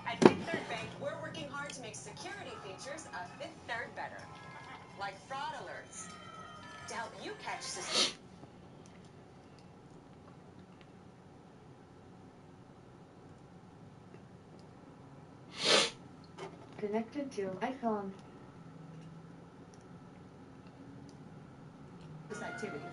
At Fifth Third Bank, we're working hard to make security features a Fifth Third better. Like fraud alerts, to help you catch suspicious. Connected to iPhone. This activity.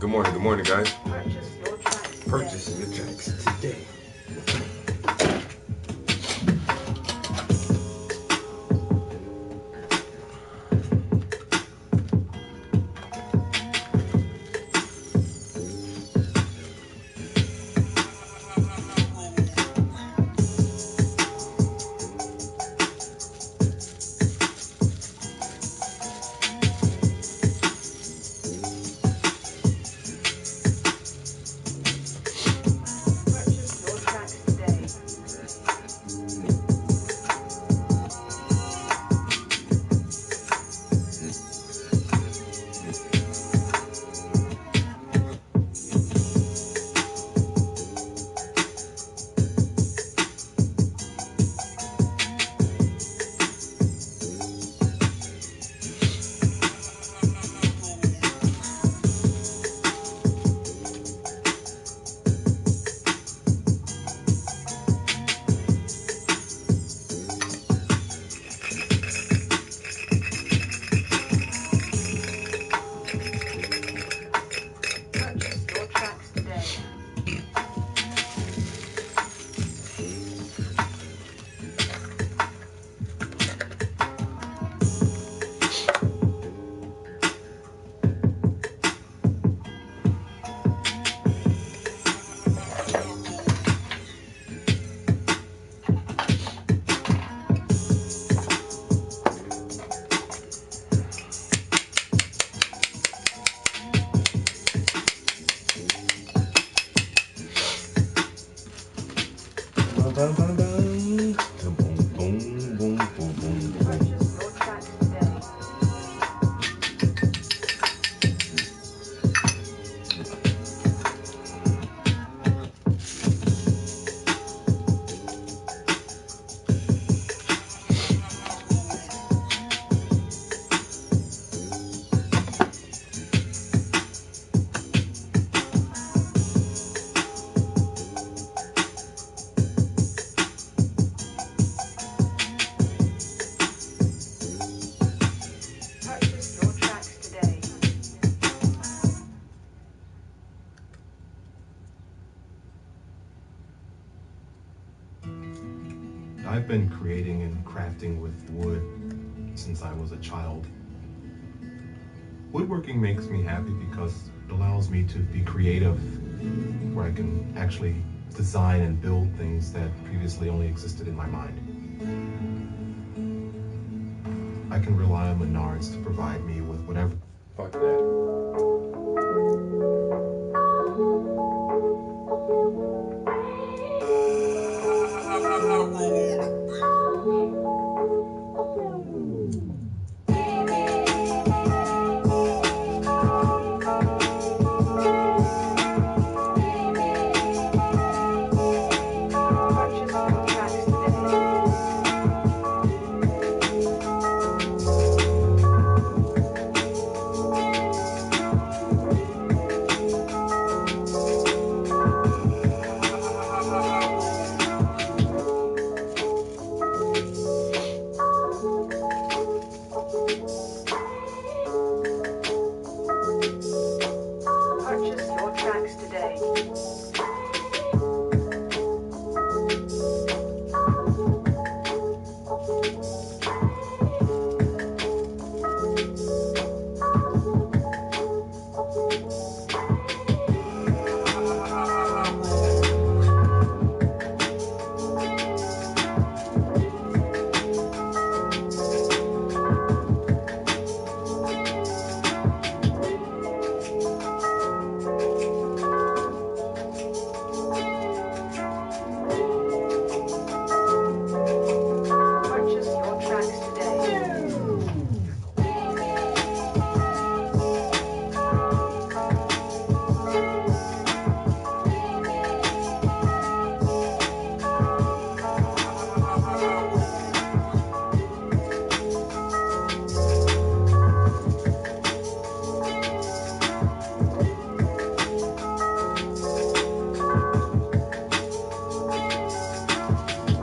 Good morning, guys. Purchase your tracks today. I've been creating and crafting with wood since I was a child. Woodworking makes me happy because it allows me to be creative, where I can actually design and build things that previously only existed in my mind. I can rely on Menards to provide me with whatever. Fuck that. Purchase your tracks today. Purchase your tracks today. Purchase your tracks today.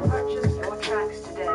Purchase your tracks today.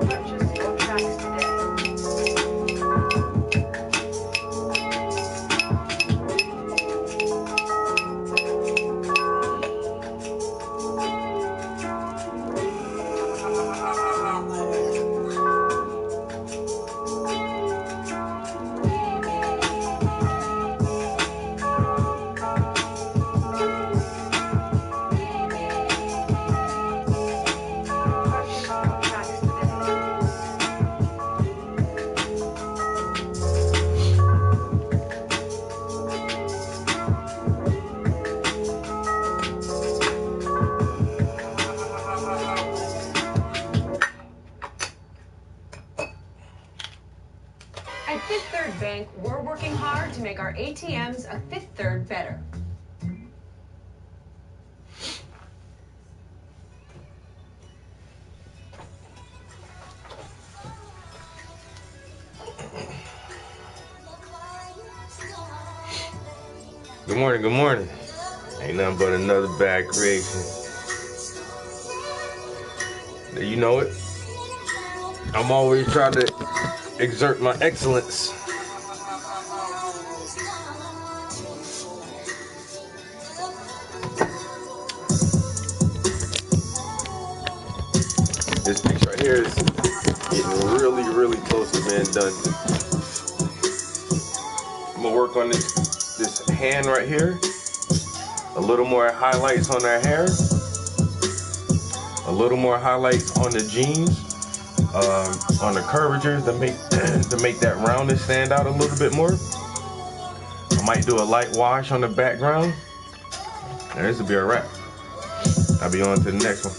Purchase your tracks today. Purchase your tracks today. At Fifth Third Bank, we're working hard to make our ATMs a Fifth Third better. Good morning, good morning. Ain't nothing but another bad creation. You know it. I'm always trying to exert my excellence. This piece right here is getting really, really close to being done. I'm gonna work on this hand right here. A little more highlights on her hair. A little more highlights on the jeans. On the curvatures to make that roundness stand out a little bit more. I might do a light wash on the background. And this will be a wrap. I'll be on to the next one.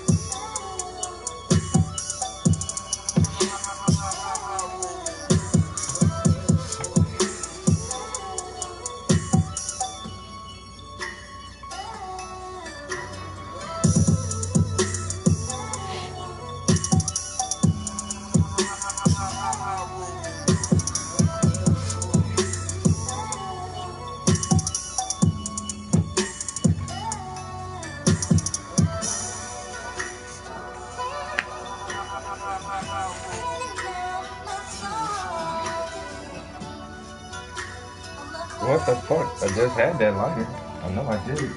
What the fuck? I just had that lighter. I know I did.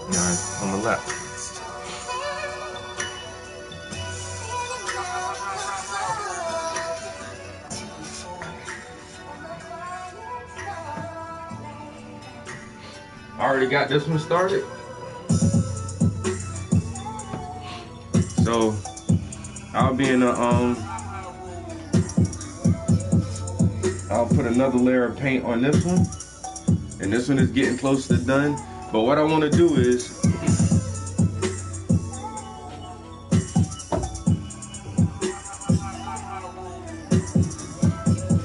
Nah, it's on the left. I already got this one started. So I'll be in the I'll put another layer of paint on this one, and this one is getting close to done. But what I want to do is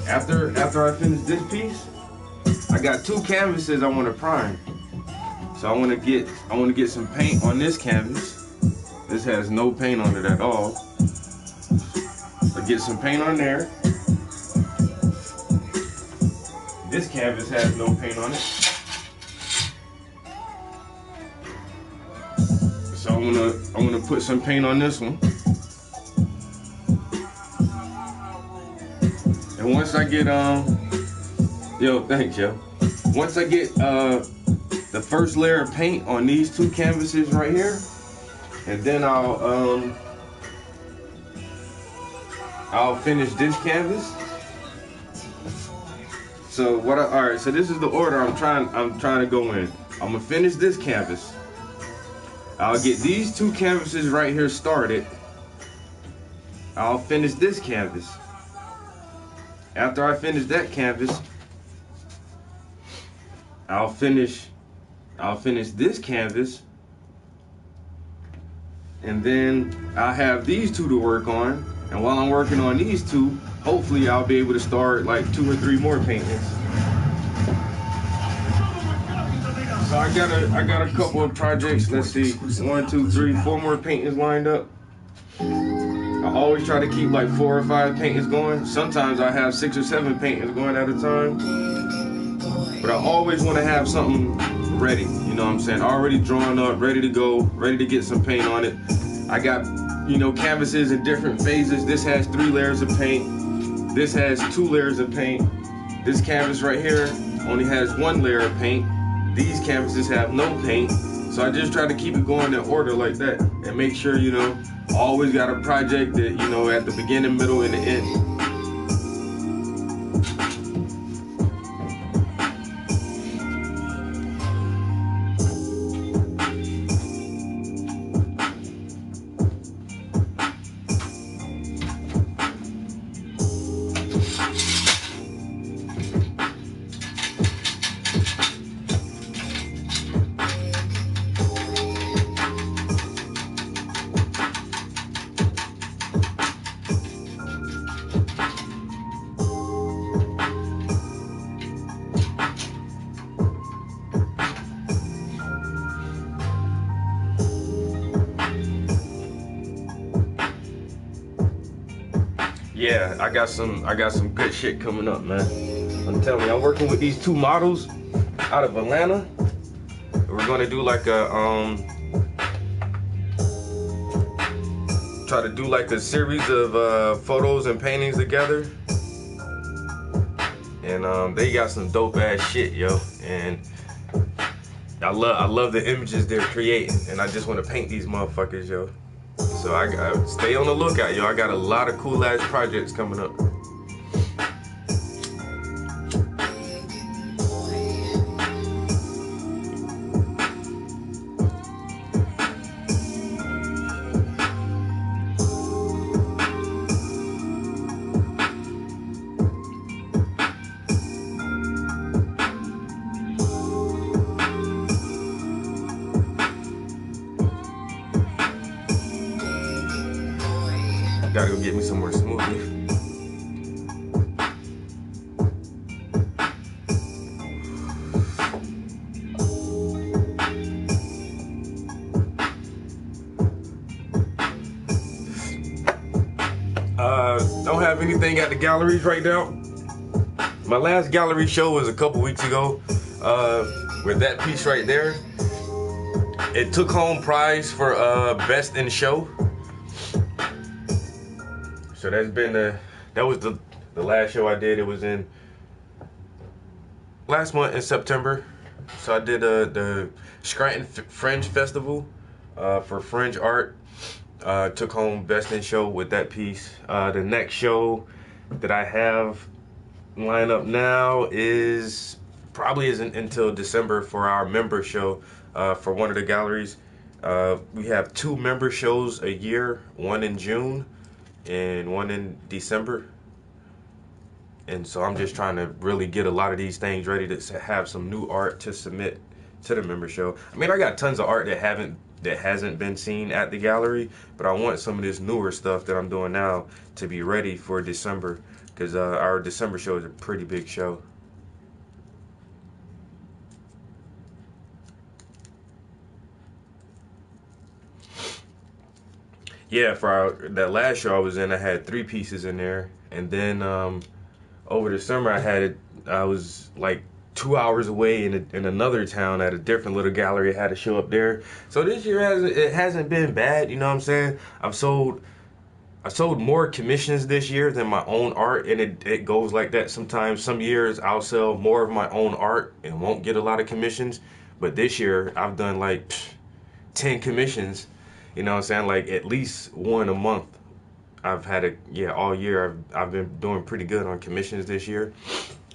after I finish this piece, I got 2 canvases I want to prime. So I want to get some paint on this canvas. This has no paint on it at all. So get some paint on there. This canvas has no paint on it. So I'm gonna put some paint on this one. And once I get thanks yo. Once I get the first layer of paint on these 2 canvases right here, and then I'll finish this canvas. So alright, so this is the order I'm trying to go in. I'm gonna finish this canvas. I'll get these 2 canvases right here started. I'll finish this canvas. After I finish that canvas, I'll finish this canvas, and then I'll have these 2 to work on. And while I'm working on these 2, hopefully I'll be able to start like 2 or 3 more paintings. So I got a couple of projects. Let's see, 1, 2, 3, 4 more paintings lined up. I always try to keep like 4 or 5 paintings going. Sometimes I have 6 or 7 paintings going at a time. But I always want to have something ready. You know what I'm saying? Already drawn up, ready to go, ready to get some paint on it. I got, canvases in different phases. This has 3 layers of paint. This has 2 layers of paint. This canvas right here only has 1 layer of paint. These canvases have no paint. So I just try to keep it going in order like that, and make sure, always got a project that, at the beginning, middle, and the end. Yeah, I got some good shit coming up, man. I'm telling you, I'm working with these 2 models out of Atlanta. We're gonna do like a try to do like a series of photos and paintings together. And they got some dope ass shit, yo. And I love the images they're creating, and I just want to paint these motherfuckers, yo. So I stay on the lookout, yo. I got a lot of cool ass projects coming up. Gotta go get me some more smoothie. Don't have anything at the galleries right now. My last gallery show was a couple weeks ago with that piece right there. It took home prize for best in show. So that was the last show I did. It was in last month in September. So I did the Scranton Fringe Festival for Fringe Art. Took home Best in Show with that piece. The next show that I have lined up now is probably isn't until December for our member show for one of the galleries. We have 2 member shows a year, one in June and one in December. And so I'm just trying to really get a lot of these things ready to have some new art to submit to the member show. I mean, I got tons of art that hasn't been seen at the gallery, but I want some of this newer stuff that I'm doing now to be ready for December, because our December show is a pretty big show. Yeah, for that last show I was in, I had 3 pieces in there, and then over the summer I was like 2 hours away in another town at a different little gallery. I had a show up there. So this year hasn't been bad, you know what I'm saying? I sold more commissions this year than my own art, and it goes like that sometimes. Some years I'll sell more of my own art and won't get a lot of commissions, but this year I've done like 10 commissions, you know what I'm saying? Like at least one a month. I've had all year I've been doing pretty good on commissions this year.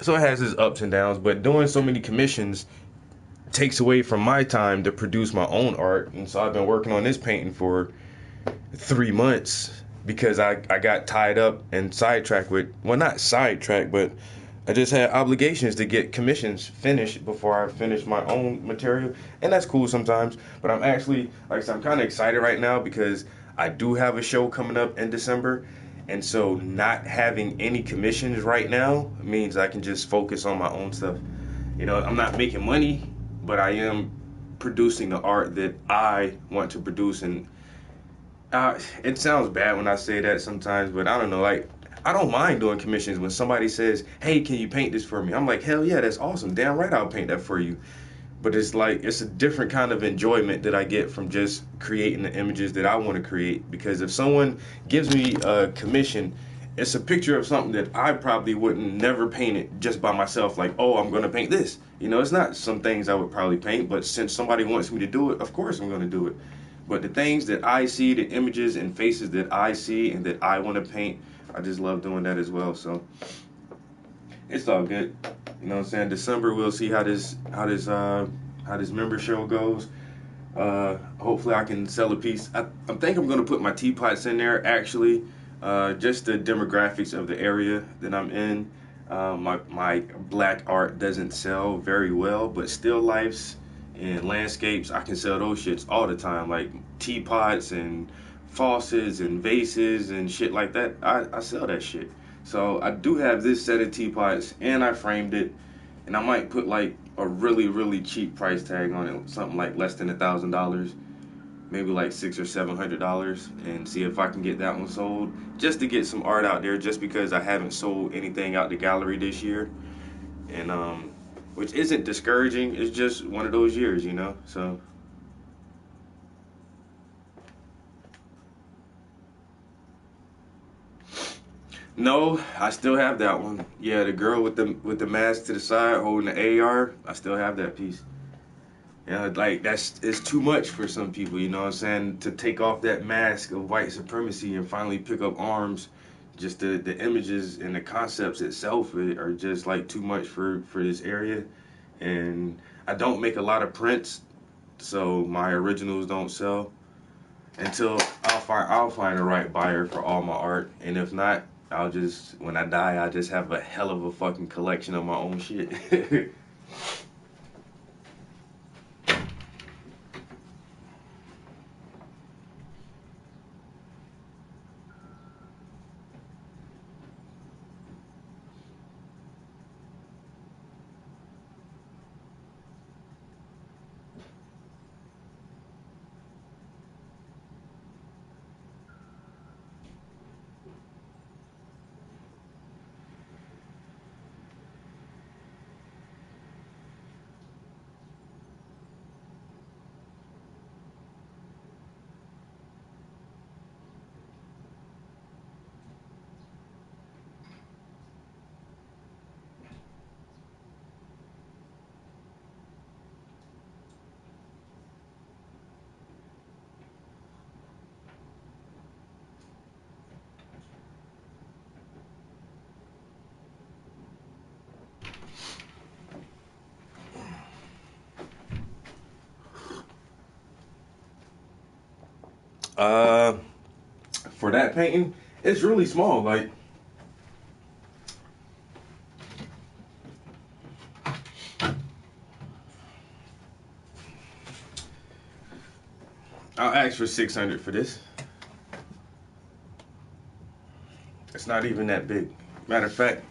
So it has its ups and downs, but doing so many commissions takes away from my time to produce my own art. And so I've been working on this painting for 3 months because I got tied up and sidetracked with, well, not sidetracked, but I just had obligations to get commissions finished before I finish my own material. And that's cool sometimes, but I'm actually, like I said, I'm kind of excited right now because I do have a show coming up in December. And so not having any commissions right now means I can just focus on my own stuff. You know, I'm not making money, but I am producing the art that I want to produce. And it sounds bad when I say that sometimes, but I don't know, like, I don't mind doing commissions when somebody says, hey, can you paint this for me? I'm like, hell yeah, that's awesome. Damn right I'll paint that for you. But it's like, it's a different kind of enjoyment that I get from just creating the images that I want to create. Because if someone gives me a commission, it's a picture of something that I probably wouldn't never paint it just by myself. Like, oh, I'm going to paint this. You know, it's not some things I would probably paint, but since somebody wants me to do it, of course I'm going to do it. But the things that I see, the images and faces that I see and that I want to paint, I just love doing that as well. So it's all good. You know what I'm saying? December we'll see how this member show goes. Hopefully I can sell a piece. I think I'm gonna put my teapots in there actually. Just the demographics of the area that I'm in. My black art doesn't sell very well, but still lifes and landscapes, I can sell those shits all the time. Like teapots and faucets and vases and shit like that. I sell that shit. So I do have this set of teapots and I framed it, and I might put like a really, really cheap price tag on it, something like less than $1,000, maybe like $600 or $700, and see if I can get that one sold, just to get some art out there, just because I haven't sold anything out the gallery this year, and which isn't discouraging, it's just one of those years, you know. So no, I still have that one. Yeah, the girl with the mask to the side holding the AR, I still have that piece. Yeah, like it's too much for some people, you know what I'm saying? To take off that mask of white supremacy and finally pick up arms, just the images and the concepts itself are just like too much for this area. And I don't make a lot of prints, so my originals don't sell until I'll find the right buyer for all my art. And if not, I'll just, when I die, I'll just have a hell of a fucking collection of my own shit. For that painting, it's really small. Like, I'll ask for 600 for this. It's not even that big. Matter of fact,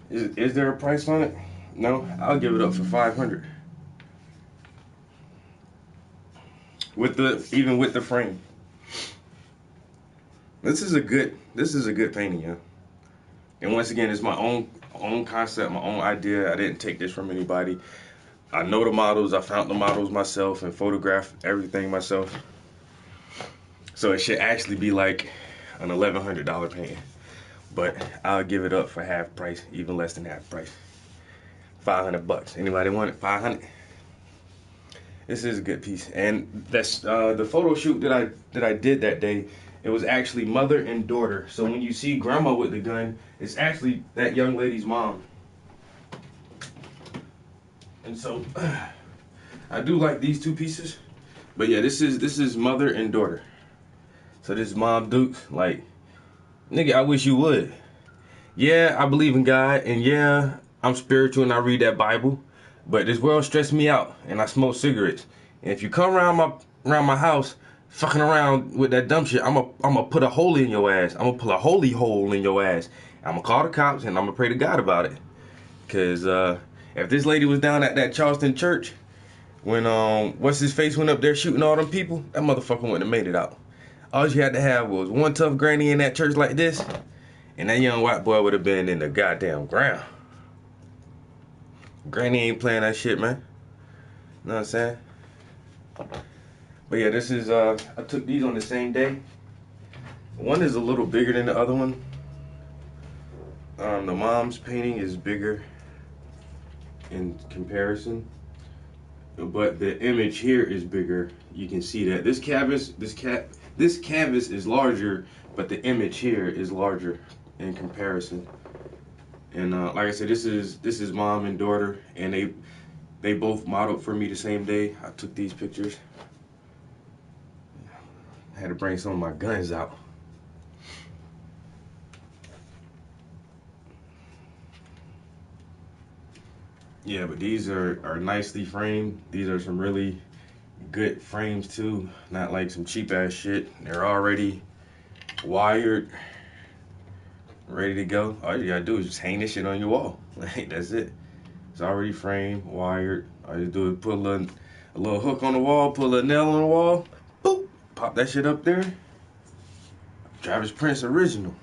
is there a price on it? No, I'll give it up for 500. Even with the frame. This is a good painting, yeah. And once again, it's my own concept, my own idea. I didn't take this from anybody. I know the models. I found the models myself and photographed everything myself. So it should actually be like an $1,100 painting. But I'll give it up for half price, even less than half price. $500. Anybody want it? 500. This is a good piece, and that's the photo shoot that I did that day. It was actually mother and daughter. So when you see grandma with the gun, it's actually that young lady's mom. And so I do like these two pieces, but yeah, this is mother and daughter. So this is Mom Dukes, like, nigga, I wish you would. Yeah, I believe in God, and yeah, I'm spiritual and I read that Bible. But this world stressed me out, and I smoke cigarettes. And if you come around my house, fucking around with that dumb shit, I'm gonna put a hole in your ass. I'm gonna put a holy hole in your ass. I'm gonna call the cops, and I'm gonna pray to God about it. Cause if this lady was down at that Charleston church when what's his face went up there shooting all them people, that motherfucker wouldn't have made it out. All you had to have was one tough granny in that church like this, and that young white boy would have been in the goddamn ground. Granny ain't playing that shit, man. Know what I'm saying? But yeah, this is, I took these on the same day. One is a little bigger than the other one. The mom's painting is bigger in comparison. But the image here is bigger. You can see that. This canvas is larger, but the image here is larger in comparison. And like I said, this is mom and daughter, and they both modeled for me the same day. I took these pictures. I had to bring some of my guns out. Yeah, but these are nicely framed. These are some really good frames too, not like some cheap ass shit. They're already wired, ready to go. All you gotta do is just hang this shit on your wall. Like, that's it. It's already framed, wired. All you do is put a little hook on the wall, put a little nail on the wall, boop, pop that shit up there. Travis Prince original.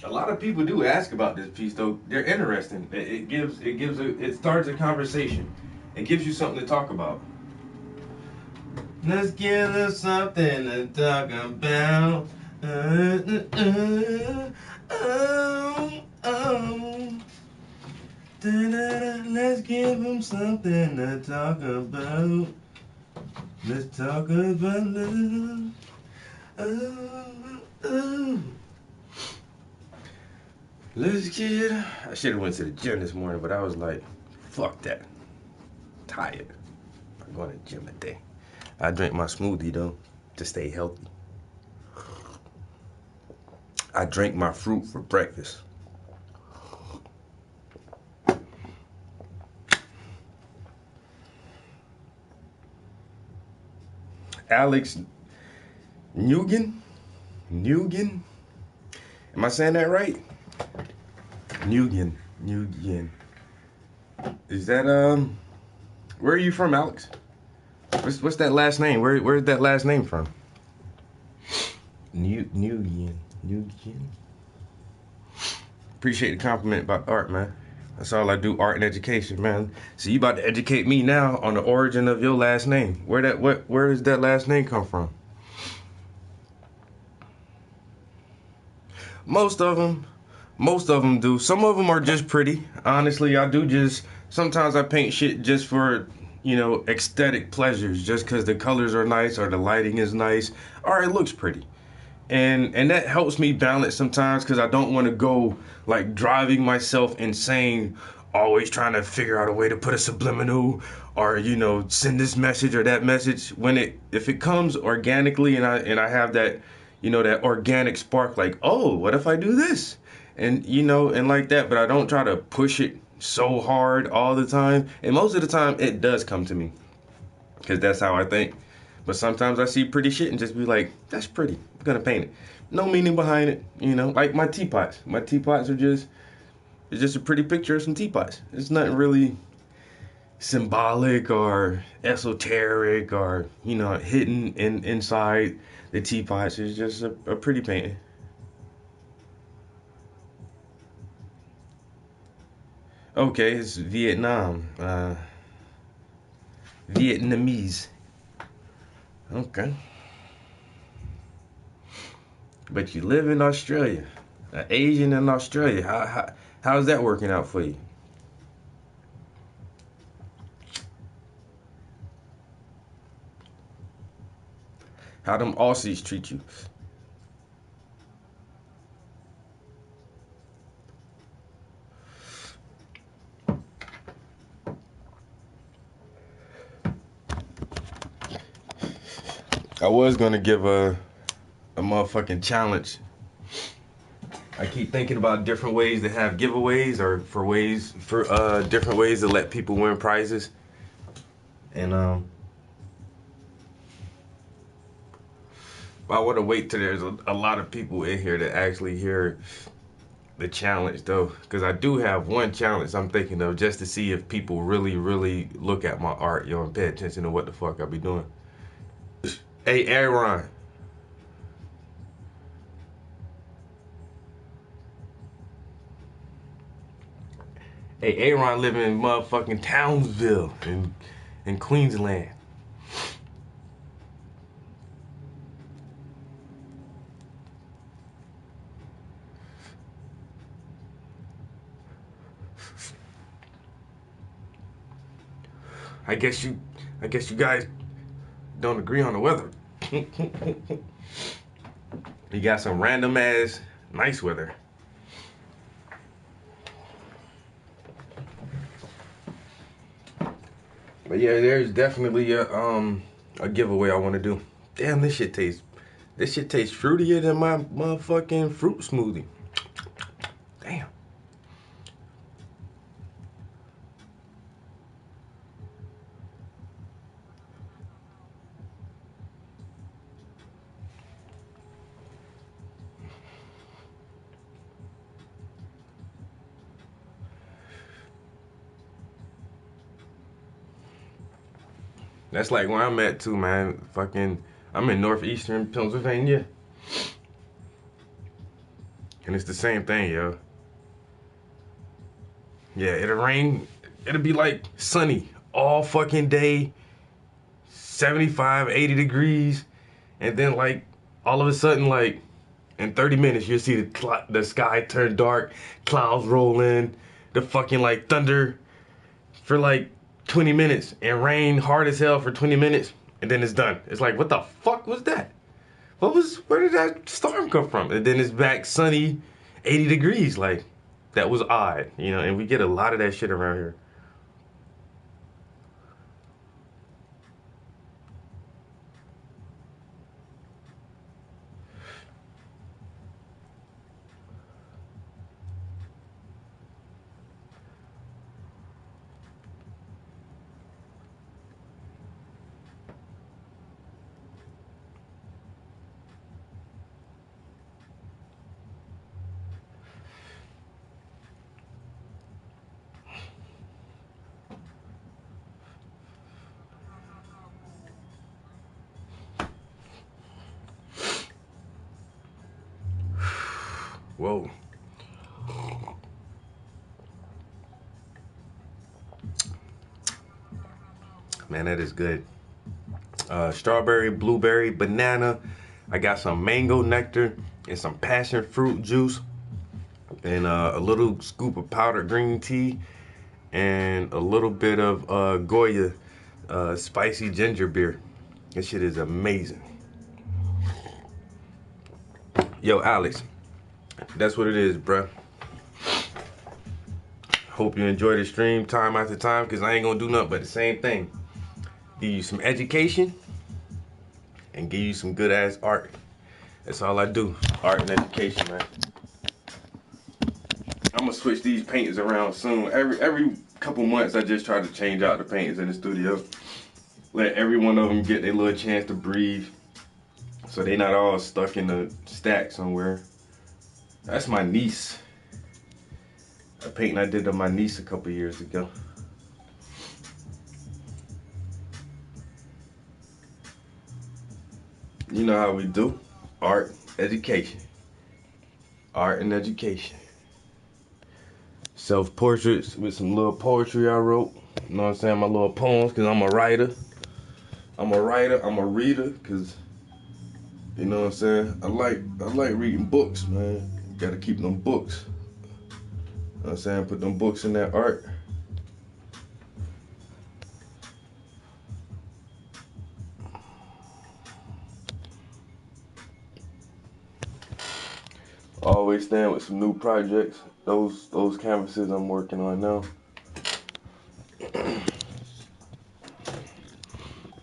A lot of people do ask about this piece though. They're interesting. It starts a conversation. It gives you something to talk about. Let's give them something to talk about. Let's give them something to talk about. Let's talk about love. Let's get. I should have went to the gym this morning, but I was like, fuck that. Tired. I'm going to the gym today. I drink my smoothie though to stay healthy. I drink my fruit for breakfast. Alex Nugent? Am I saying that right? Nugent. Is that where are you from, Alex? What's that last name? Where's that last name from? Nugent. Appreciate the compliment about art, man. That's all I do, art and education, man. So you about to educate me now on the origin of your last name. Where does that last name come from? Most of them do. Some of them are just pretty. Honestly, sometimes I paint shit just for, aesthetic pleasures, just because the colors are nice or the lighting is nice or it looks pretty. And that helps me balance sometimes, because I don't want to go like driving myself insane always trying to figure out a way to put a subliminal or, you know, send this message or that message. If it comes organically and I have that, you know, that organic spark, like, oh, what if I do this? And, you know, and like that, but I don't try to push it so hard all the time. And most of the time it does come to me because that's how I think. But sometimes I see pretty shit and just be like, that's pretty. I'm gonna paint it. No meaning behind it, you know, like my teapots. My teapots are just, it's just a pretty picture of some teapots. It's nothing really symbolic or esoteric or, you know, hidden inside the teapots. It's just a pretty painting. Okay, it's Vietnam. Vietnamese. Okay. But you live in Australia. An Asian in Australia. How's that working out for you? How them Aussies treat you? I was gonna give a motherfucking challenge. I keep thinking about different ways to have giveaways or for different ways to let people win prizes. And I want to wait till there's a lot of people in here to actually hear the challenge though, because I do have one challenge I'm thinking of just to see if people really look at my art, yo, and pay attention to what the fuck I be doing. Hey, Aaron. Hey, Aaron living in motherfucking Townsville in Queensland. I guess you guys don't agree on the weather. You got some random ass nice weather. But yeah, there's definitely a giveaway I want to do. Damn, this shit tastes fruitier than my motherfucking fruit smoothie. Damn. That's like where I'm at too, man. Fucking, I'm in northeastern Pennsylvania. And it's the same thing, yo. Yeah, it'll rain. It'll be like sunny all fucking day. 75, 80 degrees. And then like all of a sudden, like in 30 minutes, you'll see the sky turn dark, clouds roll in, the fucking like thunder for like 20 minutes and rain hard as hell for 20 minutes, and then it's done. It's like, what the fuck was that? Where did that storm come from? And then it's back sunny, 80 degrees. Like, that was odd, you know, and we get a lot of that shit around here. Whoa. Man, that is good. Strawberry, blueberry, banana. I got some mango nectar and some passion fruit juice and a little scoop of powdered green tea and a little bit of Goya spicy ginger beer. This shit is amazing. Yo, Alex, that's what it is, bruh. hope you enjoy the stream time after time, because I ain't gonna do nothing but the same thing. Give you some education and give you some good ass art. That's all I do. Art and education, man. I'm gonna switch these paintings around soon. Every couple months I just try to change out the paintings in the studio. Let every one of them get their little chance to breathe, so they not all stuck in the stack somewhere. That's my niece. A painting I did of my niece a couple years ago. You know how we do. Art, education. Art and education. Self-portraits with some little poetry I wrote. You know what I'm saying? My little poems, because I'm a writer. I'm a reader, because, you know what I'm saying? I like reading books, man. You gotta keep them books. You know what I'm saying? Put them books in that art. Always stand with some new projects. Those canvases I'm working on now.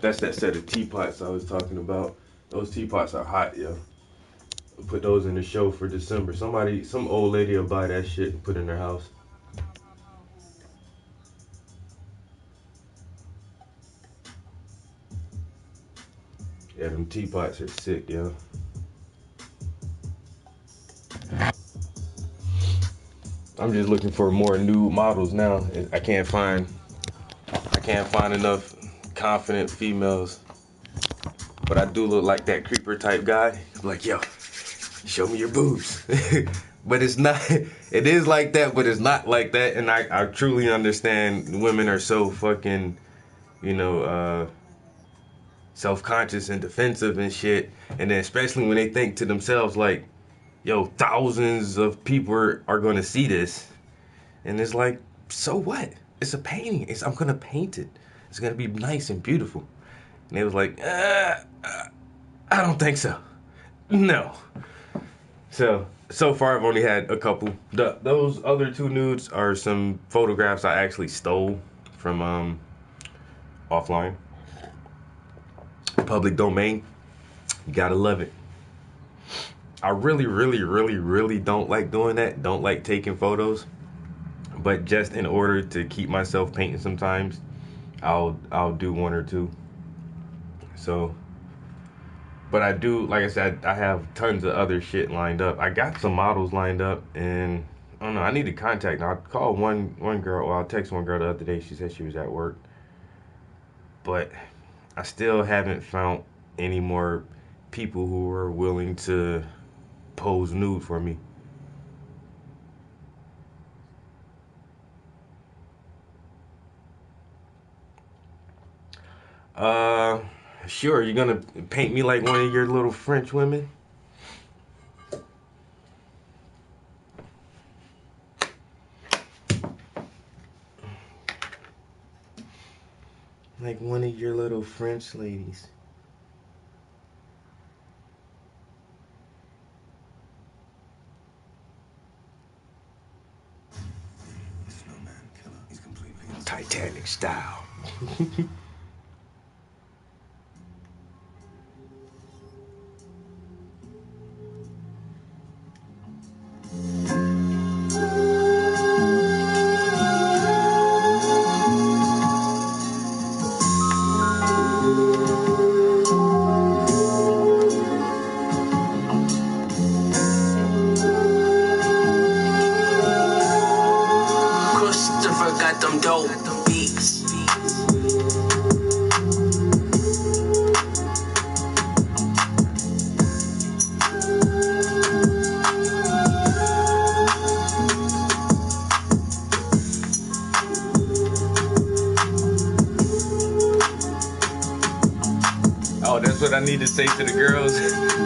That's that set of teapots I was talking about. Those teapots are hot, yo. Put those in the show for December. Some old lady will buy that shit and put it in their house. Yeah, them teapots are sick, yo. I'm just looking for more new models now. I can't find enough confident females. But I do look like that creeper type guy. I'm like, yo, show me your boobs. But it's not, it is like that, but it's not like that. And I truly understand women are so fucking, you know, self-conscious and defensive and shit. And then especially when they think to themselves like, yo, thousands of people are gonna see this. And it's like, so what? It's a painting. I'm gonna paint it. It's gonna be nice and beautiful. And they was like, I don't think so. No. So far I've only had a couple. Those other two nudes are some photographs I actually stole from offline. Public domain. You gotta love it. I really don't like doing that. Don't like taking photos. But just in order to keep myself painting sometimes, I'll do one or two. So, but I do, like I said, I have tons of other shit lined up. I got some models lined up, and I don't know, I need to contact. I'll call one girl, or I'll text one girl the other day. She said she was at work. But I still haven't found any more people who are willing to pose nude for me. Sure, you're gonna paint me like one of your little French women? Like one of your little French ladies. Titanic style. Christopher got them dope beats. Oh, that's what I need to say to the girls.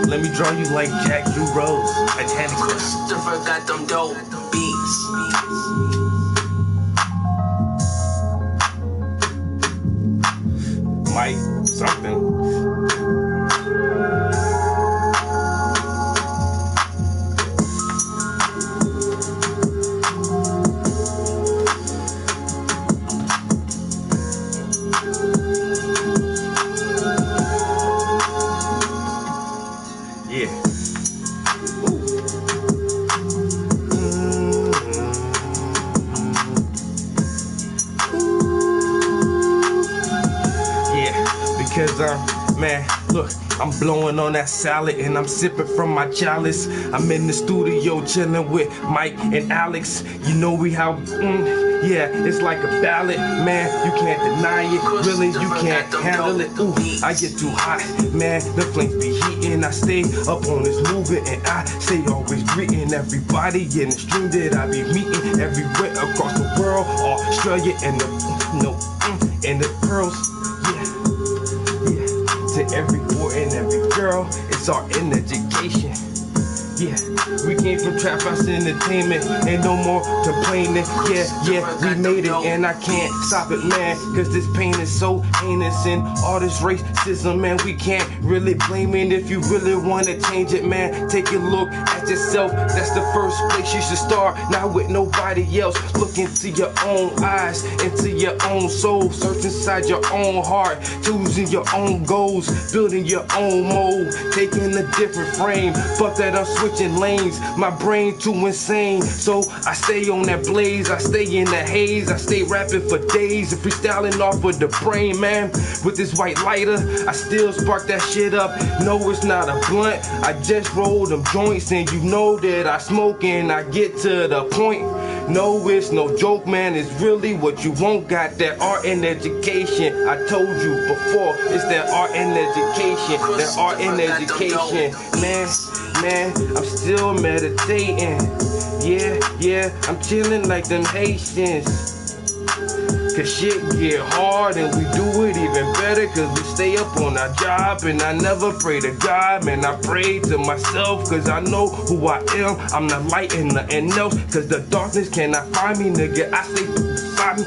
Let me draw you like Jack Drew Rose. Titanic. Christopher got them dope beats. Mike something. Man, look, I'm blowing on that salad and I'm sipping from my chalice. I'm in the studio chilling with Mike and Alex. You know we how, yeah, it's like a ballad. Man, you can't deny it. Really, you can't handle it. Ooh, I get too hot. Man, the flames be heating. I stay up on this movement and I stay always greeting everybody in the stream that I be meeting everywhere across the world. Australia and the, and the girls. To every boy and every girl, it's our in education. Yeah, we came from Trap House Entertainment, ain't no more complaining. Yeah, we made it and I can't stop it, man. Cause this pain is so heinous and all this racism, man, we can't really blame it. If you really wanna change it, man, take a look at yourself. That's the first place you should start, not with nobody else. Look into your own eyes, into your own soul. Search inside your own heart, choosing your own goals, building your own mold, taking a different frame. Fuck that, I'm switching lanes, my brain too insane. So I stay on that blaze, I stay in the haze, I stay rapping for days and freestyling off of the brain, man. With this white lighter, I still spark that shit up. No, it's not a blunt, I just roll them joints and you know that I smoke and I get to the point. No, it's no joke, man, it's really what you want. Got that art and education, I told you before, it's that art and education, that art and education. Man, I'm still meditating. Yeah, I'm chilling like them Haitians. Cause shit get hard and we do it even better cause we stay up on our job. And I never pray to God, man, I pray to myself cause I know who I am. I'm the light and nothing else cause the darkness cannot find me, nigga. I stay beside me.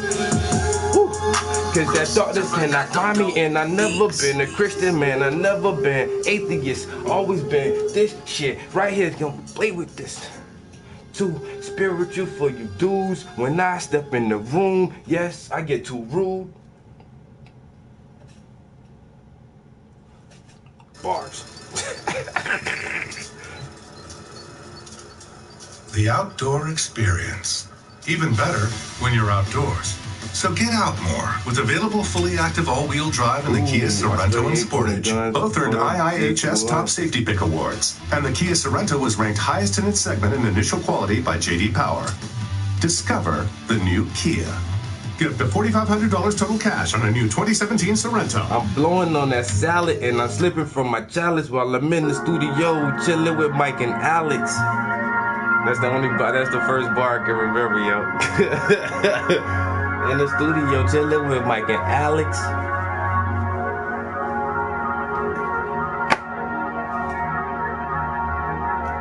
Cause that darkness cannot find me. And I never been a Christian, man, I never been atheist. Always been this shit right here, gonna play with this. Too spiritual for you dudes. When I step in the room, yes, I get too rude. Bars. The outdoor experience. Even better when you're outdoors. So get out more with available fully active all-wheel drive in the Kia Sorento and Sportage. Both earned IIHS Top Safety Pick Awards. And the Kia Sorento was ranked highest in its segment in initial quality by J.D. Power. Discover the new Kia. Get up to $4,500 total cash on a new 2017 Sorento. I'm blowing on that salad and I'm slipping from my chalice while I'm in the studio chilling with Mike and Alex. That's the only bar, that's the first bar I can remember, yo. In the studio chilling with Mike and Alex.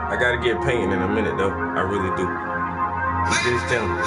I gotta get painting in a minute though. I really do. This channel.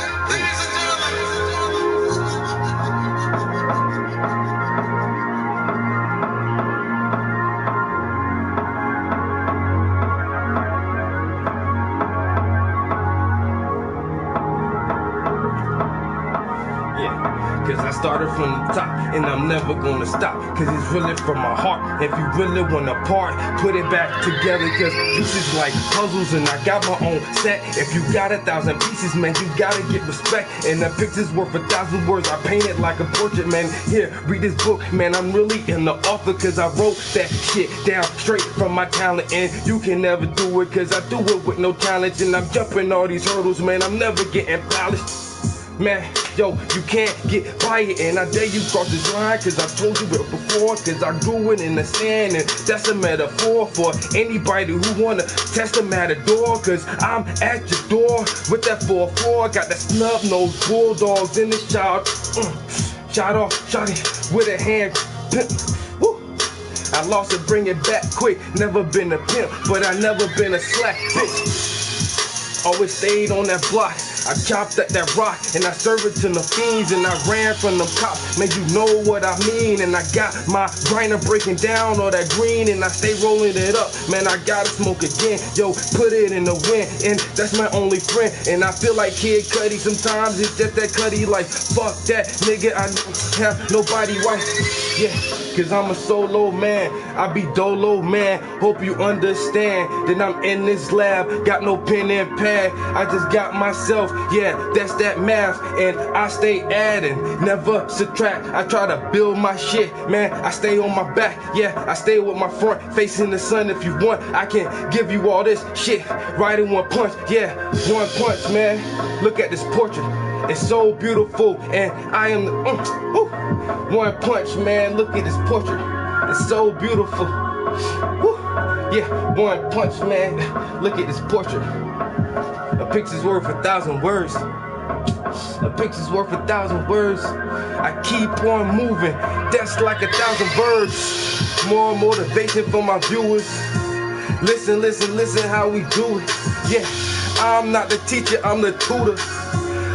Cause I started from the top and I'm never gonna stop. Cause it's really from my heart. If you really wanna part, put it back together. Cause this is like puzzles and I got my own set. If you got 1,000 pieces, man, you gotta get respect. And the picture's worth 1,000 words. I paint it like a portrait, man. Here, read this book, man. I'm really in the author. Cause I wrote that shit down straight from my talent. And you can never do it cause I do it with no talent. And I'm jumping all these hurdles, man. I'm never getting polished. Man, yo, you can't get by it, and I dare you cross this line, cause I told you it before, cause I grew it in the sand, and that's a metaphor for anybody who wanna test the matador, cause I'm at your door with that 4-4, got that snub-nosed bulldogs in the shot, shot off, shot it with a hand, woo. I lost it, bring it back quick, never been a pimp, but I never been a slack bitch. Always stayed on that block. I chopped at that rock and I served it to the fiends and I ran from them cops. Man, you know what I mean. And I got my grinder breaking down all that green and I stay rolling it up. Man, I gotta smoke again. Yo, put it in the wind and that's my only friend. And I feel like Kid Cudi sometimes. It's just that Cudi like, fuck that nigga. I don't have nobody wife. Yeah, cause I'm a solo man. I be dolo man. Hope you understand that I'm in this lab. Got no pen and pad. I just got myself Yeah, that's that math, and I stay adding, never subtract. I try to build my shit, man. I stay on my back, yeah. I stay with my front facing the sun. If you want, I can give you all this shit right in one punch, yeah. One punch, man. Look at this portrait. It's so beautiful, and I am the one punch, man. Look at this portrait. It's so beautiful. Woo. Yeah, one punch, man. Look at this portrait. A picture's worth 1,000 words. A picture's worth 1,000 words. I keep on moving. That's like 1,000 birds. More motivation for my viewers. Listen, listen, listen how we do it. Yeah, I'm not the teacher, I'm the tutor.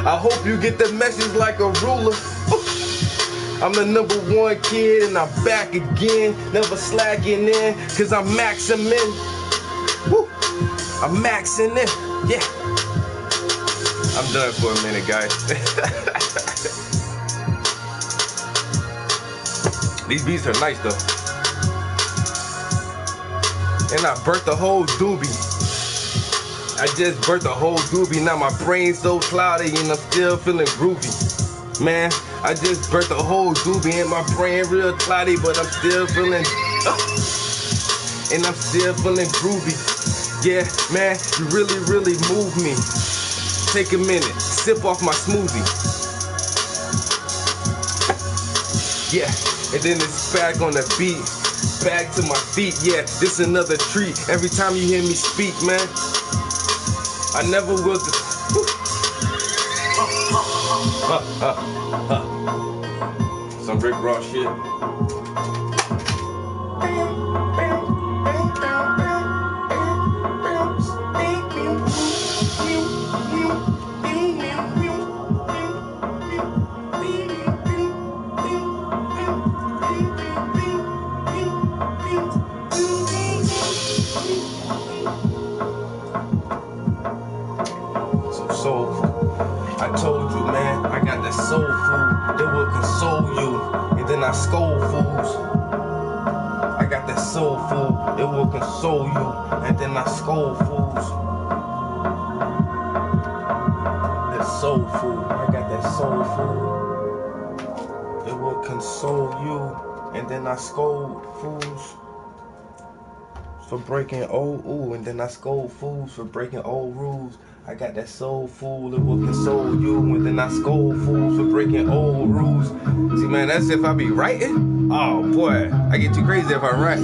I hope you get the message like a ruler. I'm the #1 kid and I'm back again. Never slacking in, cause I'm maxing in. Woo. I'm maxing in, yeah. I'm done for a minute, guys. These beats are nice though. And I burnt the whole doobie. I just burnt the whole doobie. Now my brain's so cloudy and I'm still feeling groovy. Man, I just burnt the whole doobie and my brain real cloudy, but I'm still feeling, and I'm still feeling groovy. Yeah, man, you really, really move me. Take a minute, sip off my smoothie. Yeah, and then it's back on the beat, back to my feet. Yeah, this another treat. Every time you hear me speak, man, I never will. Some Rick Ross shit. Soulful. I told you, man, I got that soul food that will console you, and then I scold fools. I got that soul food that will console you, and then I scold fools. That soul food, I got that soul food. It will console you, and then I scold fools for breaking old, and then I scold fools for breaking old rules. I got that soul food, it will console you, and then I scold fools for breaking old rules. See, man, that's if I be writing. Oh boy, I get too crazy if I write.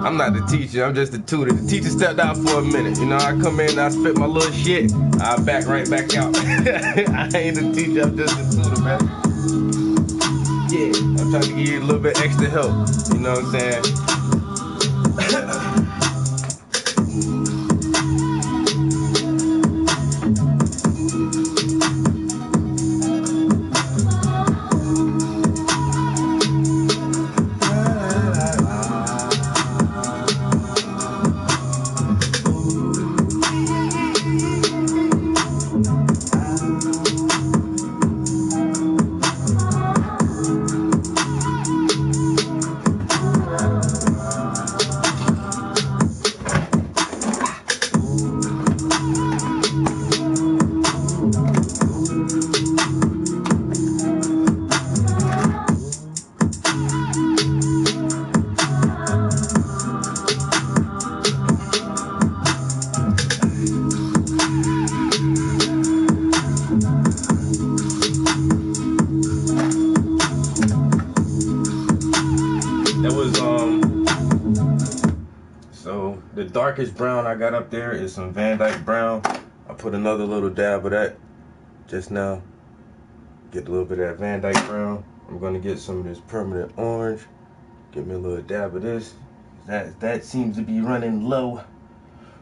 I'm not the teacher, I'm just the tutor. The teacher stepped out for a minute. You know, I come in, I spit my little shit, I back right back out. I ain't the teacher, I'm just the tutor, man. Yeah, I'm trying to give you a little bit extra help. You know what I'm saying? So the darkest brown I got up there is some Van Dyke brown. I put another little dab of that just now. Get a little bit of that Van Dyke brown. I'm gonna get some of this permanent orange. Give me a little dab of this. That seems to be running low.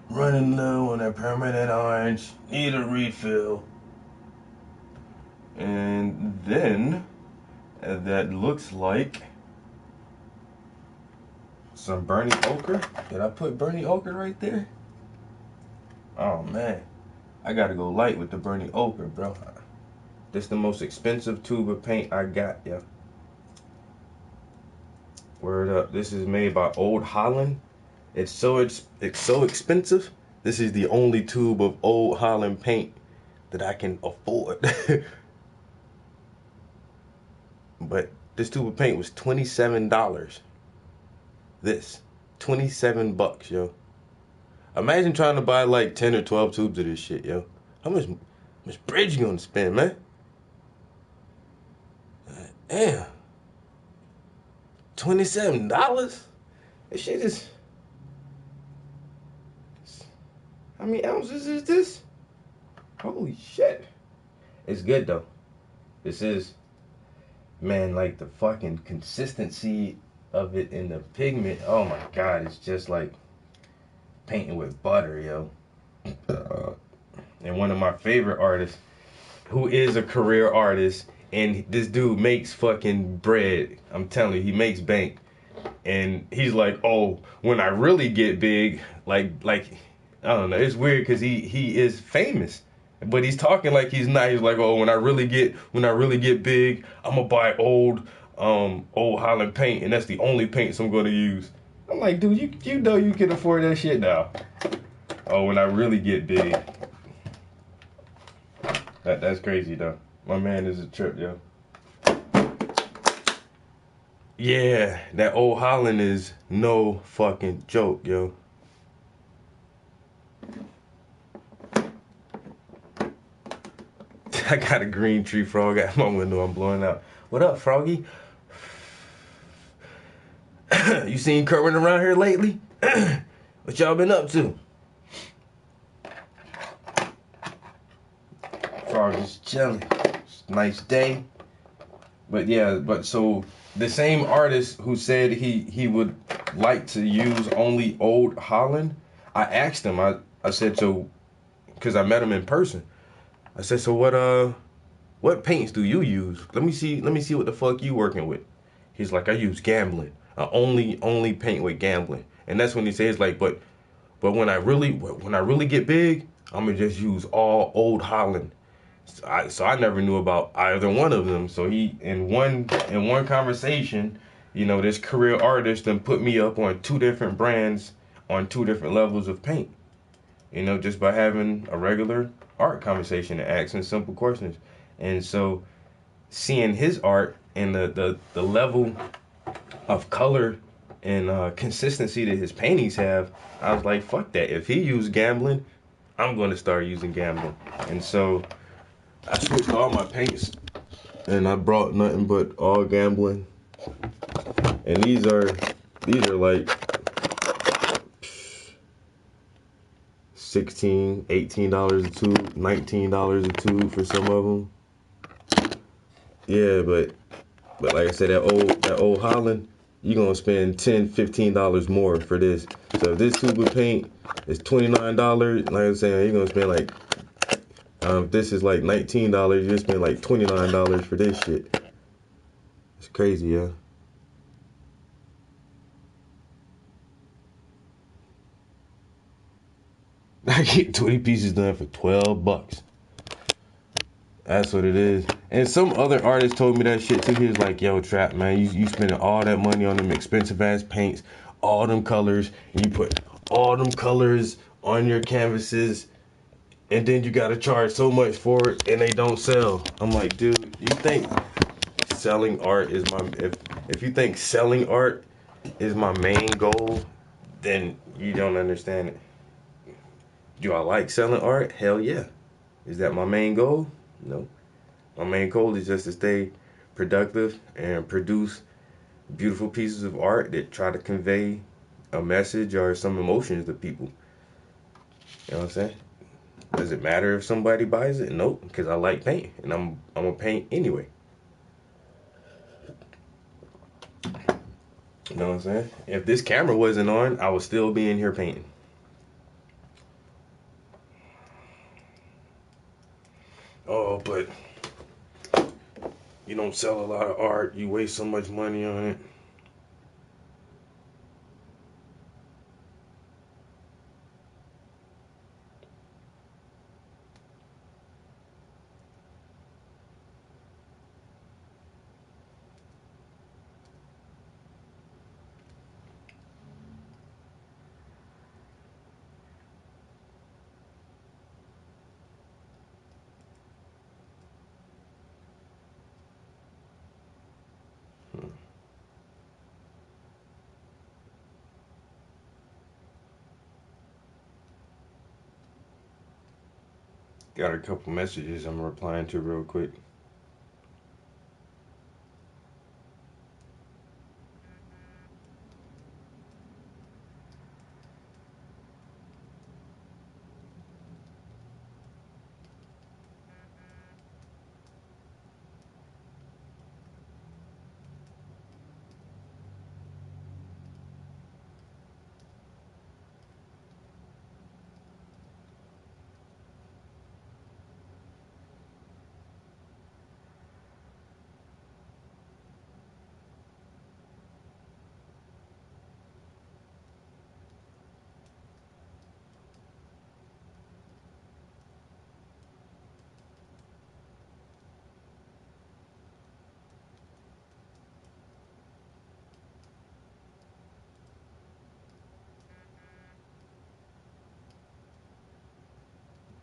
Running low on that permanent orange. Need a refill. And then that looks like some Bernie Ochre. Did I put Bernie Ochre right there? Oh man, I gotta go light with the Bernie Ochre, bro. This is the most expensive tube of paint I got, yeah. Word up. This is made by Old Holland. it's so expensive. This is the only tube of Old Holland paint that I can afford. But this tube of paint was $27. This, 27 bucks, yo. Imagine trying to buy like 10 or 12 tubes of this shit, yo. How much bread you gonna spend, man? Damn. $27? This shit is... How many ounces is this? Holy shit. It's good though. This is, man, like the fucking consistency of it in the pigment. Oh my god, it's just like painting with butter, yo. And one of my favorite artists, who is a career artist, and this dude makes fucking bread. I'm telling you, he makes bank. And he's like, oh, when I really get big, like I don't know. It's weird because he is famous, but he's talking like he's not. He's like, oh, when I really get big, I'm gonna buy old Holland paint, and that's the only paints I'm gonna use. I'm like, dude, you know you can afford that shit now. Oh, when I really get big. That's crazy though. My man is a trip, yo. Yeah, that Old Holland is no fucking joke, yo. I got a green tree frog at my window. I'm blowing out. What up, Froggy? You seen Kerwin around here lately? What y'all been up to? Frog is chilling. It's a nice day. But yeah, so the same artist who said he would like to use only Old Holland, I asked him, I said, so, because I met him in person. I said, so what paints do you use? Let me see what the fuck you working with. He's like, I use Gambling. I only paint with Gambling. And that's when he says like, but when I really get big, I'm gonna just use all Old Holland. So I never knew about either one of them. So he in one conversation, you know, this career artist then put me up on two different brands on two different levels of paint. You know, just by having a regular art conversation and asking simple questions. And so seeing his art and the level of color and consistency that his paintings have, I was like, fuck that. If he used Gambling, I'm going to start using Gambling. And so I switched all my paints and I brought nothing but all Gambling. And these are like $16, $18 a tube, $19 a tube for some of them. Yeah, but like I said, that old Holland, you're gonna spend $10, $15 more for this. So if this tube of paint is $29, like I'm saying, you're gonna spend like, if this is like $19, you're spend like $29 for this shit. It's crazy, yeah. I get 20 pieces done for 12 bucks. That's what it is. And some other artist told me that shit too. He was like, yo, Trap, man, you spending all that money on them expensive ass paints, all them colors, and you put all them colors on your canvases, and then you gotta charge so much for it, and they don't sell. I'm like, dude, you think selling art is if you think selling art is my main goal, then you don't understand it. Do I like selling art? Hell yeah. Is that my main goal? No. My main goal is just to stay productive and produce beautiful pieces of art that try to convey a message or some emotions to people. You know what I'm saying? Does it matter if somebody buys it? Nope, because I like paint and I'm gonna paint anyway. You know what I'm saying? If this camera wasn't on, I would still be in here painting. Oh, but you don't sell a lot of art. You waste so much money on it. Got a couple messages I'm replying to real quick.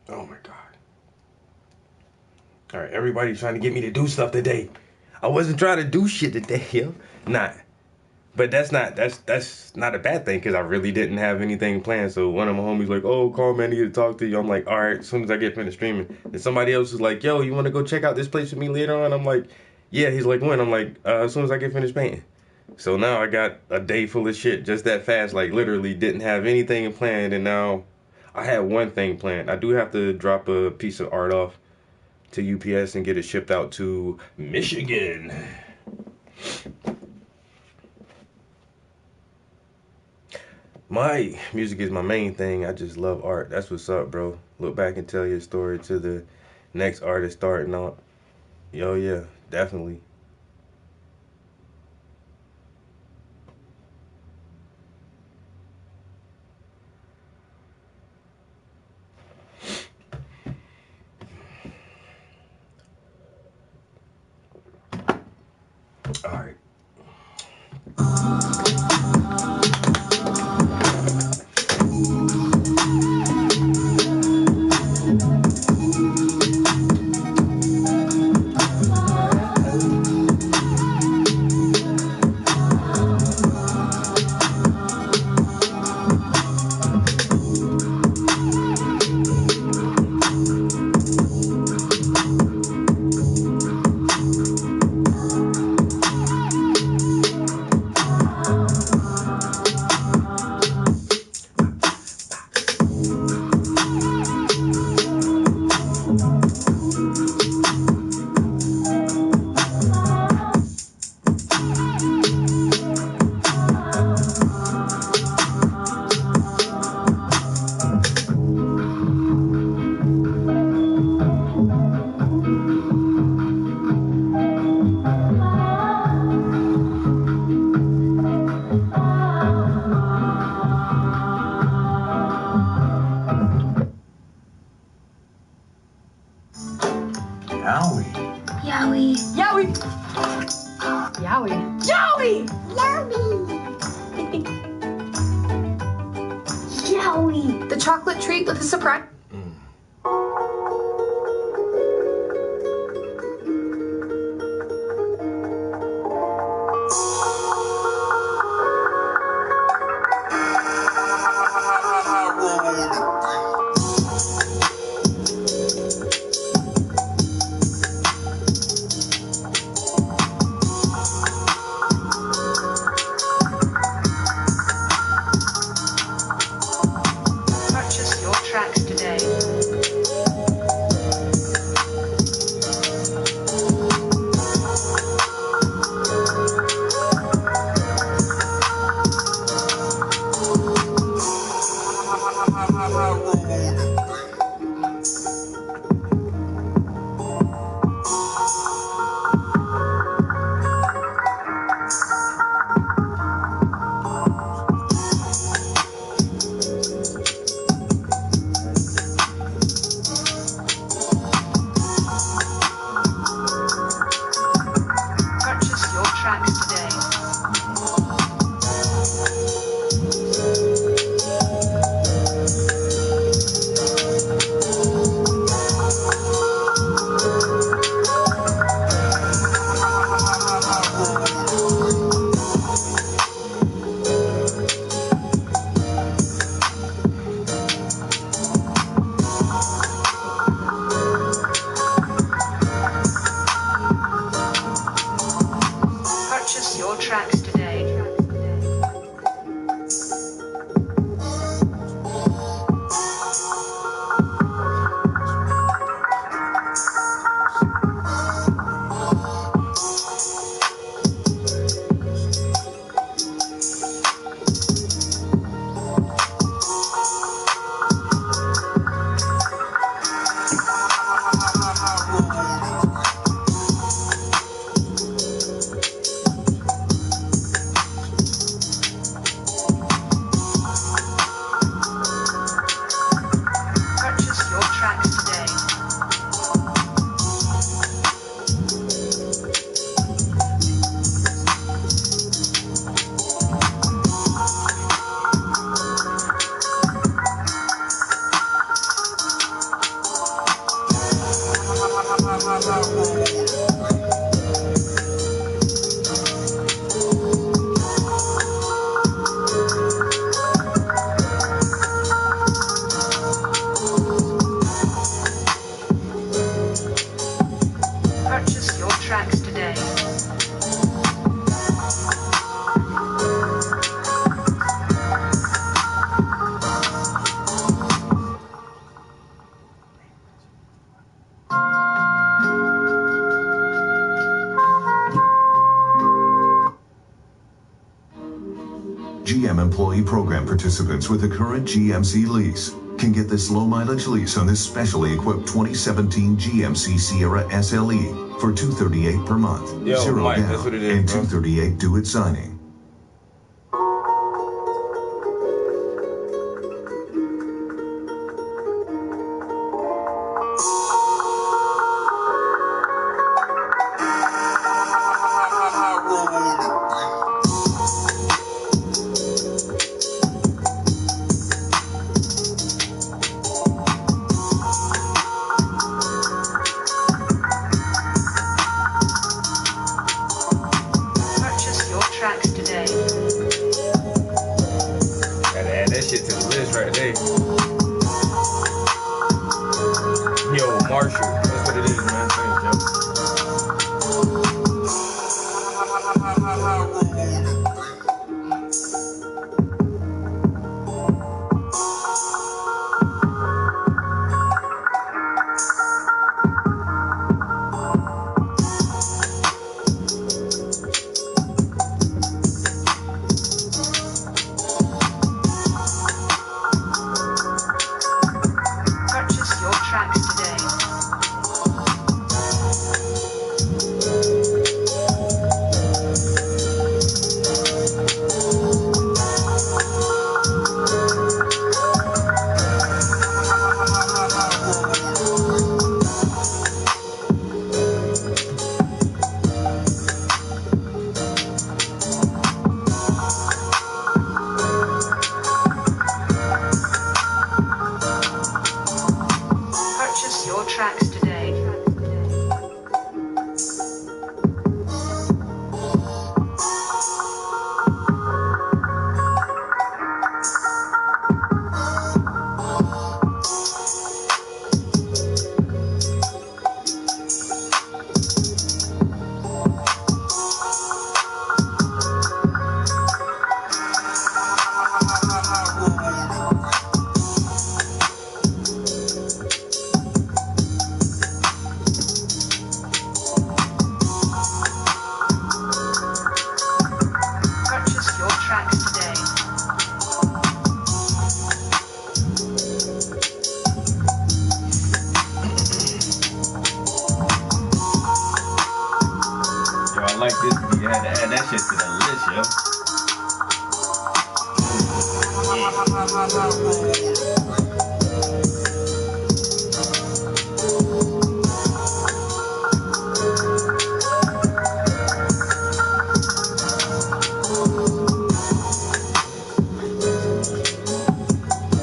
Oh my God. All right, everybody's trying to get me to do stuff today. I wasn't trying to do shit today, yo. Nah. But that's not a bad thing, because I really didn't have anything planned. So one of my homies like, oh, call me, I need to talk to you. I'm like, all right, as soon as I get finished streaming. And somebody else is like, yo, you want to go check out this place with me later on? I'm like, yeah. He's like, when? I'm like, as soon as I get finished painting. So now I got a day full of shit just that fast. Like literally didn't have anything planned, and now I had one thing planned. I do have to drop a piece of art off to UPS and get it shipped out to Michigan. My music is my main thing. I just love art. That's what's up, bro. Look back and tell your story to the next artist starting out. Yo, yeah, definitely. All right. Yowie. Yowie! Yowie. Yowie! Yowie. The chocolate treat with a surprise. Purchase your tracks today. tracks today. Purchase your tracks today. Purchase your tracks today. GM employee program participants with a current GMC lease can get this low mileage lease on this specially equipped 2017 GMC Sierra SLE for $238 per month, Yo, zero Mike, down, that's what it is, and bro. $238 due at signing. Purchase your tracks today. Gotta add that shit to the list right there. Yo, Marshall, that's what it is, man. Thanks, yo. Purchase your tracks today. Purchase your tracks today. Purchase your tracks today. Yo, I like this beat. I had to add that shit to the list, yo.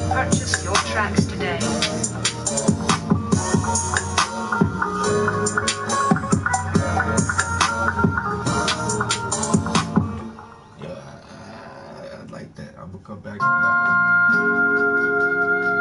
Purchase your tracks today. Yeah, I like that. I'm gonna come back to that one.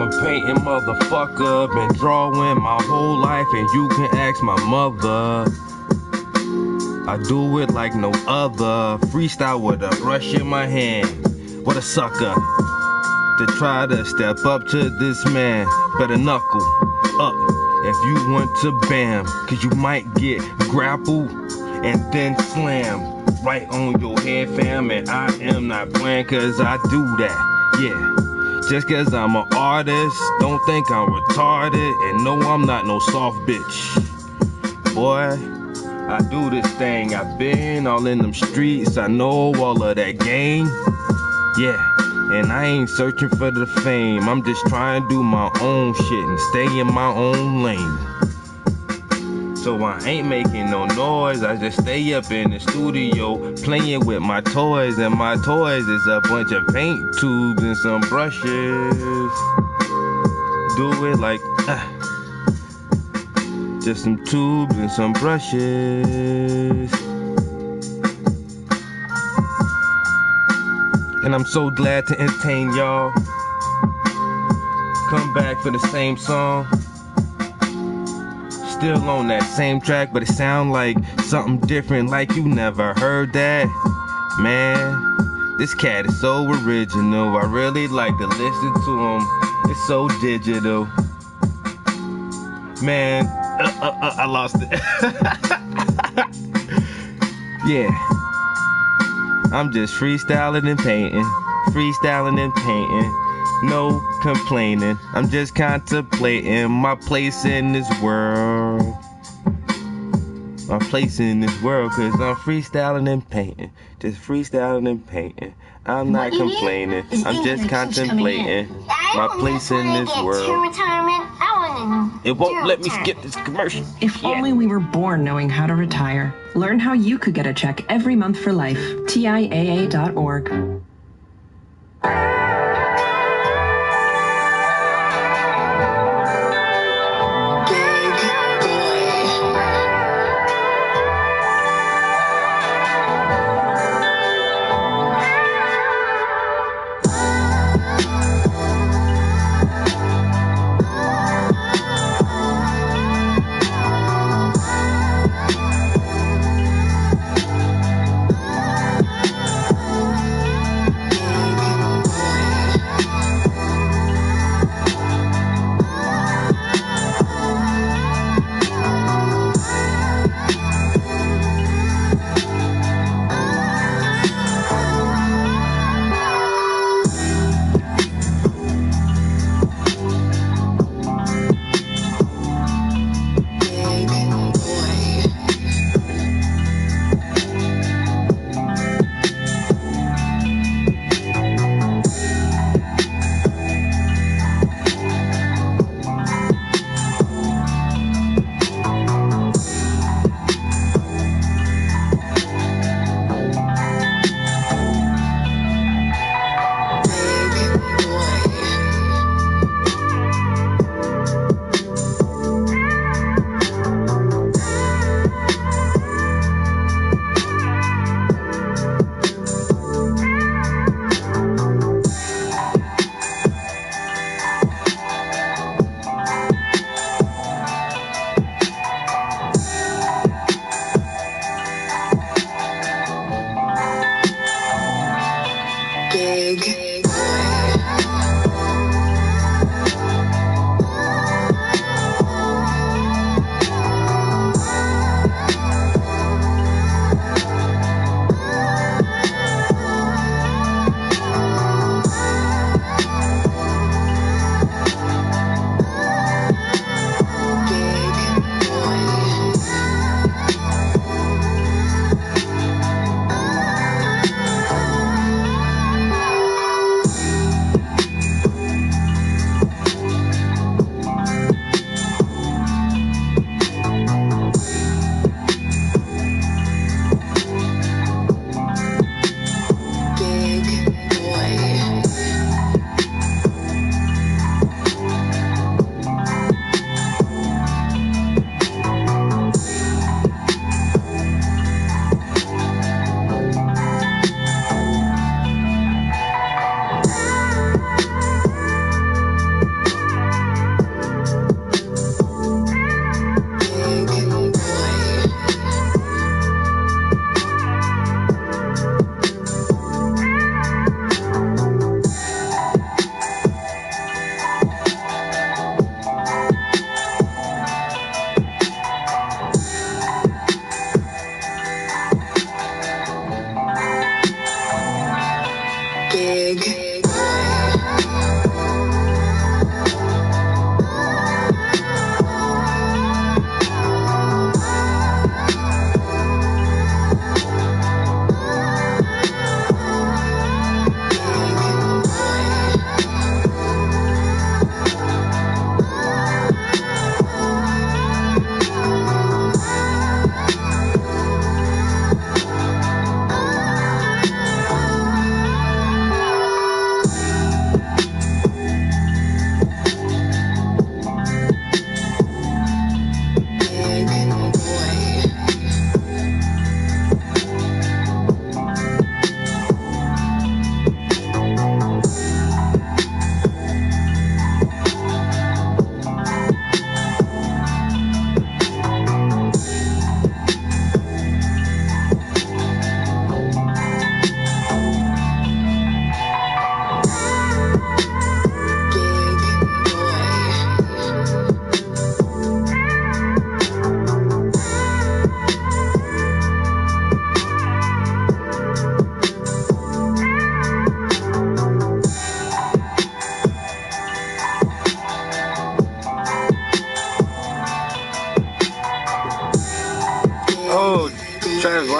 I'm a painting motherfucker. Been drawing my whole life, and you can ask my mother. I do it like no other. Freestyle with a brush in my hand. What a sucker. To try to step up to this man. Better knuckle up if you want to bam. Cause you might get grappled and then slam right on your head, fam. And I am not playing cause I do that. Yeah. Just cause I'm an artist, don't think I'm retarded. And no, I'm not no soft bitch. Boy, I do this thing. I've been all in them streets. I know all of that game. Yeah, and I ain't searching for the fame. I'm just trying to do my own shit and stay in my own lane. So I ain't making no noise. I just stay up in the studio playing with my toys. And my toys is a bunch of paint tubes and some brushes. Do it like just some tubes and some brushes. And I'm so glad to entertain y'all. Come back for the same song. Still on that same track, but it sound like something different, like you never heard that. Man, this cat is so original. I really like to listen to him. It's so digital. Man, I lost it. Yeah. I'm just freestyling and painting. Freestyling and painting. No complaining. I'm just contemplating my place in this world. My place in this world, cause I'm freestyling and painting. Just freestyling and painting. I'm not complaining. I'm just contemplating my place in this world. It won't let me skip this commercial. If only we were born knowing how to retire. Learn how you could get a check every month for life. TIAA.org.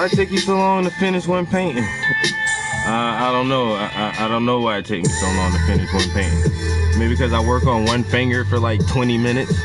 Why it take you so long to finish one painting? I don't know. I don't know why it takes me so long to finish one painting. Maybe because I work on one finger for like 20 minutes.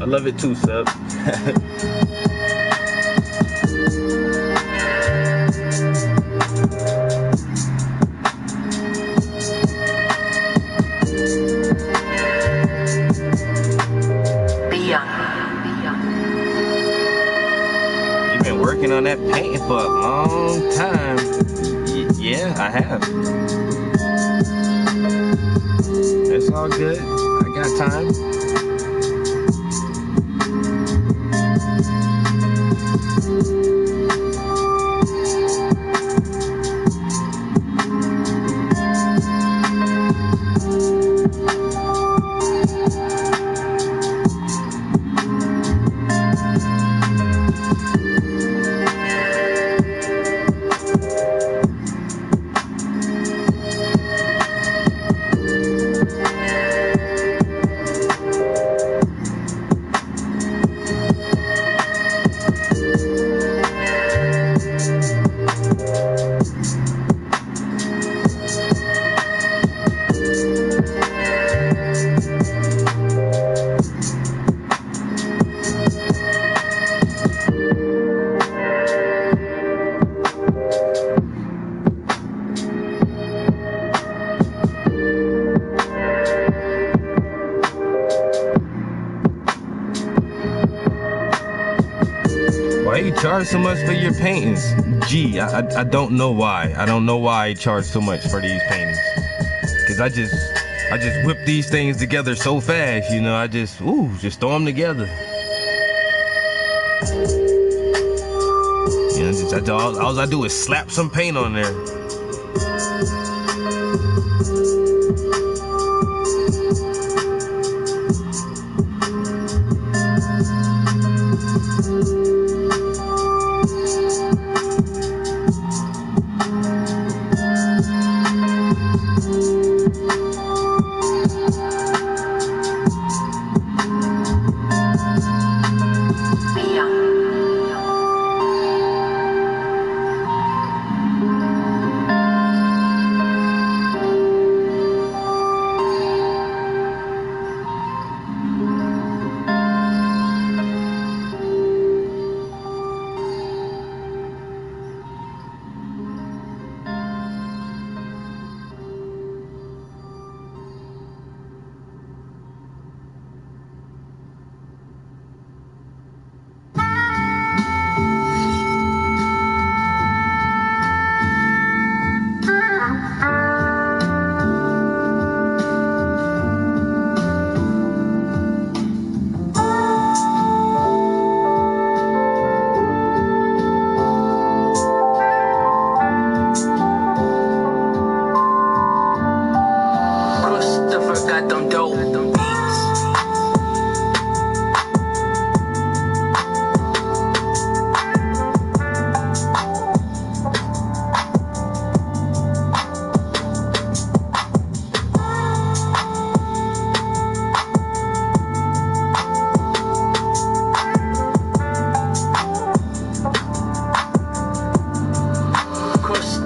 Love it too, Sub. You've been working on that painting for a long time. Yeah, I have. It's all good. I got time. Why you charge so much for your paintings? Gee, I don't know why. I don't know why I charge so much for these paintings. Cause I just whip these things together so fast, you know. I just throw them together. You know, all I do is slap some paint on there.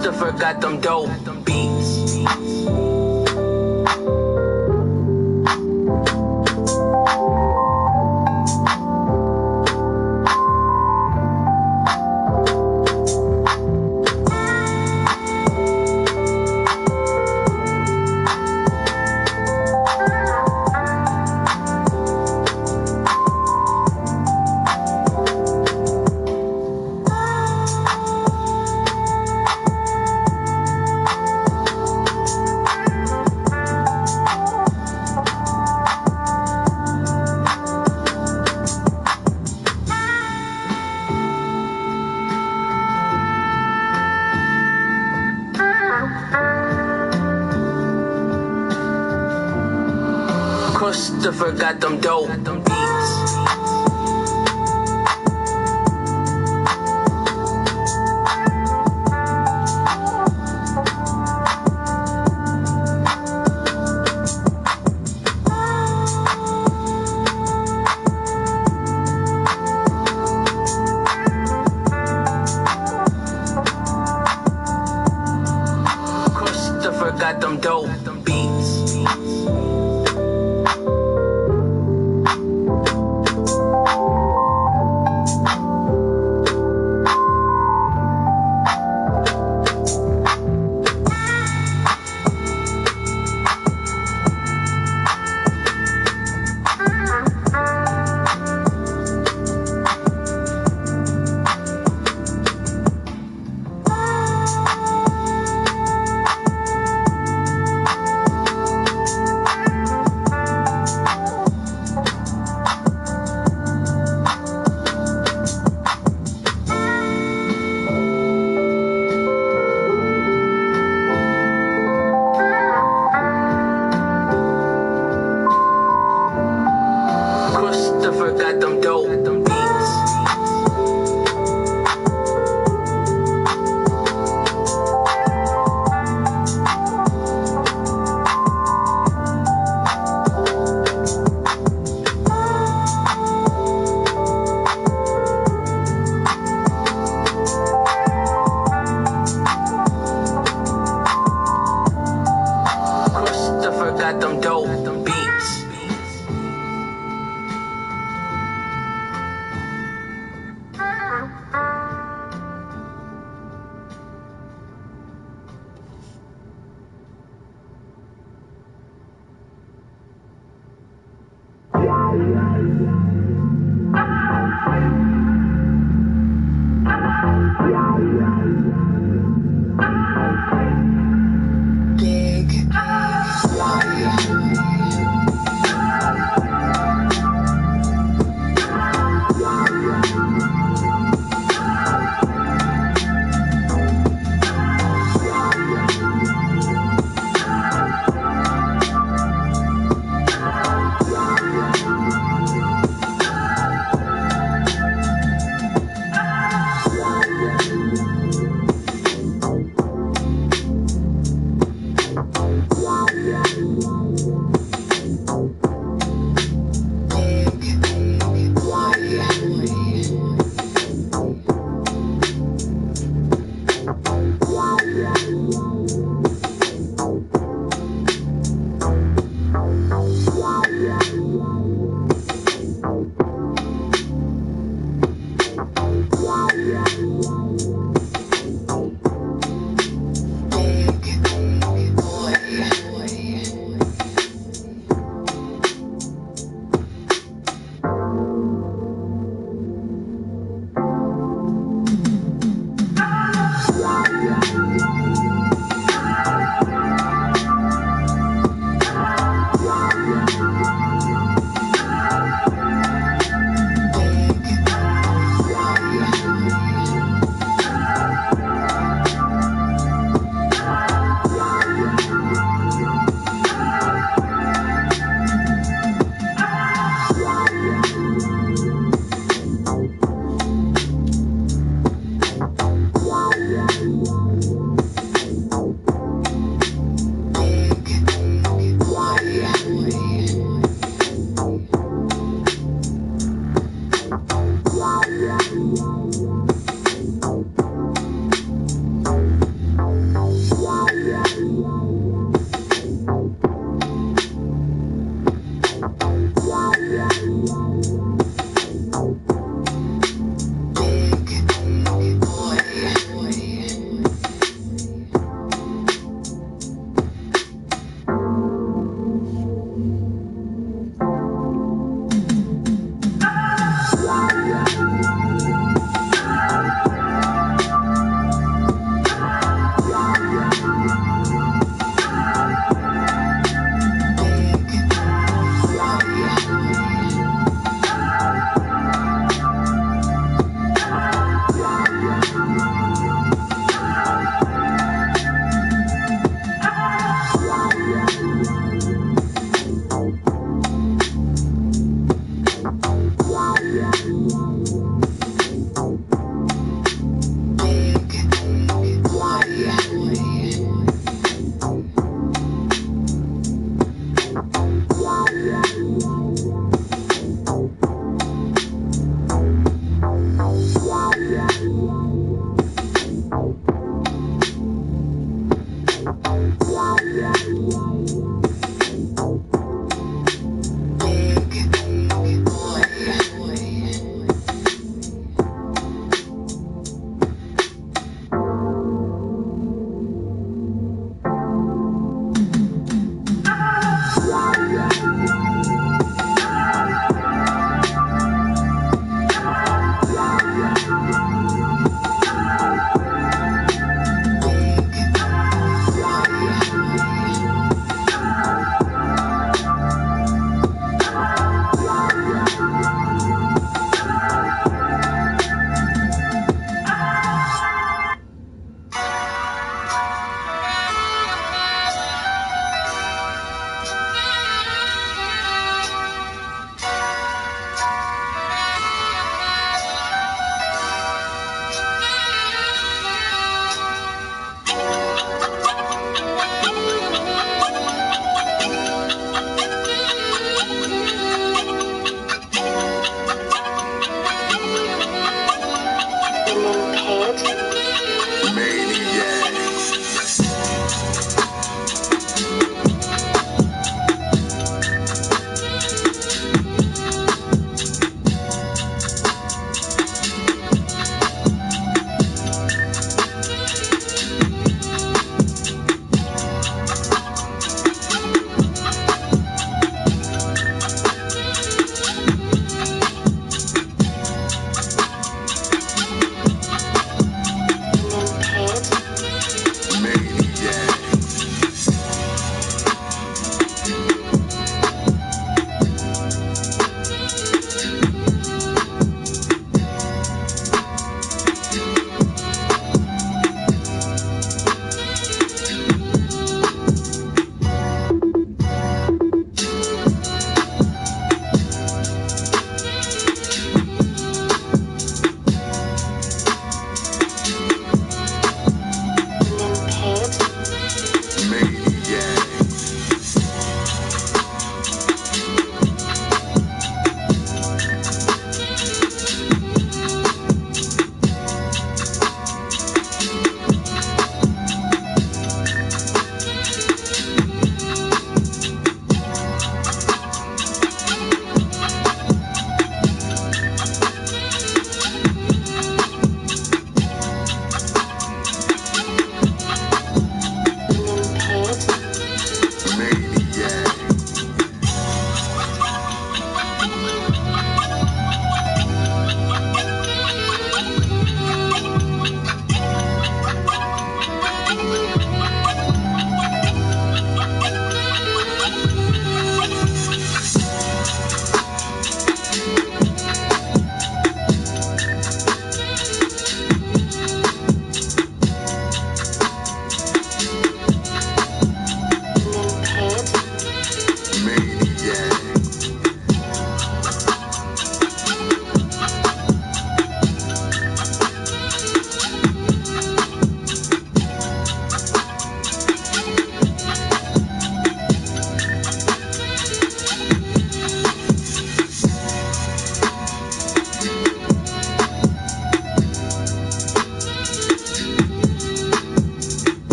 Christopher got them dope beats. Christopher got them dope beats. Christopher got them dope beats.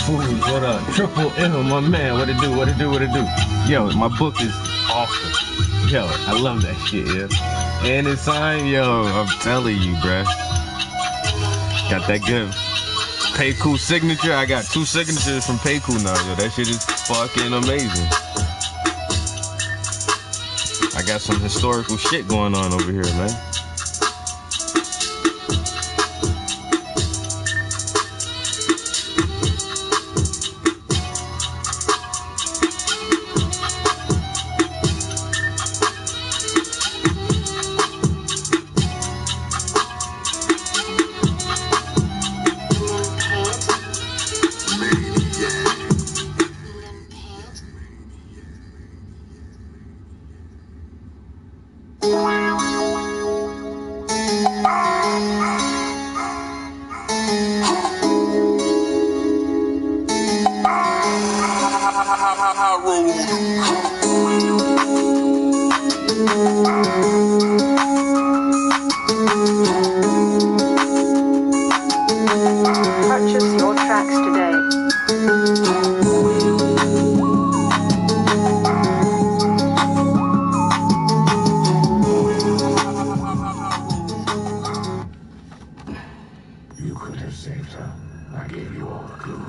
Foods, what up? Triple M, my man. What it do? What it do? What it do? Yo, my book is awesome. Yo, I love that shit, yeah. And it's signed, yo, I'm telling you, bruh. Got that good Payku signature. I got 2 signatures from Payku now, yo. That shit is fucking amazing. I got some historical shit going on over here, man. Purchase your tracks today. You could have saved her. I gave you all the clues.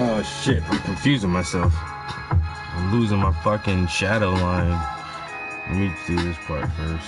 Oh shit, I'm confusing myself. I'm losing my fucking shadow line. Let me do this part first.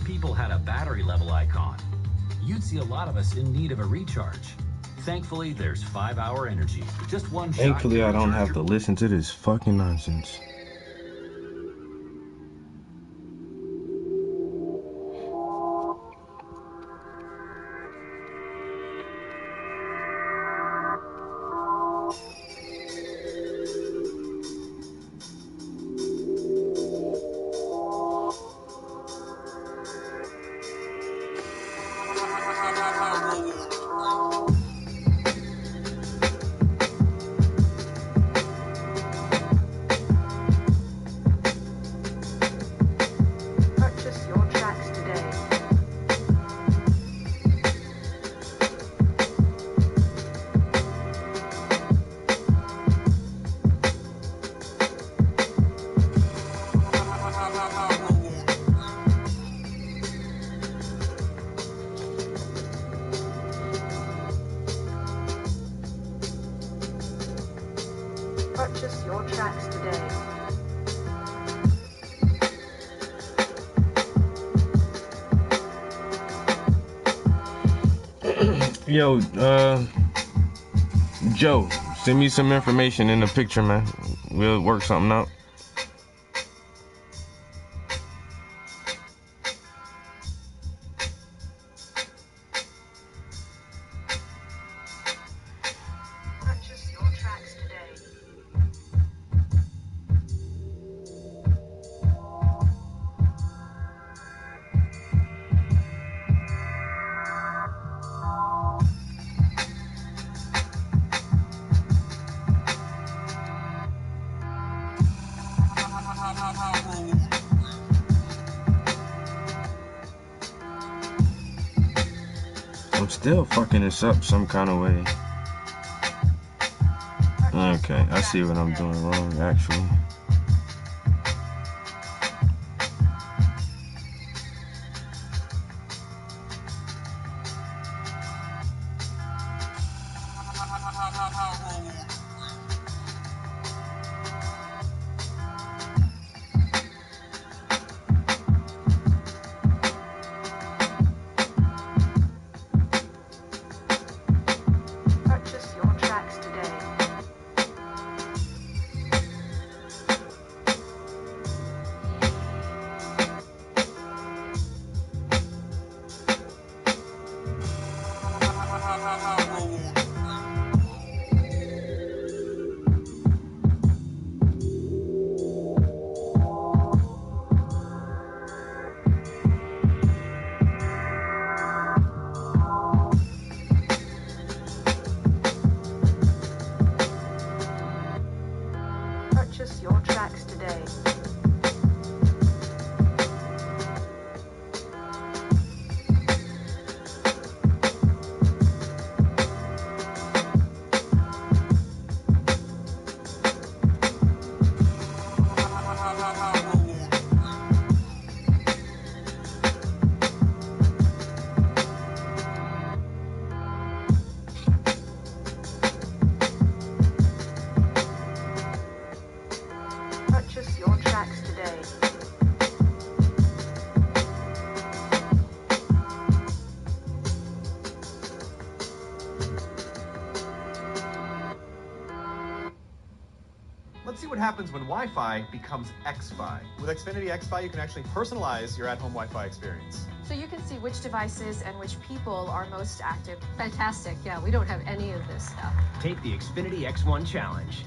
people had a battery level icon, you'd see a lot of us in need of a recharge. Thankfully, there's 5-hour energy. Just one shot. Thankfully, I don't have to listen to this fucking nonsense. Purchase your tracks today. Purchase your tracks today. Yo, Joe, send me some information in the picture, man. We'll work something out. Purchase your tracks today. I'm still fucking this up some kind of way. Okay, I see what I'm doing wrong, actually. Purchase your tracks today. Purchase your tracks today. Purchase your tracks today. Let's see what happens when Wi-Fi becomes X-Fi. With Xfinity X-Fi, you can actually personalize your at-home Wi-Fi experience. So you can see which devices and which people are most active. Fantastic. Yeah, we don't have any of this stuff. Take the Xfinity X1 challenge.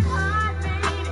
Heart, baby.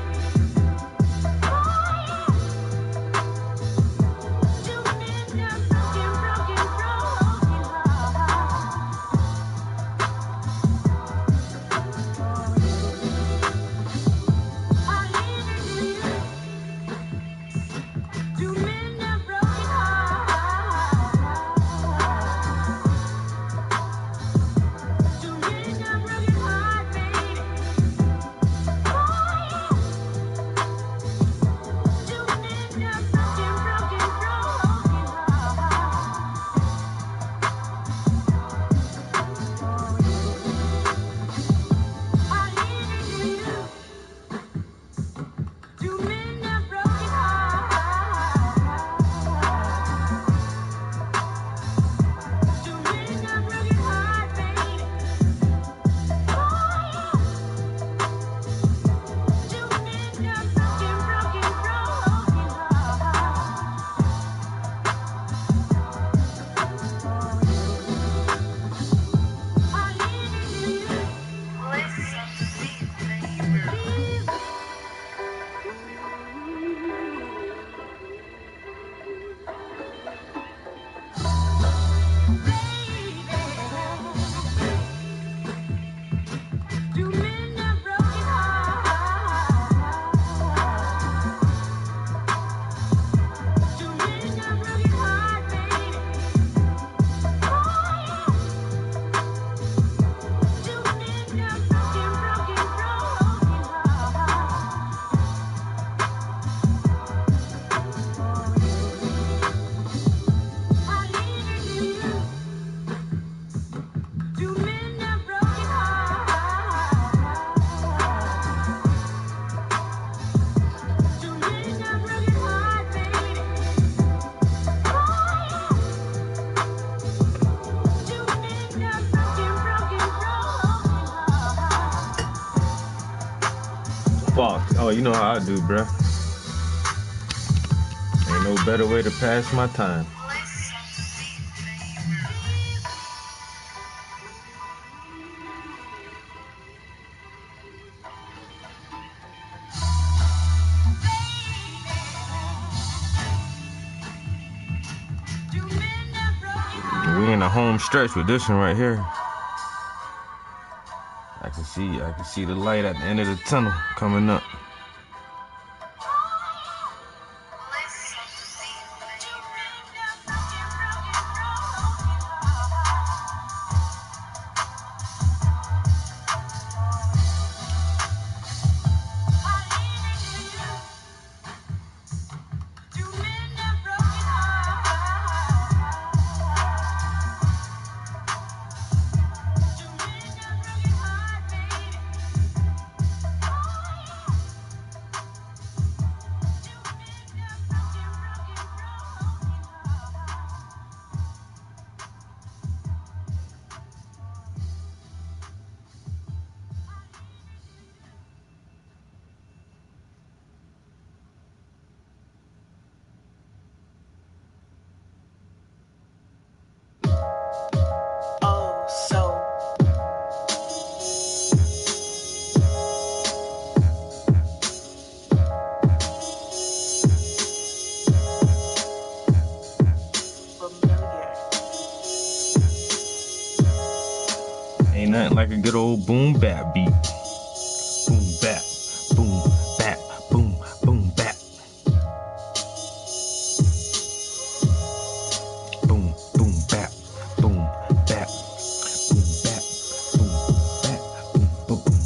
Oh, you know how I do, bruh. Ain't no better way to pass my time. We in the home stretch with this one right here. I can see the light at the end of the tunnel coming up. Ain't nothing like a good old boom bap beat. Boom bap, boom bap, boom, boom bap. Boom, boom bap, boom bap, boom bap, boom bap, boom, boom, boom.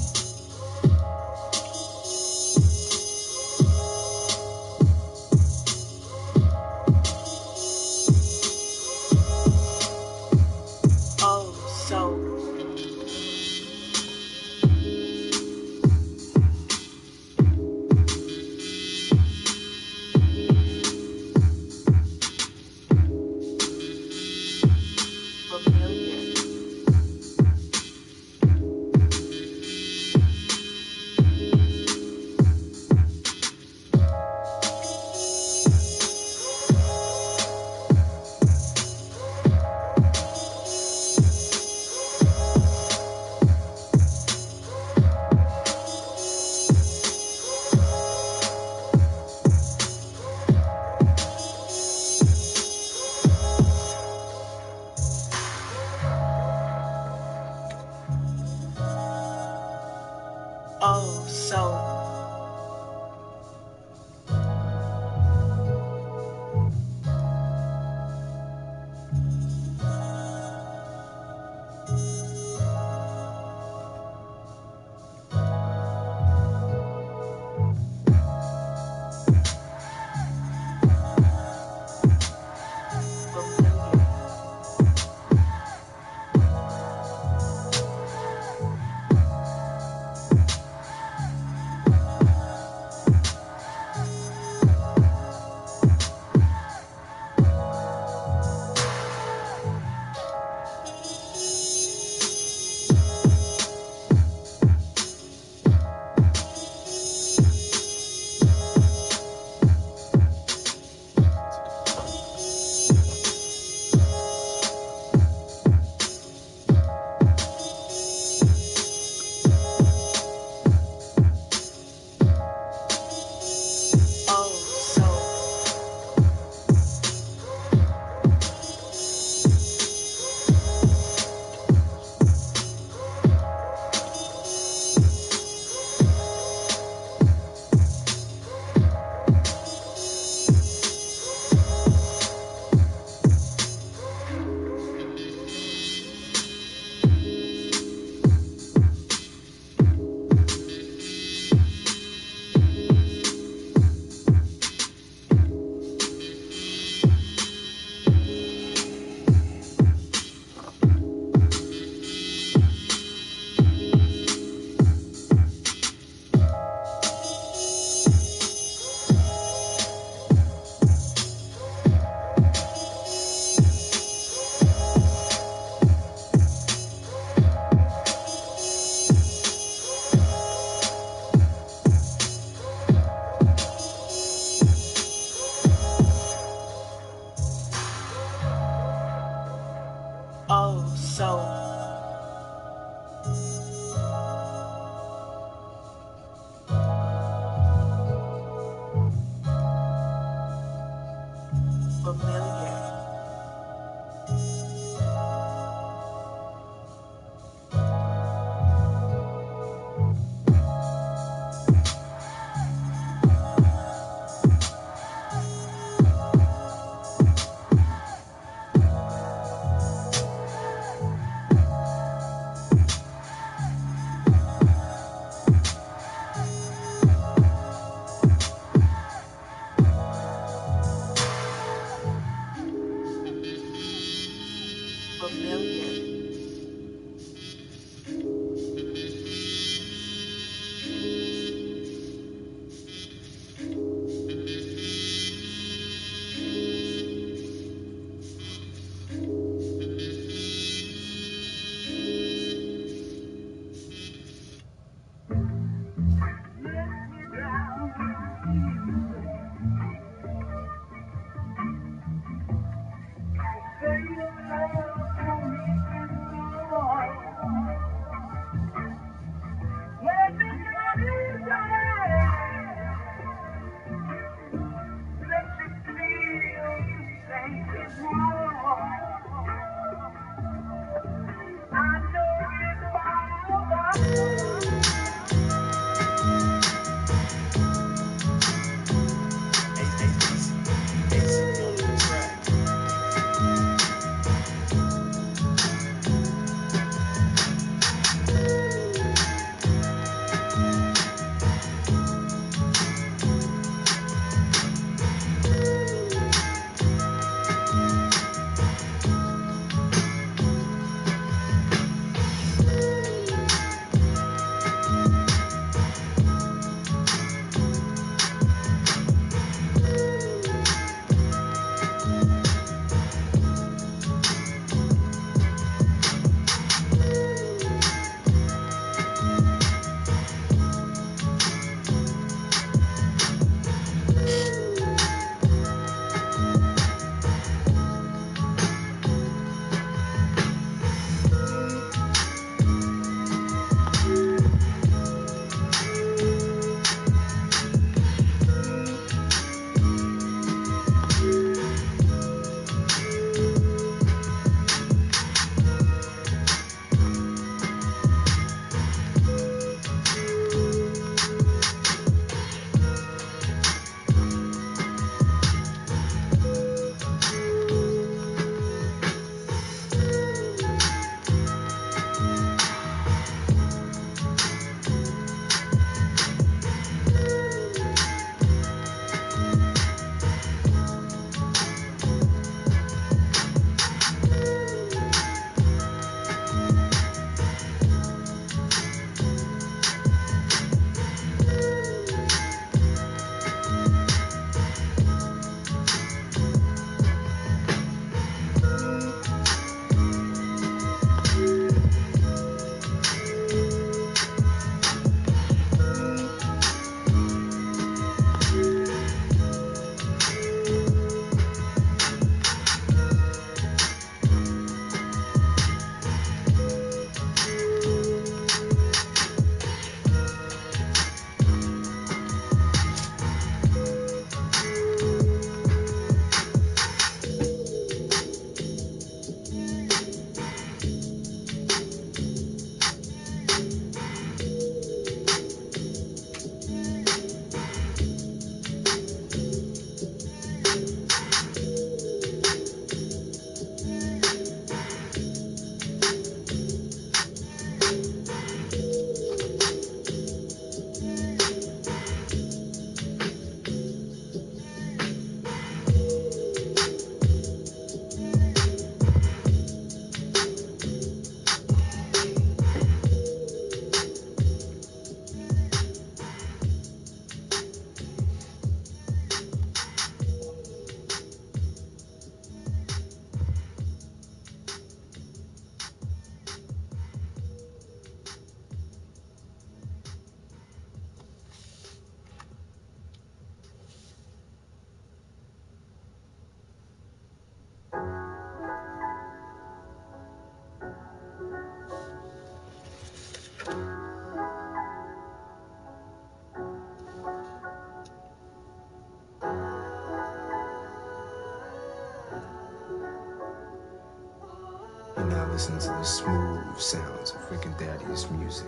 listen to the smooth sounds of Rick and Daddy's music.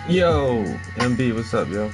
Yo, MB, what's up, yo?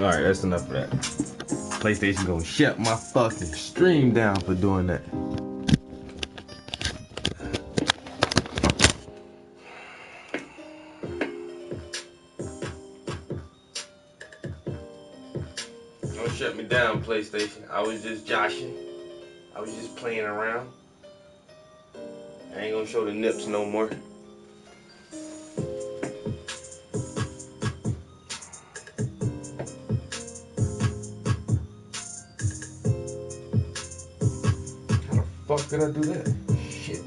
Alright, that's enough of that. PlayStation gonna shut my fucking stream down for doing that. Don't shut me down, PlayStation. I was just joshing. I was just playing around. I ain't gonna show the nips no more. How the fuck did I do that? Shit.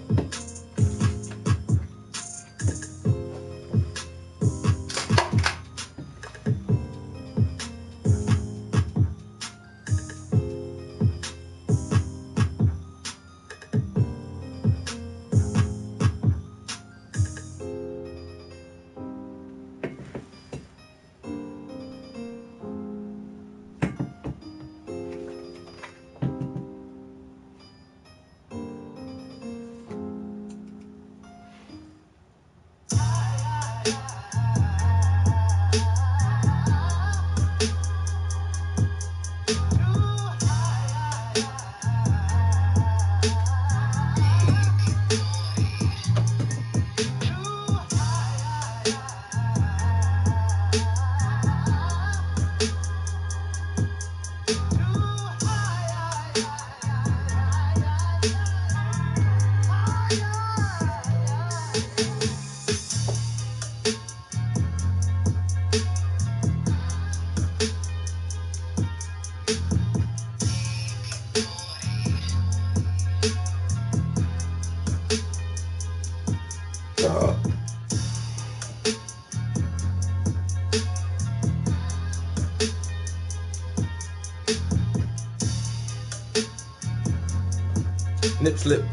Nip slip.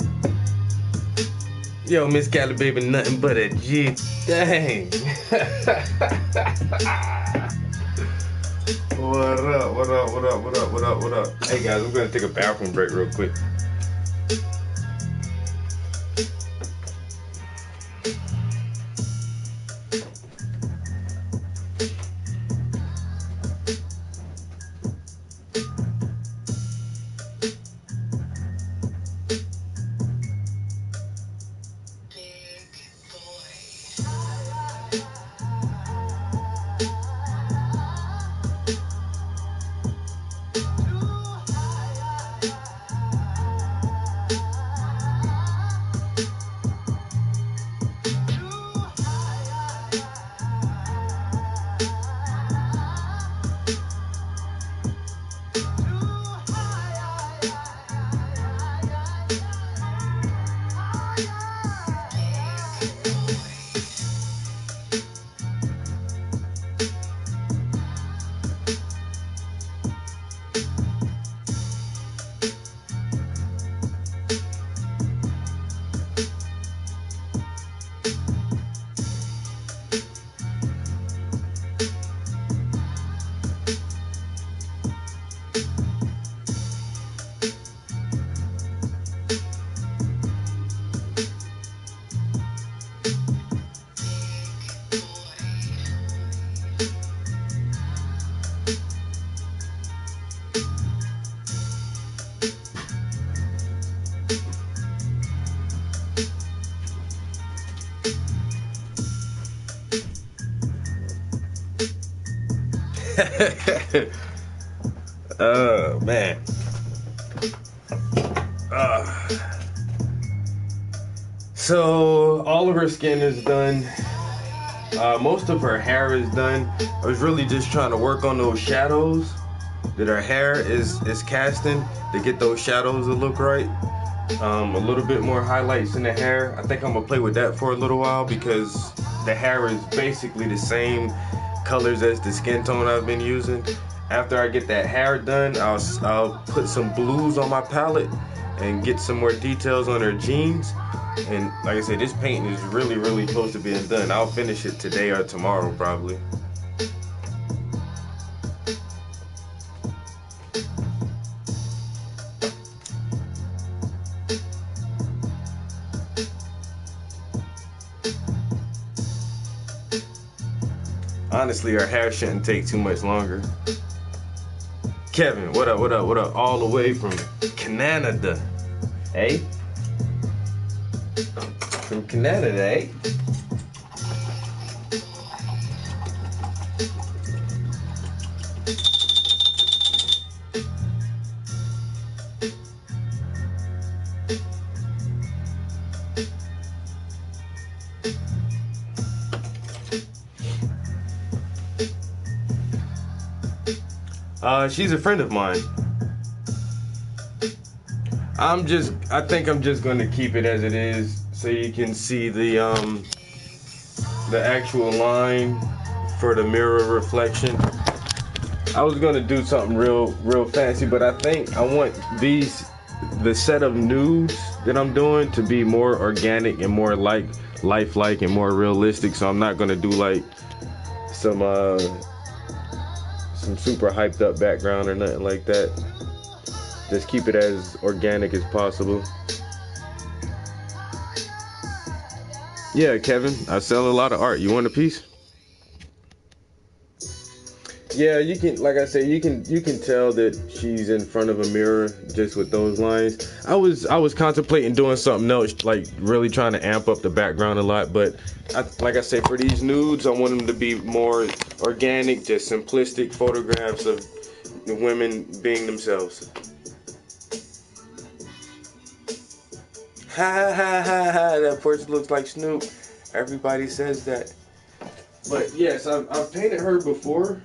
Yo, Miss Cali baby, nothing but a G. Dang. What up? What up? What up? What up? What up? What up? Hey guys, I'm gonna take a bathroom break real quick. Oh man. So all of her skin is done. Most of her hair is done. I was really just trying to work on those shadows that her hair is casting to get those shadows to look right. A little bit more highlights in the hair. I think I'm gonna play with that for a little while because the hair is basically the same colors as the skin tone I've been using. After I get that hair done, I'll put some blues on my palette and get some more details on her jeans. And like I said, this painting is really, really close to being done. I'll finish it today or tomorrow probably. Honestly, her hair shouldn't take too much longer. Kevin, what up, what up, what up? All the way from Canada. Hey? From Canada, eh? She's a friend of mine. I think I'm just going to keep it as it is so you can see the actual line for the mirror reflection. I was going to do something real fancy, but I think I want the set of nudes that I'm doing to be more organic and more like lifelike and more realistic. So I'm not going to do like some super hyped up background or nothing like that. Just keep it as organic as possible. Yeah, Kevin, I sell a lot of art. You want a piece? Yeah, you can, like I said, you can tell that she's in front of a mirror just with those lines. I was contemplating doing something else, like really trying to amp up the background a lot, but like I say, for these nudes, I want them to be more organic, just simplistic photographs of the women being themselves. Ha ha ha ha ha, that person looks like Snoop. Everybody says that. But yes, I've painted her before.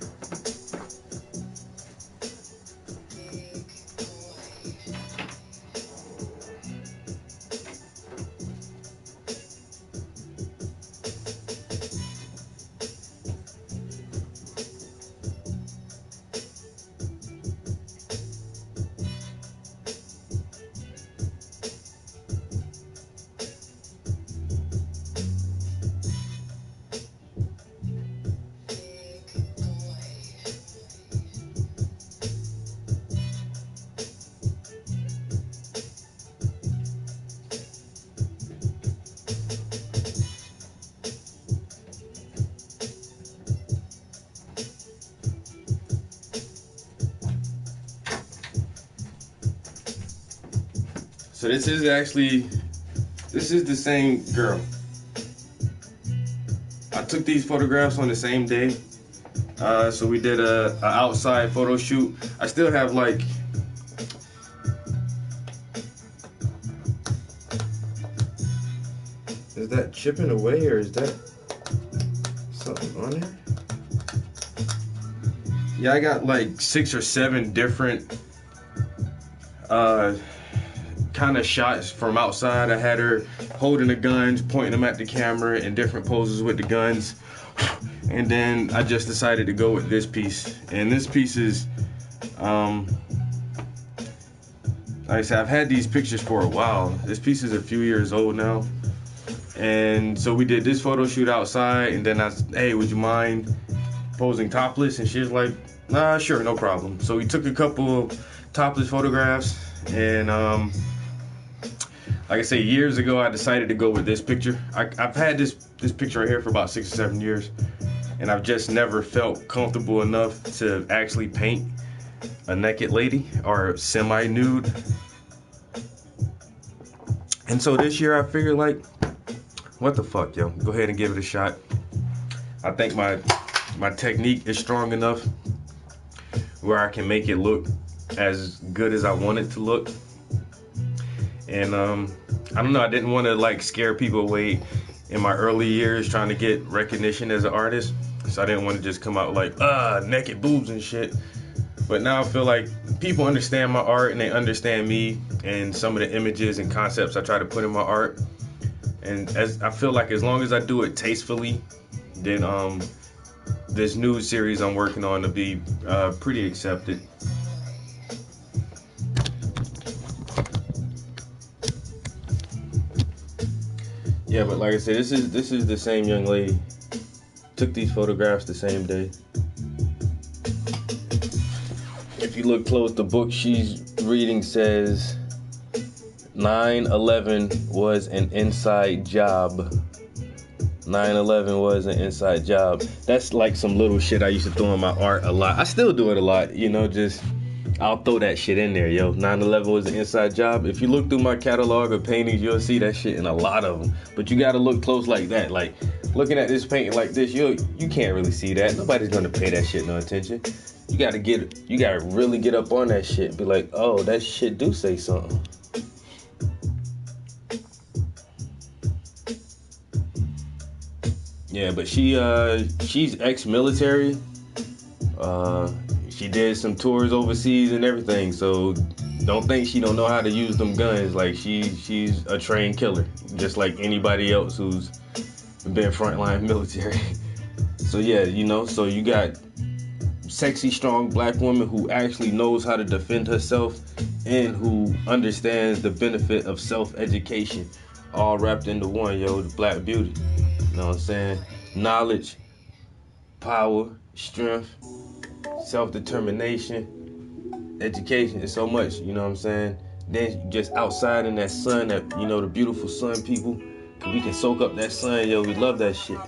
So this is the same girl. I took these photographs on the same day. So we did a outside photo shoot. I still have like, is that chipping away or is that something on there? Yeah, I got like 6 or 7 different kind of shots from outside. I had her holding the guns, pointing them at the camera in different poses with the guns. And then I just decided to go with this piece. And this piece is, like I said, I've had these pictures for a while. This piece is a few years old now. And so we did this photo shoot outside, and then I said, hey, would you mind posing topless? And she was like, nah, sure, no problem. So we took a couple topless photographs, and like I say, years ago, I decided to go with this picture. I've had this picture right here for about 6 or 7 years, and I've just never felt comfortable enough to actually paint a naked lady or semi-nude. And so this year, I figured, like, what the fuck, yo? Go ahead and give it a shot. I think my technique is strong enough where I can make it look as good as I want it to look. And I don't know, I didn't want to like scare people away in my early years trying to get recognition as an artist. So I didn't want to just come out like, naked boobs and shit. But now I feel like people understand my art and they understand me and some of the images and concepts I try to put in my art. And as I feel like as long as I do it tastefully, then this new series I'm working on to be pretty accepted. Yeah, but like I said, this is the same young lady. Took these photographs the same day. If you look close, the book she's reading says 9/11 was an inside job. 9/11 was an inside job. That's like some little shit I used to throw in my art a lot. I still do it a lot, you know, just I'll throw that shit in there, yo. 911 was an inside job. If you look through my catalog of paintings, you'll see that shit in a lot of them. But you gotta look close like that. Like, looking at this painting like this, you can't really see that. Nobody's gonna pay that shit no attention. You gotta really get up on that shit. Be like, oh, that shit do say something. Yeah, but she's ex-military. She did some tours overseas and everything, so don't think she don't know how to use them guns. Like, she's a trained killer, just like anybody else who's been frontline military. So yeah, so you got sexy, strong black woman who actually knows how to defend herself and who understands the benefit of self-education, all wrapped into one, yo, the Black Beauty. You know what I'm saying? Knowledge, power, strength, self-determination, education is so much, you know what I'm saying? Then just outside in that sun, that, the beautiful sun, people, we can soak up that sun, yo, we love that shit.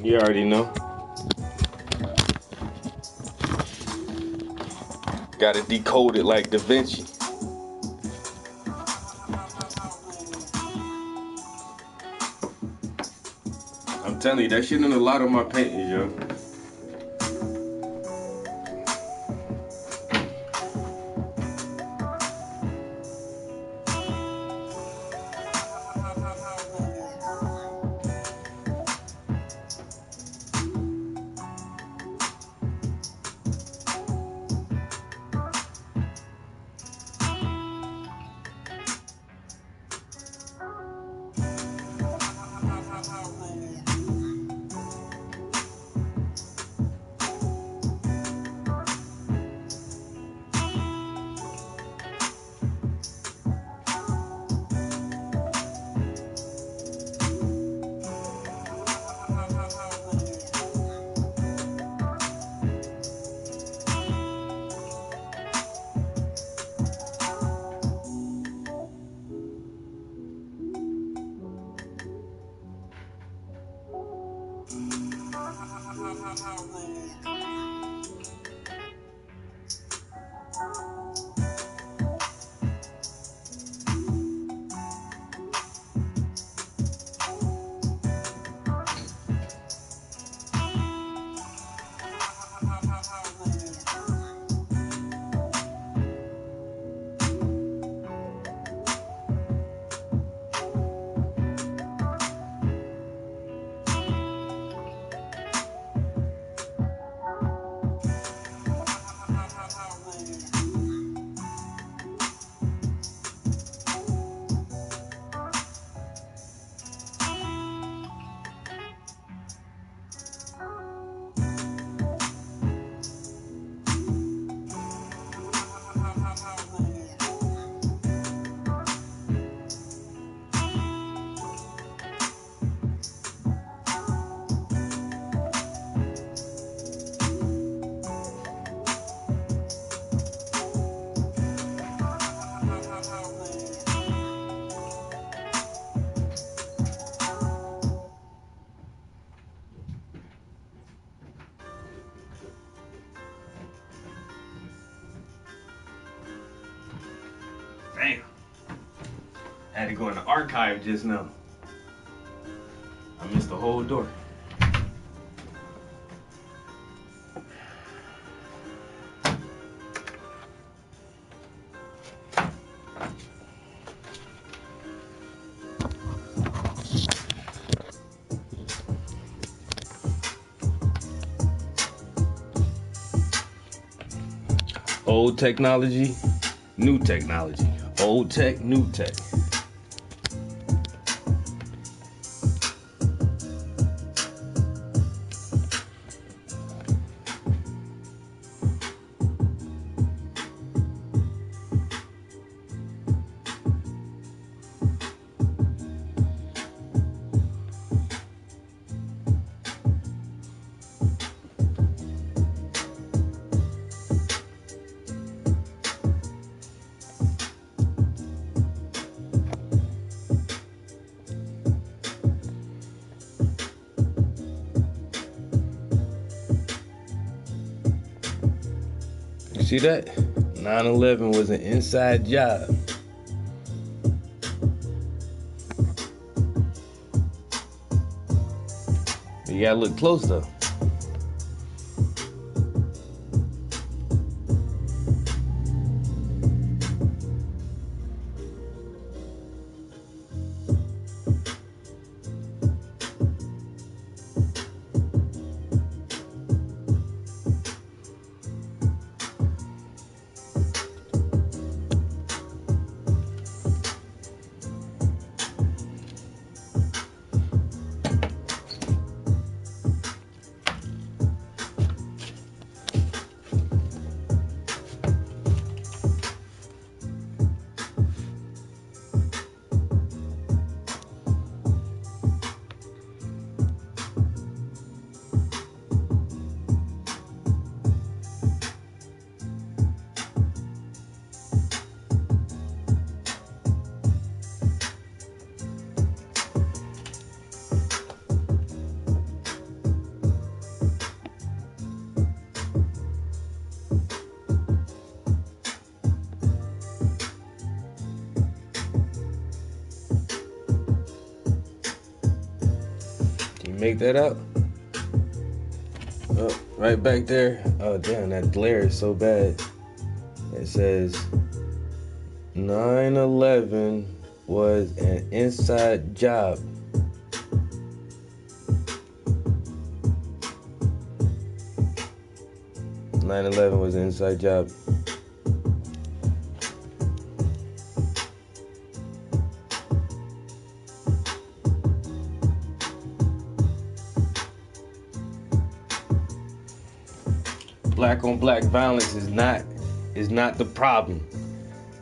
You already know. Gotta decode it like Da Vinci. I'm telling you, that shit in a lot of my paintings, yo. Damn. Had to go in the archive just now. I missed the whole door. Old technology, new technology. Old tech, new tech. See that? 9/11 was an inside job. You gotta look close though. Make that out. Oh, right back there. Oh damn, that glare is so bad. It says 9/11 was an inside job. "9/11 was an inside job." Black on black violence is not the problem.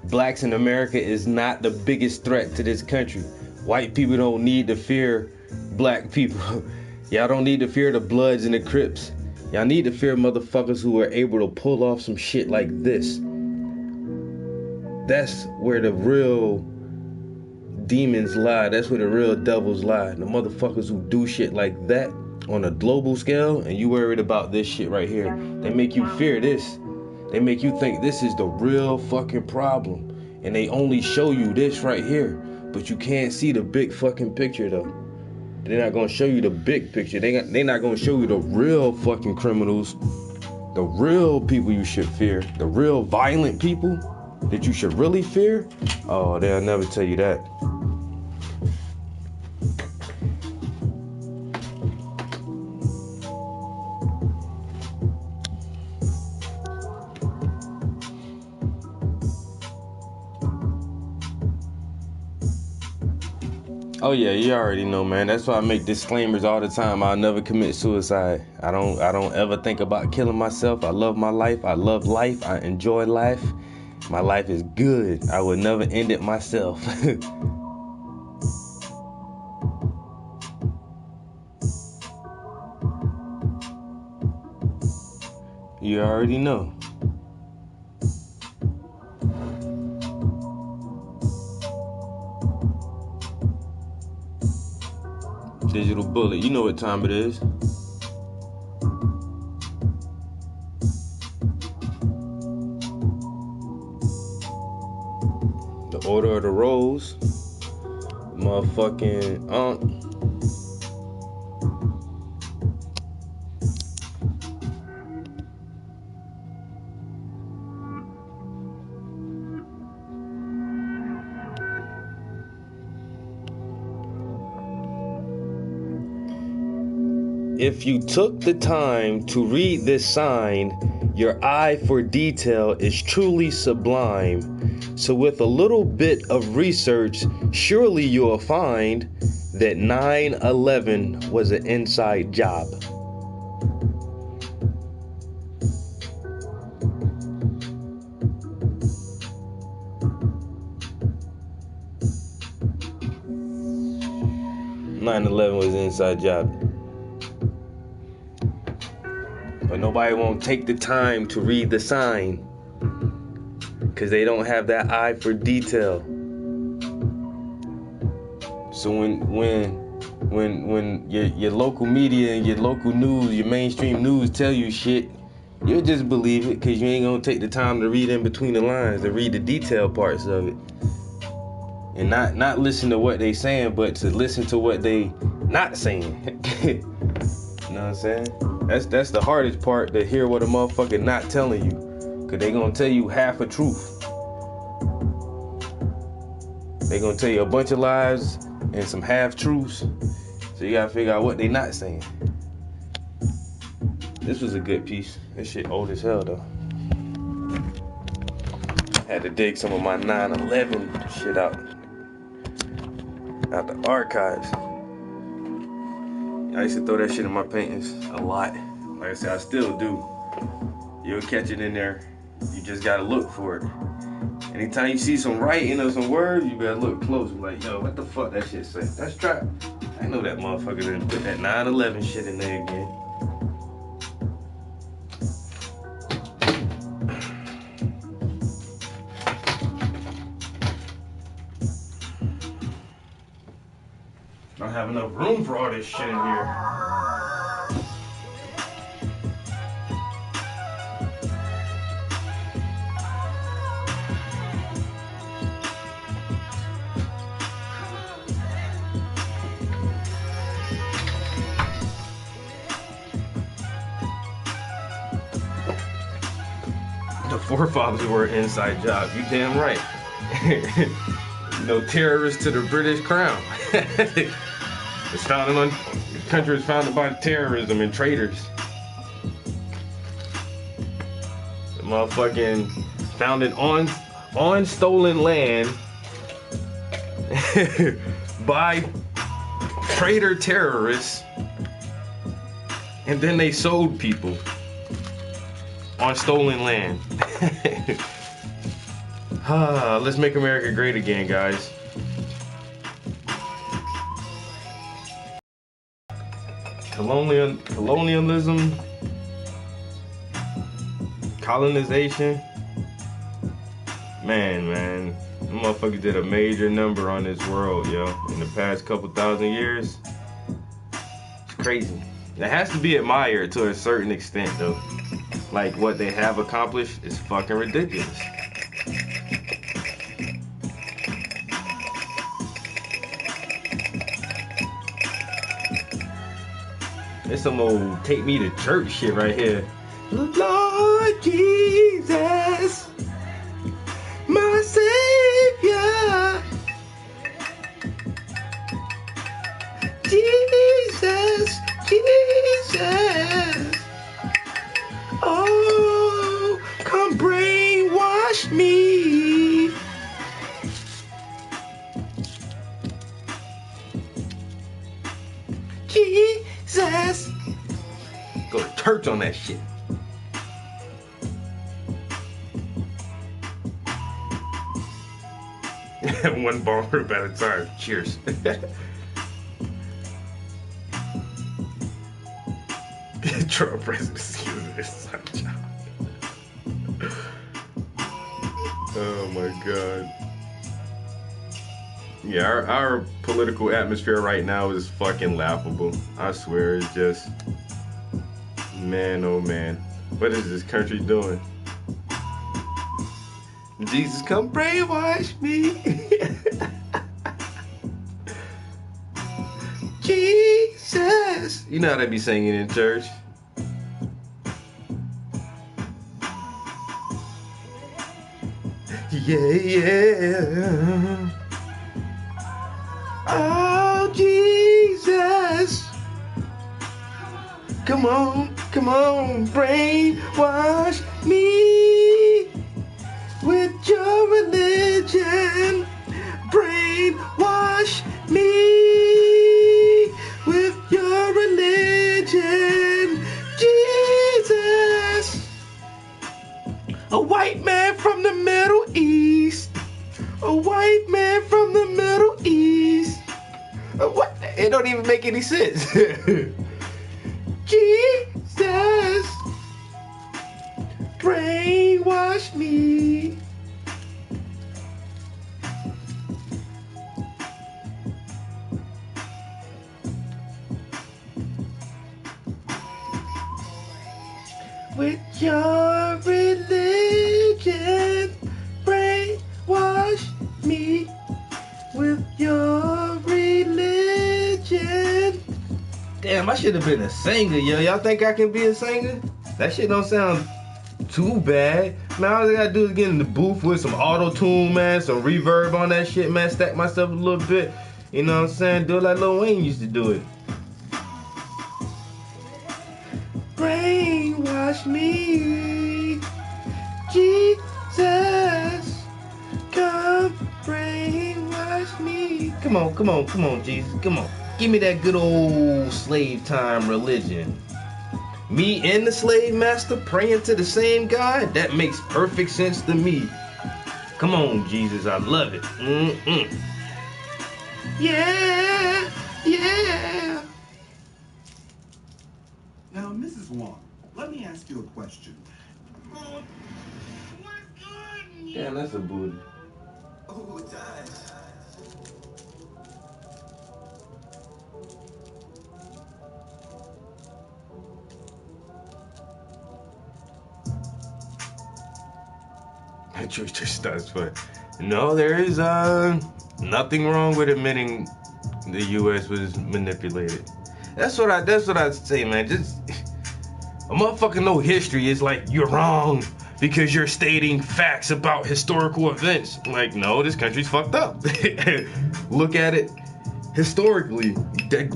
Blacks in America is not the biggest threat to this country. White people don't need to fear black people. Y'all don't need to fear the Bloods and the Crips. Y'all need to fear motherfuckers who are able to pull off some shit like this. That's where the real demons lie. That's where the real devils lie. The motherfuckers who do shit like that on a global scale, and you worried about this shit right here. They make you fear this. They make you think this is the real fucking problem. And they only show you this right here. But you can't see the big fucking picture though. They're not gonna show you the big picture. They're not gonna show you the real fucking criminals. The real people you should fear. The real violent people that you should really fear. Oh, they'll never tell you that. Oh yeah, you already know, man. That's why I make disclaimers all the time. I'll never commit suicide. I don't ever think about killing myself. I love my life. I love life. I enjoy life. My life is good. I would never end it myself. You already know. Digital Bullet, you know what time it is. The Order of the Rose. Motherfucking If you took the time to read this sign, your eye for detail is truly sublime. So with a little bit of research, surely you'll find that 9/11 was an inside job. "9/11 was an inside job." But nobody won't take the time to read the sign because they don't have that eye for detail. So when your local media and your local news, your mainstream news tell you shit, You'll just believe it because you ain't gonna take the time to read in between the lines, to read the detailed parts of it. And not listen to what they saying, but to listen to what they not saying. You know what I'm saying? That's the hardest part, to hear what a motherfucker not telling you. Cause they gonna tell you half a truth. They gonna tell you a bunch of lies and some half truths. So you gotta figure out what they not saying. This was a good piece. This shit old as hell though. Had to dig some of my 9/11 shit out the archives. I used to throw that shit in my paintings a lot. Like I said, I still do. You'll catch it in there. You just gotta look for it. Anytime you see some writing or some words, you better look close. Like, yo, what the fuck that shit say? That's trap. I know that motherfucker didn't put that 9/11 shit in there again. I don't have enough room for all this shit in here. The forefathers were an inside job. You damn right. No terrorists to the British Crown. It's founded on, the country was founded by terrorism and traitors. The motherfucking founded on stolen land by traitor terrorists, and then they sold people on stolen land. Let's make America great again, guys. Colonialism, colonization. Man, motherfuckers did a major number on this world, yo, in the past couple thousand years. It's crazy. It has to be admired to a certain extent, though. Like, what they have accomplished is fucking ridiculous. It's some old take me to church shit right here. Lord Jesus, my Savior. Jesus, Jesus. Oh, come brainwash me. Jesus. Go to church on that shit. One bar at a time. Cheers. Trump presidency is this son job. Oh my god. Yeah, our political atmosphere right now is fucking laughable. I swear, it's just, man, oh man. What is this country doing? Jesus, come brainwash me. Jesus. You know how they be singing in church. Yeah. Oh, Jesus. Come on, brainwash me with your religion. Brainwash me with your religion. Jesus. A white man from the Middle East. A white man from the Middle East. What? It don't even make any sense. Jesus, brainwash me. with your religion. Brainwash me with your religion. Damn, I should have been a singer, yo. Y'all think I can be a singer? That shit don't sound too bad. Man, all I gotta do is get in the booth with some auto-tune, man, some reverb on that shit, man, stack myself a little bit. You know what I'm saying? Do it like Lil Wayne used to do it. Brainwash me, Jesus, come brainwash me. Come on, Jesus, come on. Give me that good old slave time religion. Me and the slave master praying to the same God? That makes perfect sense to me. Come on, Jesus, I love it. Yeah, yeah. Now, Mrs. Wong, let me ask you a question. Damn, that's a booty. Oh, it does. That truth just does, but no, there is nothing wrong with admitting the U.S. was manipulated. That's what I say, man. Just a motherfucker know history is like you're wrong because you're stating facts about historical events. Like, no, this country's fucked up. Look at it historically.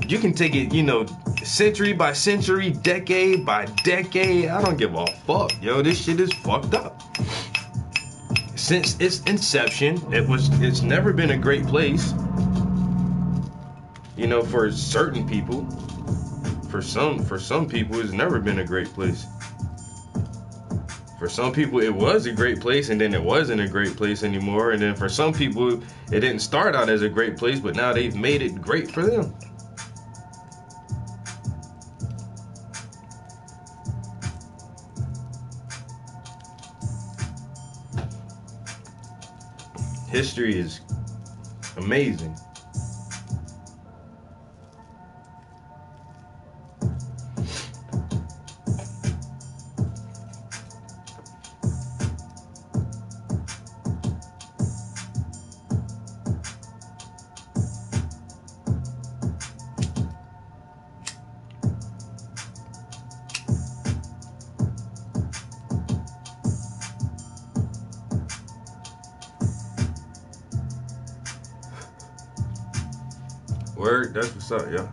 You can take it, you know, century by century, decade by decade. I don't give a fuck, yo. This shit is fucked up. Since its inception, it's never been a great place. You know, for certain people. For some people, it's never been a great place. For some people, it was a great place, and then it wasn't a great place anymore. And then for some people, it didn't start out as a great place, but now they've made it great for them. History is amazing. Word, that's what's up, y'all.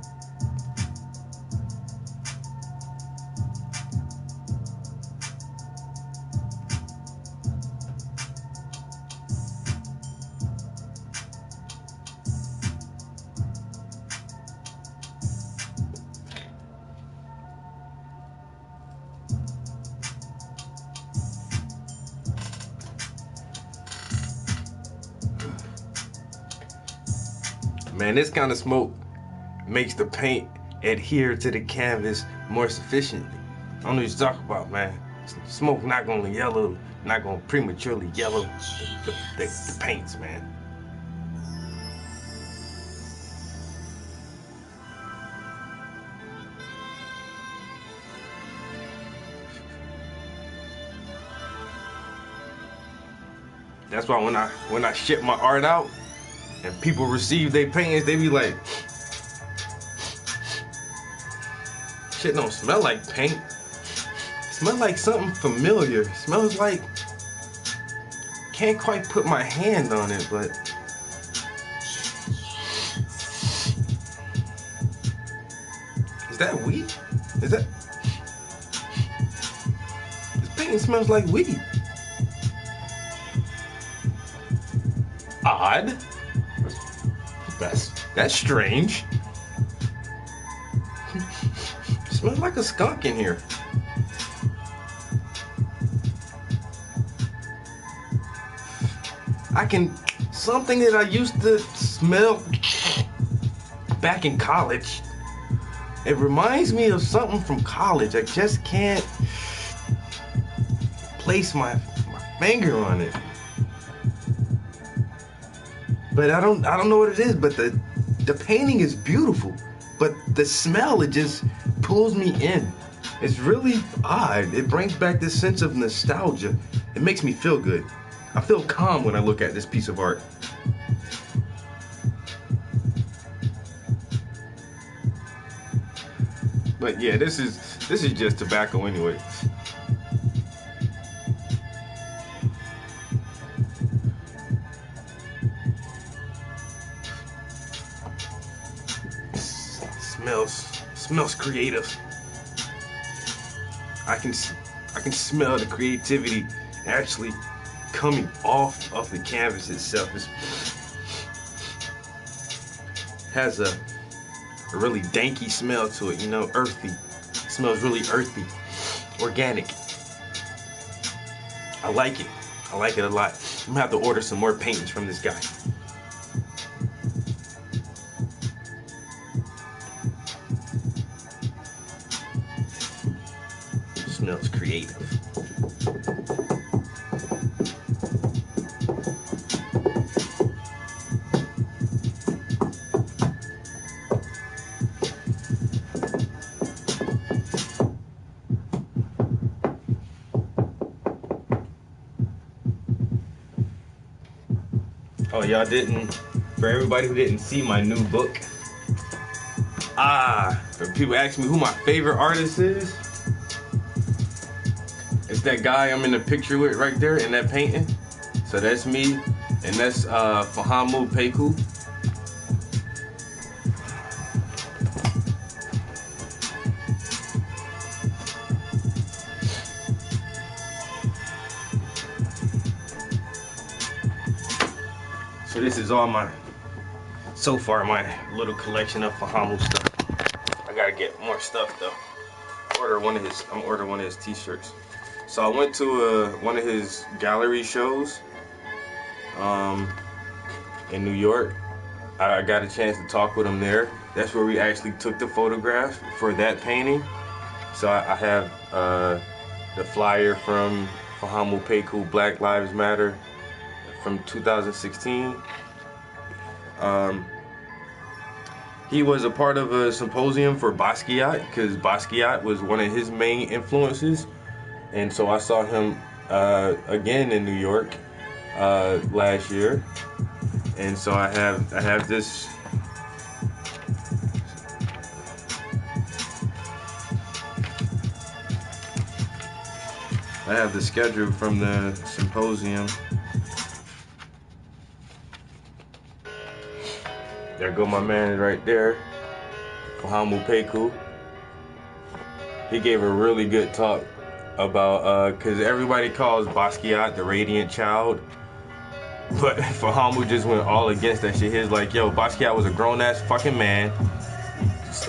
Man, this kind of smoke makes the paint adhere to the canvas more sufficiently. I don't know what you're talking about, man. Smoke not gonna yellow, not gonna prematurely yellow the paints, man. That's why when I ship my art out and people receive their paintings, they be like, shit don't smell like paint. It smells like something familiar. It smells like, can't quite put my hand on it, but is that weed? Is that, this painting smells like weed. Odd. That's strange. Smells like a skunk in here. Something that I used to smell back in college. It reminds me of something from college. I just can't place my finger on it. But I don't know what it is, but the painting is beautiful. But the smell, it just pulls me in. It's really odd. It brings back this sense of nostalgia. It makes me feel good. I feel calm when I look at this piece of art. But yeah, this is just tobacco anyway. Smells creative. I can smell the creativity actually coming off of the canvas itself. It has a really danky smell to it, you know, earthy. It smells really earthy, organic. I like it. I like it a lot. I'm gonna have to order some more paintings from this guy. Smells creative. Oh, y'all didn't, for everybody who didn't see my new book, for people ask me who my favorite artist is, it's that guy I'm in the picture with right there in that painting. So that's me, and that's Fahamu Peku. So this is all my little collection of Fahamu stuff. I gotta get more stuff though. I'm ordering one of his t-shirts. So I went to one of his gallery shows in New York. I got a chance to talk with him there. That's where we actually took the photograph for that painting. So I have the flyer from Fahamu Peku, Black Lives Matter, from 2016. He was a part of a symposium for Basquiat, because Basquiat was one of his main influences. And so I saw him again in New York last year. And so I have this. I have the schedule from the symposium. There go my man right there, Fahamu Peku. He gave a really good talk about, cause everybody calls Basquiat the radiant child, but Fahamu just went all against that shit. He was like, yo, Basquiat was a grown ass fucking man.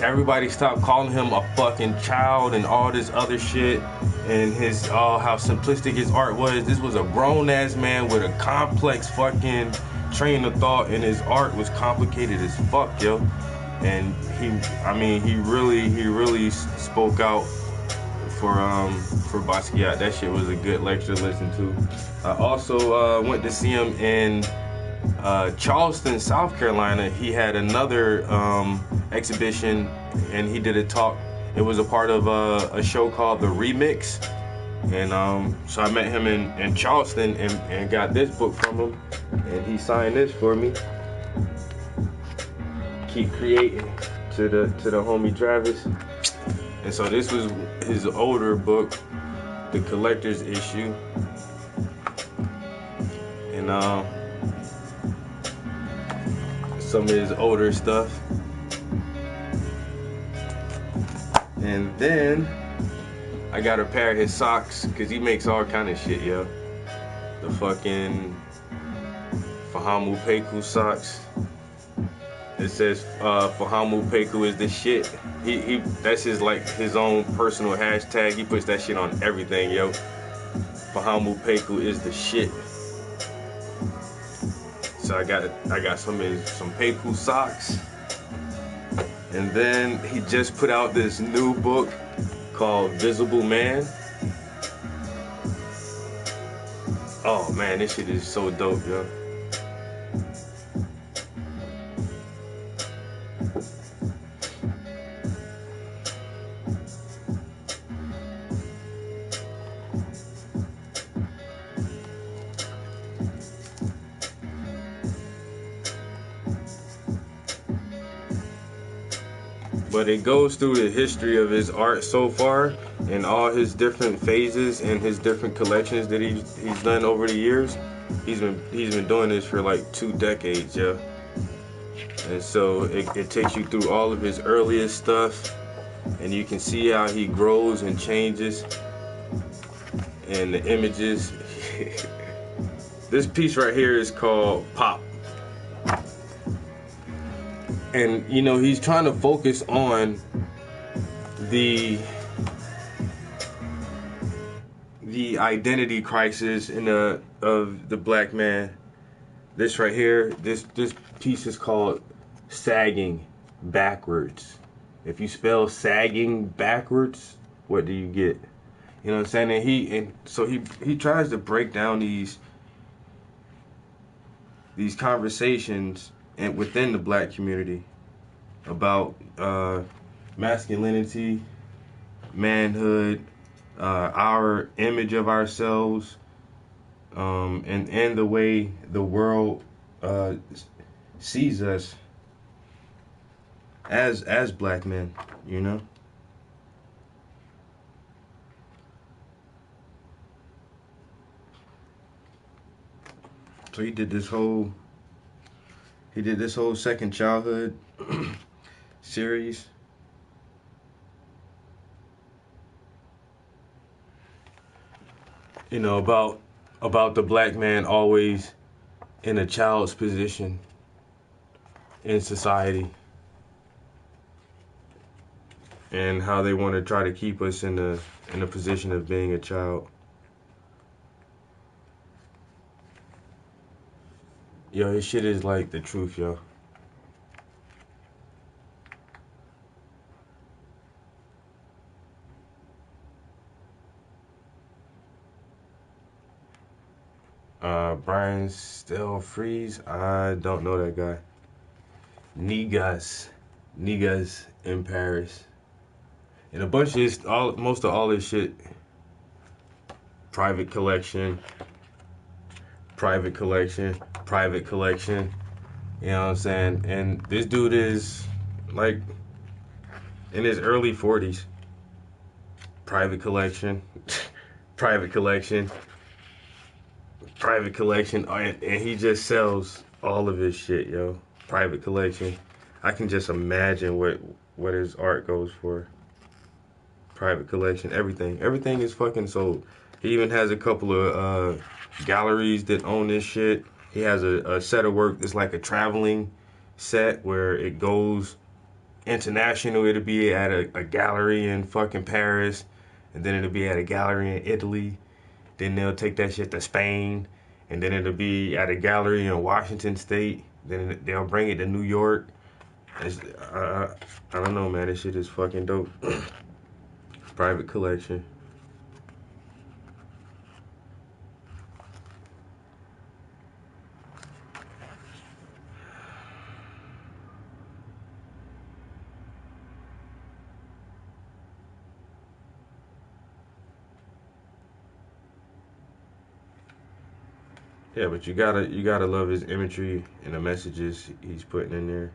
Everybody stopped calling him a fucking child and all this other shit, and his how simplistic his art was. This was a grown ass man with a complex fucking train of thought, and his art was complicated as fuck, yo. And he really spoke out for Basquiat. That shit was a good lecture to listen to. I also went to see him in Charleston, South Carolina. He had another exhibition, and he did a talk. It was a part of a show called The Remix. And so I met him in Charleston and got this book from him, and he signed this for me. Keep creating, to the homie Travis. And so this was his older book, the collector's issue. And some of his older stuff. And then I got a pair of his socks, because he makes all kind of shit, yo. The fucking Fahamu Peku socks. It says Fahamu Peku is the shit. He that's his own personal hashtag. He puts that shit on everything, yo. Fahamu Peku is the shit. So I got some Peku socks. And then he just put out this new book called Visible Man. Oh man, this shit is so dope, yo. but it goes through the history of his art so far and all his different phases and his different collections that he's done over the years. He's been doing this for like 2 decades, yeah. And so it takes you through all of his earliest stuff, and you can see how he grows and changes, and the images. This piece right here is called Pop. And you know, he's trying to focus on the identity crisis of the black man. This right here, this piece is called Sagging Backwards. If you spell sagging backwards, what do you get? You know what I'm saying? And so he tries to break down these conversations and within the black community about masculinity, manhood, our image of ourselves, and the way the world sees us as black men, you know. So he did this whole Second Childhood series. You know, about the black man always in a child's position in society, and how they want to try to keep us in a position of being a child. Yo, his shit is like the truth, yo. Brian Still Freeze, I don't know that guy. Nigas in Paris. And a bunch of his, most of all his shit, private collection. You know what I'm saying? And this dude is like in his early 40s. Private collection. And he just sells all of his shit, yo. Private collection. I can just imagine what his art goes for. Private collection, everything is fucking sold. He even has a couple of galleries that own this shit. He has a set of work that's like a traveling set where it goes international. It'll be at a gallery in fucking Paris, and then it'll be at a gallery in Italy. Then they'll take that shit to Spain, and then it'll be at a gallery in Washington State. Then they'll bring it to New York. I don't know, man. This shit is fucking dope. Private collection. Yeah, but you gotta love his imagery and the messages he's putting in there.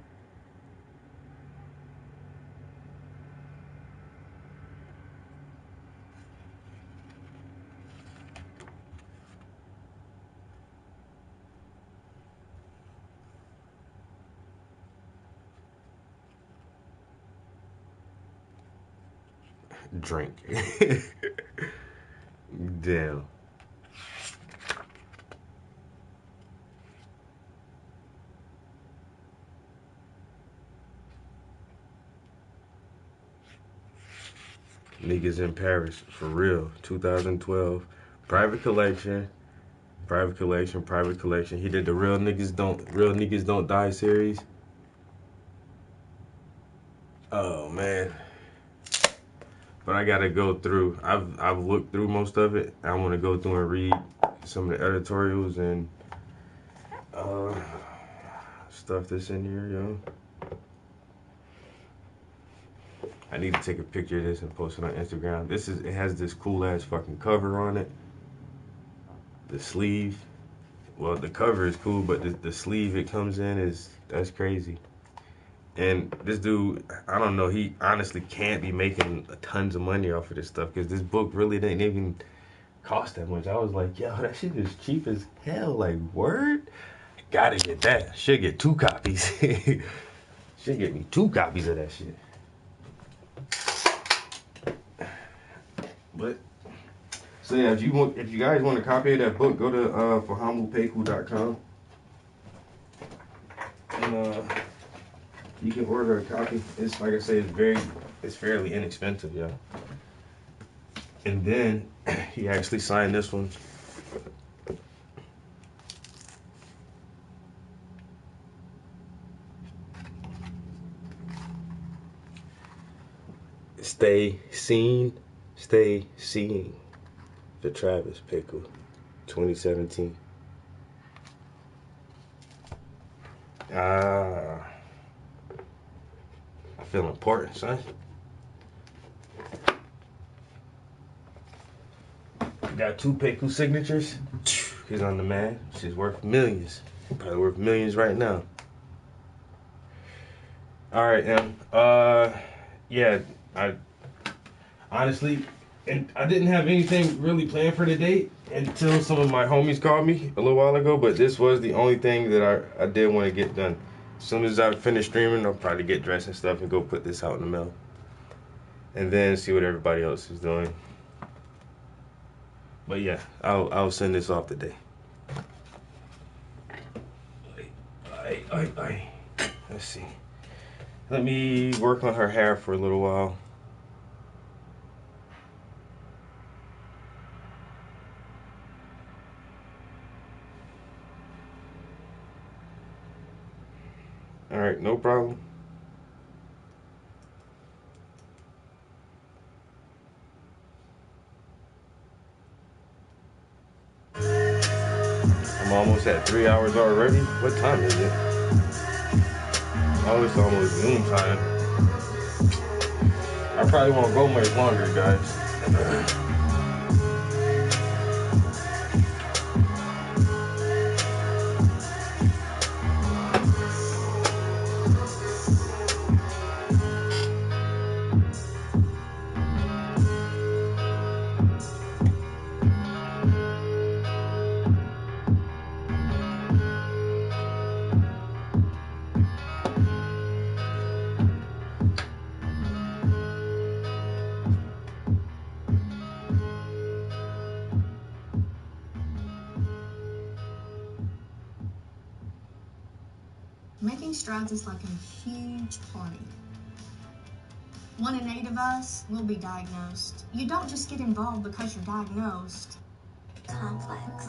Drink. Damn. Niggas in Paris, for real. 2012. Private collection. He did the Real Niggas Don't Die series. Oh man. But I gotta go through. I've looked through most of it. I want to go through and read some of the editorials and stuff that's in here, yo. I need to take a picture of this and post it on Instagram. It has this cool ass fucking cover on it. The sleeve, well, the cover is cool, but the sleeve it comes in that's crazy. And this dude, I don't know, he honestly can't be making tons of money off of this stuff because this book really didn't even cost that much. I was like, yo, that shit is cheap as hell. Like, word? Gotta get that. Should get 2 copies. Should get me 2 copies of that shit. But so yeah, if you guys want a copy of that book, go to fahamupeku.com and you can order a copy. It's like I say, it's fairly inexpensive, yeah. And then he actually signed this one. Stay seen, stay seeing. For Travis Bickle, 2017. I feel important, son. Got 2 Peku signatures. He's on the man. She's worth millions. Probably worth millions right now. All right, yeah, I honestly, and I didn't have anything really planned for today until some of my homies called me a little while ago, but this was the only thing that I did want to get done. As soon as I finish streaming, I'll probably get dressed and stuff and go put this out in the mail. And then see what everybody else is doing. But yeah, I'll send this off today. Let's see. Let me work on her hair for a little while. All right, no problem. I'm almost at 3 hours already. What time is it? Oh, it's almost noon time. I probably won't go much longer, guys. Making strides is like a huge party. 1 in 8 of us will be diagnosed. You don't just get involved because you're diagnosed. Complex.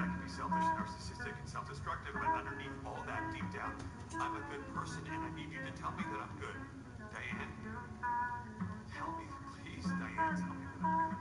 I can be selfish, narcissistic, and self-destructive, but underneath all that, deep down, I'm a good person, and I need you to tell me that I'm good. Diane? Tell me, please, Diane, tell me that I'm good.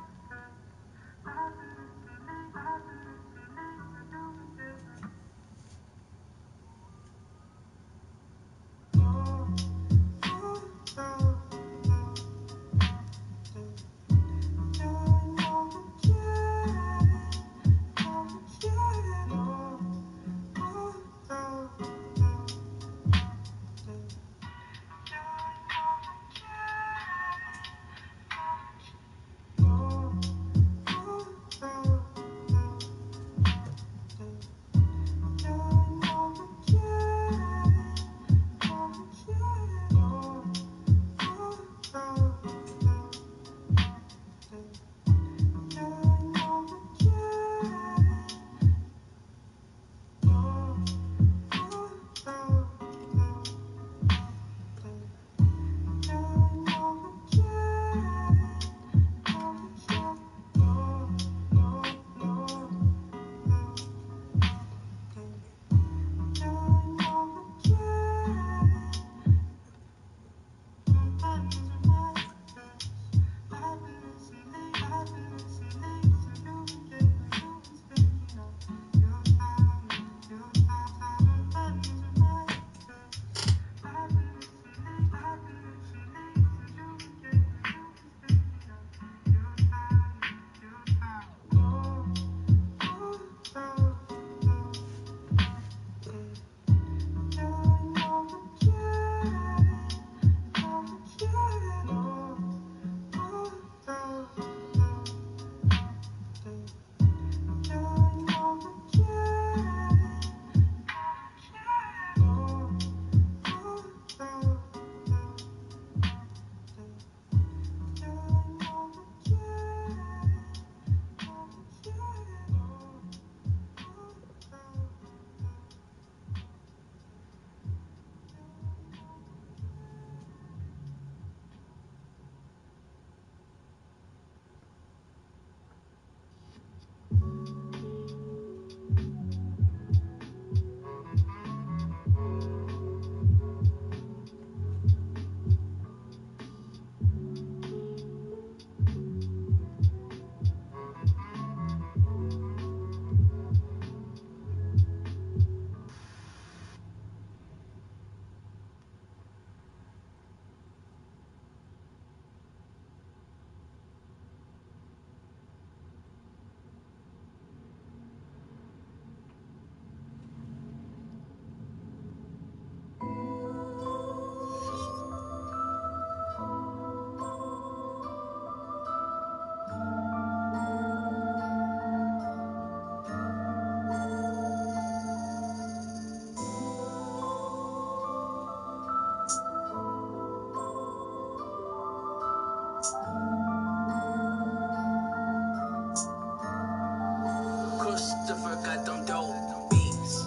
Christopher got them dope beats.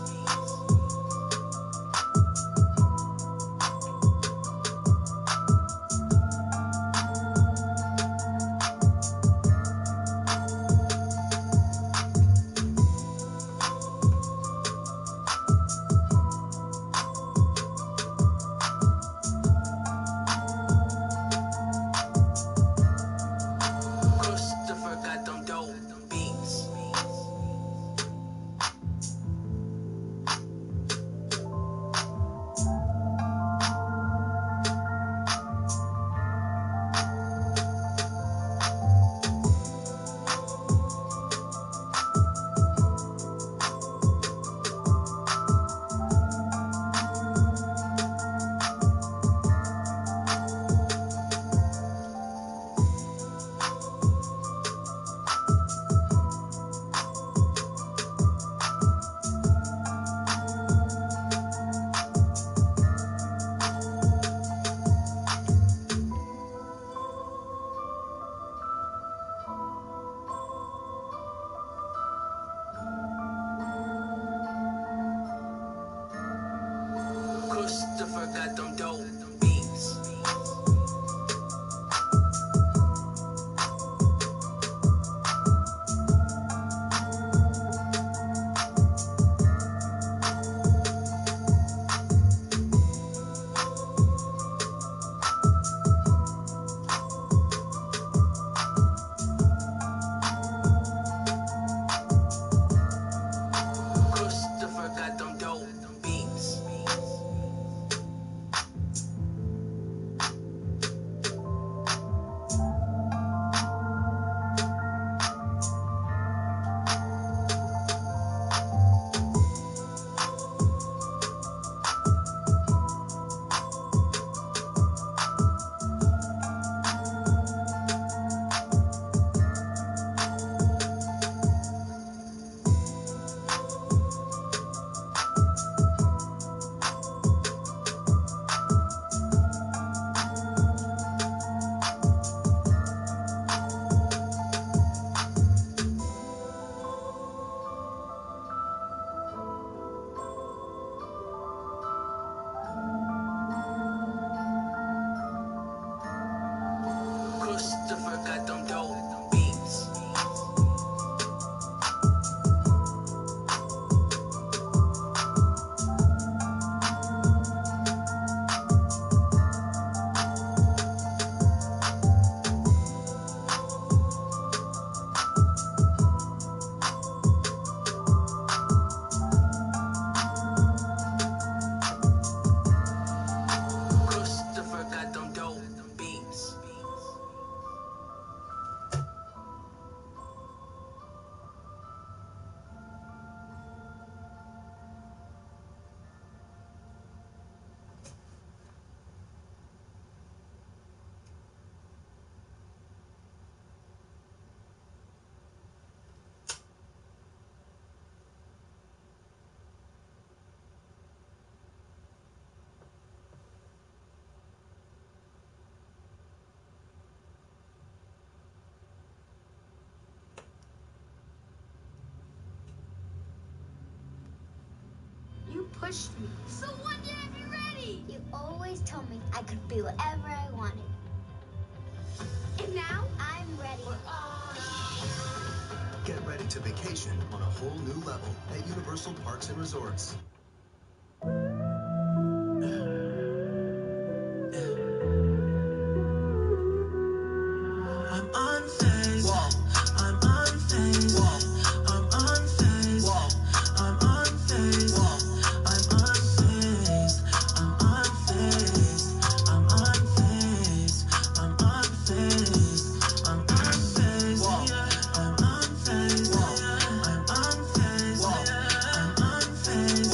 Christopher got them dope beats. Christopher got them dope beats. pushed me. So one day I'd be ready. You always told me I could be whatever I wanted. And now I'm ready. Get ready to vacation on a whole new level at Universal Parks and Resorts. I'm unfazed. I'm unfazed. I'm unfazed. I'm unfazed. I'm unfazed. I'm unfazed. I'm unfazed. I'm unfazed. I'm unfazed. I'm unfazed. I'm unfazed. I'm unfazed.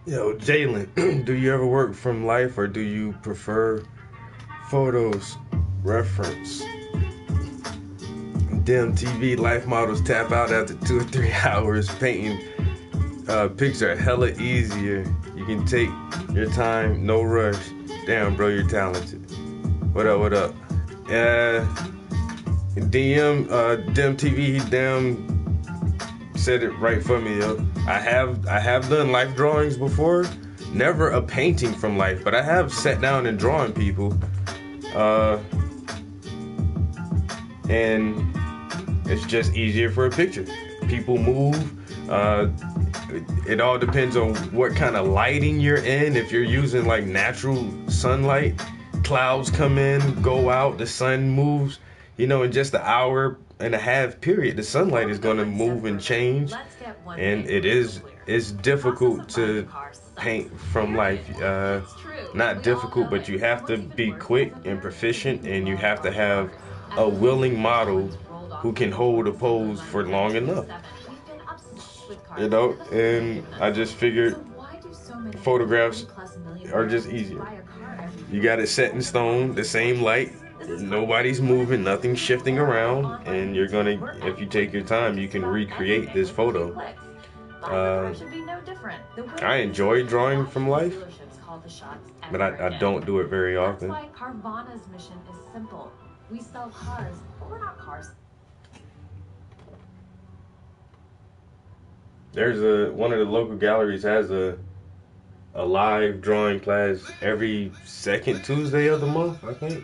Yo, Jalen, do you ever work from life or do you prefer photos? Reference. Dim TV life models tap out after 2 or 3 hours. Painting picture hella easier. You can take your time, no rush. Damn, bro, you're talented. What up, what up? Dim TV, he damn said it right for me, yo. I have done life drawings before. Never a painting from life, but I have sat down and drawn people. And it's just easier for a picture. People move. It all depends on what kind of lighting you're in. If you're using like natural sunlight, clouds come in, go out, the sun moves. You know, in just an hour and a half period, the sunlight is going to move and change. And it's difficult to paint from life. Not difficult, but you have to be quick and proficient, and you have to have a willing model who can hold a pose for long enough. You know, and I just figured photographs are just easier. You got it set in stone, the same light, nobody's moving, nothing's shifting around, and you're gonna, if you take your time, you can recreate this photo. I enjoy drawing from life, but I don't do it very often. That's why Carvana's mission is simple. We sell cars, but we're not cars. There's one of the local galleries has a live drawing class every second Tuesday of the month, I think.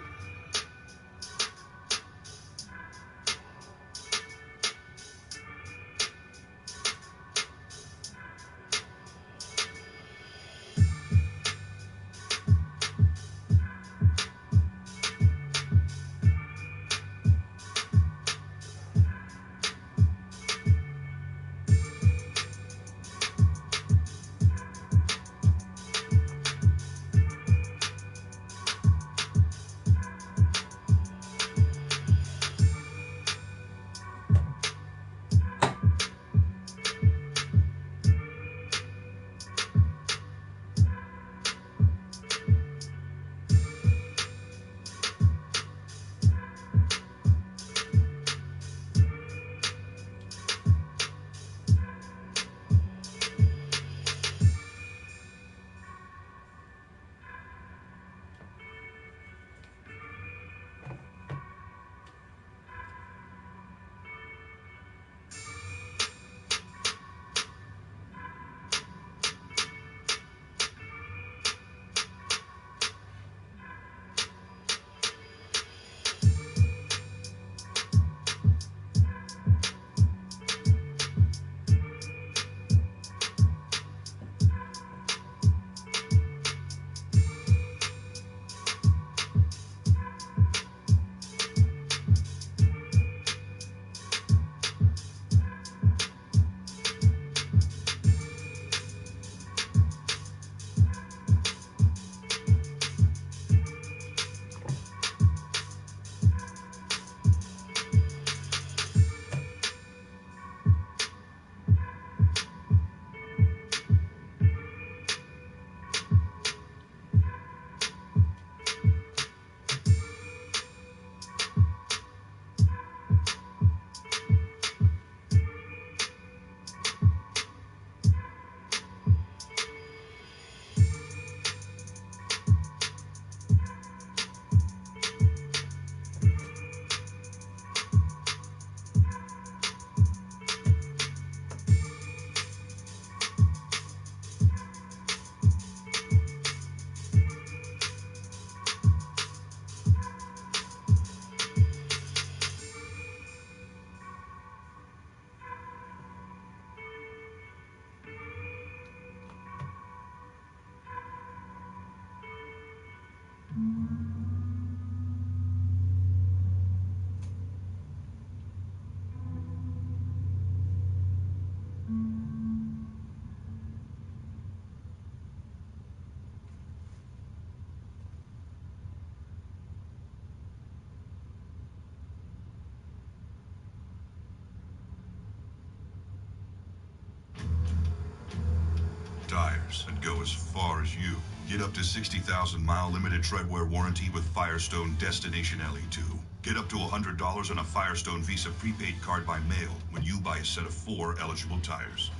tires that go as far as you. Get up to 60,000-mile limited treadwear warranty with Firestone Destination LE2. Get up to $100 on a Firestone Visa prepaid card by mail when you buy a set of 4 eligible tires.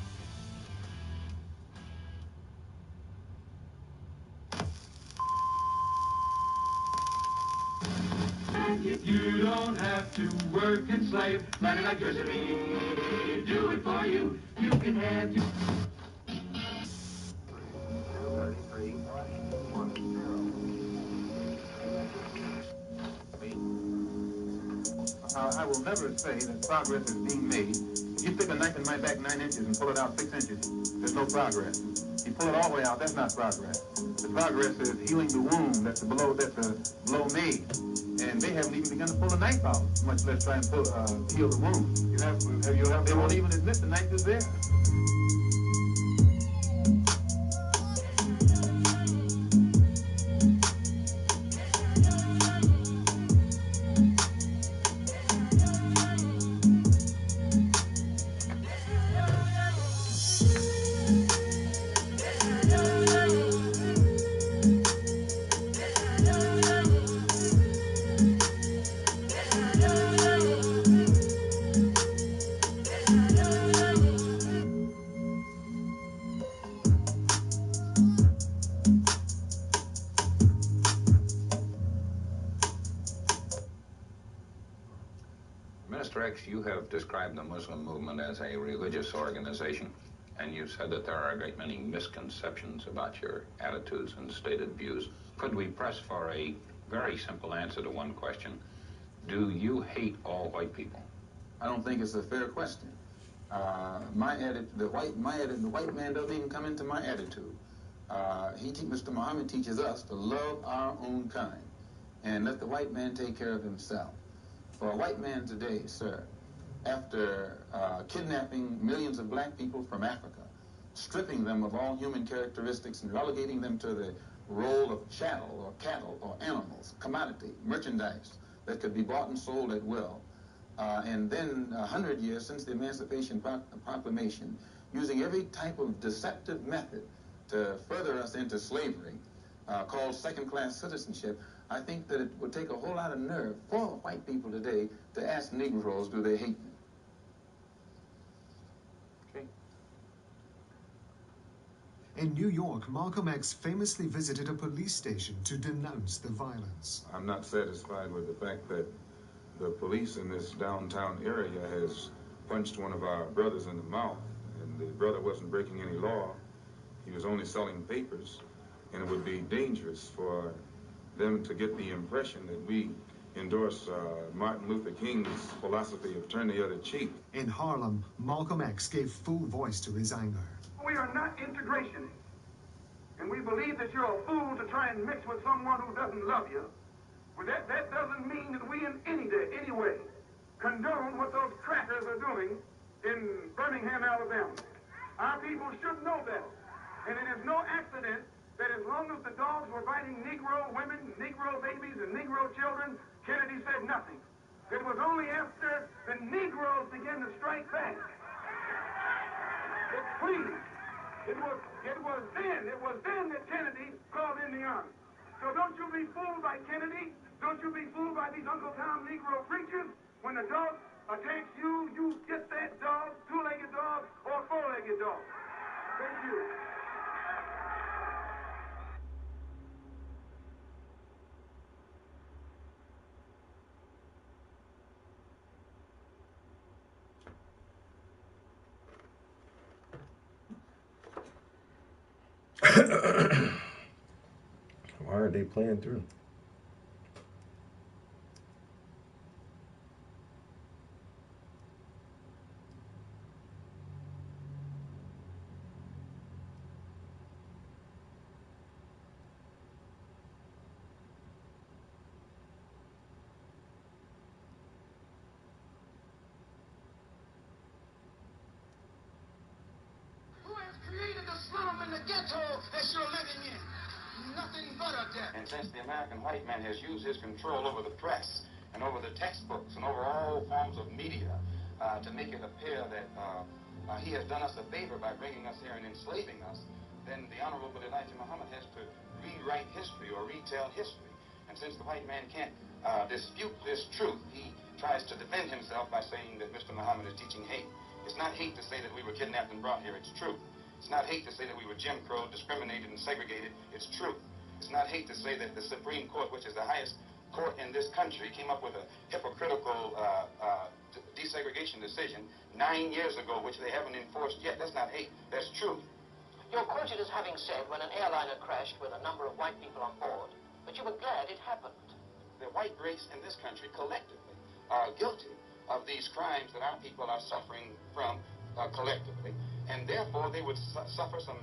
You don't have to work and slave. Let electricity do it for you. You can have you. I will never say that progress is being made. If you stick a knife in my back 9 inches and pull it out 6 inches, there's no progress. If you pull it all the way out, that's not progress. The progress is healing the wound that the blow made. And they haven't even begun to pull the knife out, much less try and heal the wound. They won't even admit the knife is there. Mr. X, you have described the Muslim movement as a religious organization, and you said that there are a great many misconceptions about your attitudes and stated views. Could we press for a very simple answer to one question? Do you hate all white people? I don't think it's a fair question. The white man doesn't even come into my attitude. Mr. Muhammad teaches us to love our own kind and let the white man take care of himself. For a white man today, sir, after kidnapping millions of black people from Africa, stripping them of all human characteristics and relegating them to the role of chattel or cattle or animals, commodity, merchandise that could be bought and sold at will, and then 100 years since the Emancipation Proclamation, using every type of deceptive method to further us into slavery, called second-class citizenship, I think that it would take a whole lot of nerve for white people today to ask Negroes, do they hate me? Okay. In New York, Malcolm X famously visited a police station to denounce the violence. I'm not satisfied with the fact that the police in this downtown area has punched one of our brothers in the mouth, and the brother wasn't breaking any law. He was only selling papers, and it would be dangerous for them to get the impression that we endorse Martin Luther King's philosophy of turn the other cheek. In Harlem, Malcolm X gave full voice to his anger. We are not integrationists, and we believe that you're a fool to try and mix with someone who doesn't love you. Well, that doesn't mean that we in any way condone what those crackers are doing in Birmingham, Alabama. Our people should know that, and it is no accident that as long as the dogs were biting Negro women, Negro babies, and Negro children, Kennedy said nothing. It was only after the Negroes began to strike back. It was then that Kennedy called in the army. So don't you be fooled by Kennedy. Don't you be fooled by these Uncle Tom Negro preachers. When the dog attacks you, you get that dog, two-legged dog, or four-legged dog. Thank you. Why are they playing through? The ghetto that you're living in. Nothing but a debt. And since the American white man has used his control over the press and over the textbooks and over all forms of media to make it appear that he has done us a favor by bringing us here and enslaving us, then the Honorable Elijah Muhammad has to rewrite history or retell history. And since the white man can't dispute this truth, he tries to defend himself by saying that Mr. Muhammad is teaching hate. It's not hate to say that we were kidnapped and brought here. It's truth. It's not hate to say that we were Jim Crow, discriminated and segregated. It's truth. It's not hate to say that the Supreme Court, which is the highest court in this country, came up with a hypocritical desegregation decision 9 years ago, which they haven't enforced yet. That's not hate. That's truth. You're quoted as having said when an airliner crashed with a number of white people on board, but you were glad it happened. The white race in this country collectively are guilty of these crimes that our people are suffering from collectively, and therefore they would suffer some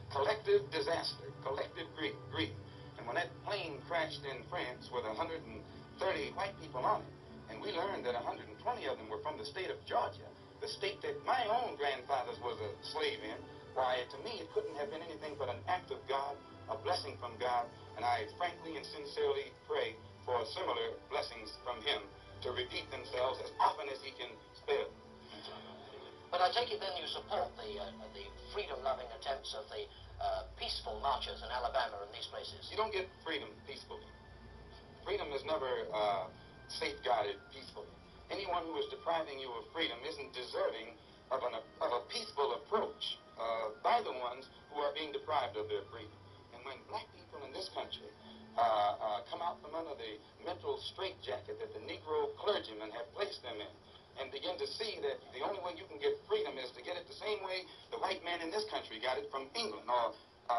collective disaster, collective grief. And when that plane crashed in France with 130 white people on it, and we learned that 120 of them were from the state of Georgia, the state that my own grandfather was a slave in, why, to me, it couldn't have been anything but an act of God, a blessing from God, and I frankly and sincerely pray for similar blessings from him to repeat themselves as often as he can spare. But I take it then you support the freedom-loving attempts of the peaceful marchers in Alabama and these places. You don't get freedom peacefully. Freedom is never safeguarded peacefully. Anyone who is depriving you of freedom isn't deserving of a peaceful approach by the ones who are being deprived of their freedom. And when black people in this country come out from under the mental straitjacket that the Negro clergymen have placed them in, and begin to see that the only way you can get freedom is to get it the same way the white man in this country got it from England, or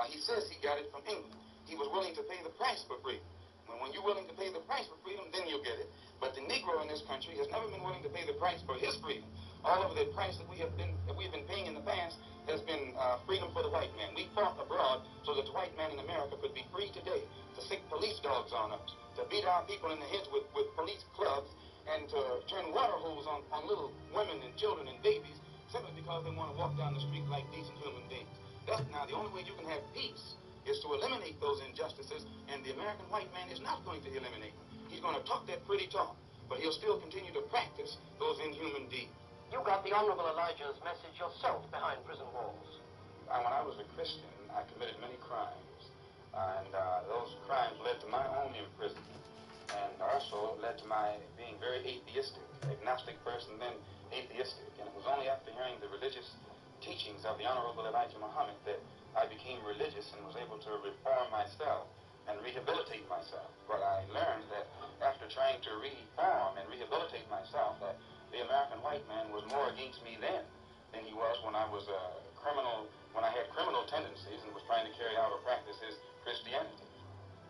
he says he got it from England. He was willing to pay the price for freedom. When you're willing to pay the price for freedom, then you'll get it. But the Negro in this country has never been willing to pay the price for his freedom. All of the price that we've been paying in the past has been freedom for the white man. We fought abroad so that the white man in America could be free today to sick police dogs on us, to beat our people in the heads with police clubs, and to turn water hoses on little women and children and babies simply because they want to walk down the street like decent human beings. Now, the only way you can have peace is to eliminate those injustices, and the American white man is not going to eliminate them. He's going to talk that pretty talk, but he'll still continue to practice those inhuman deeds. You got the Honorable Elijah's message yourself behind prison walls. When I was a Christian, I committed many crimes, and those crimes led to my own imprisonment, and also led to my being very atheistic, agnostic first and then atheistic. And it was only after hearing the religious teachings of the Honorable Elijah Muhammad that I became religious and was able to reform myself and rehabilitate myself. But I learned that after trying to reform and rehabilitate myself, that the American white man was more against me then than he was when I was a criminal, when I had criminal tendencies and was trying to carry out or practice his Christianity.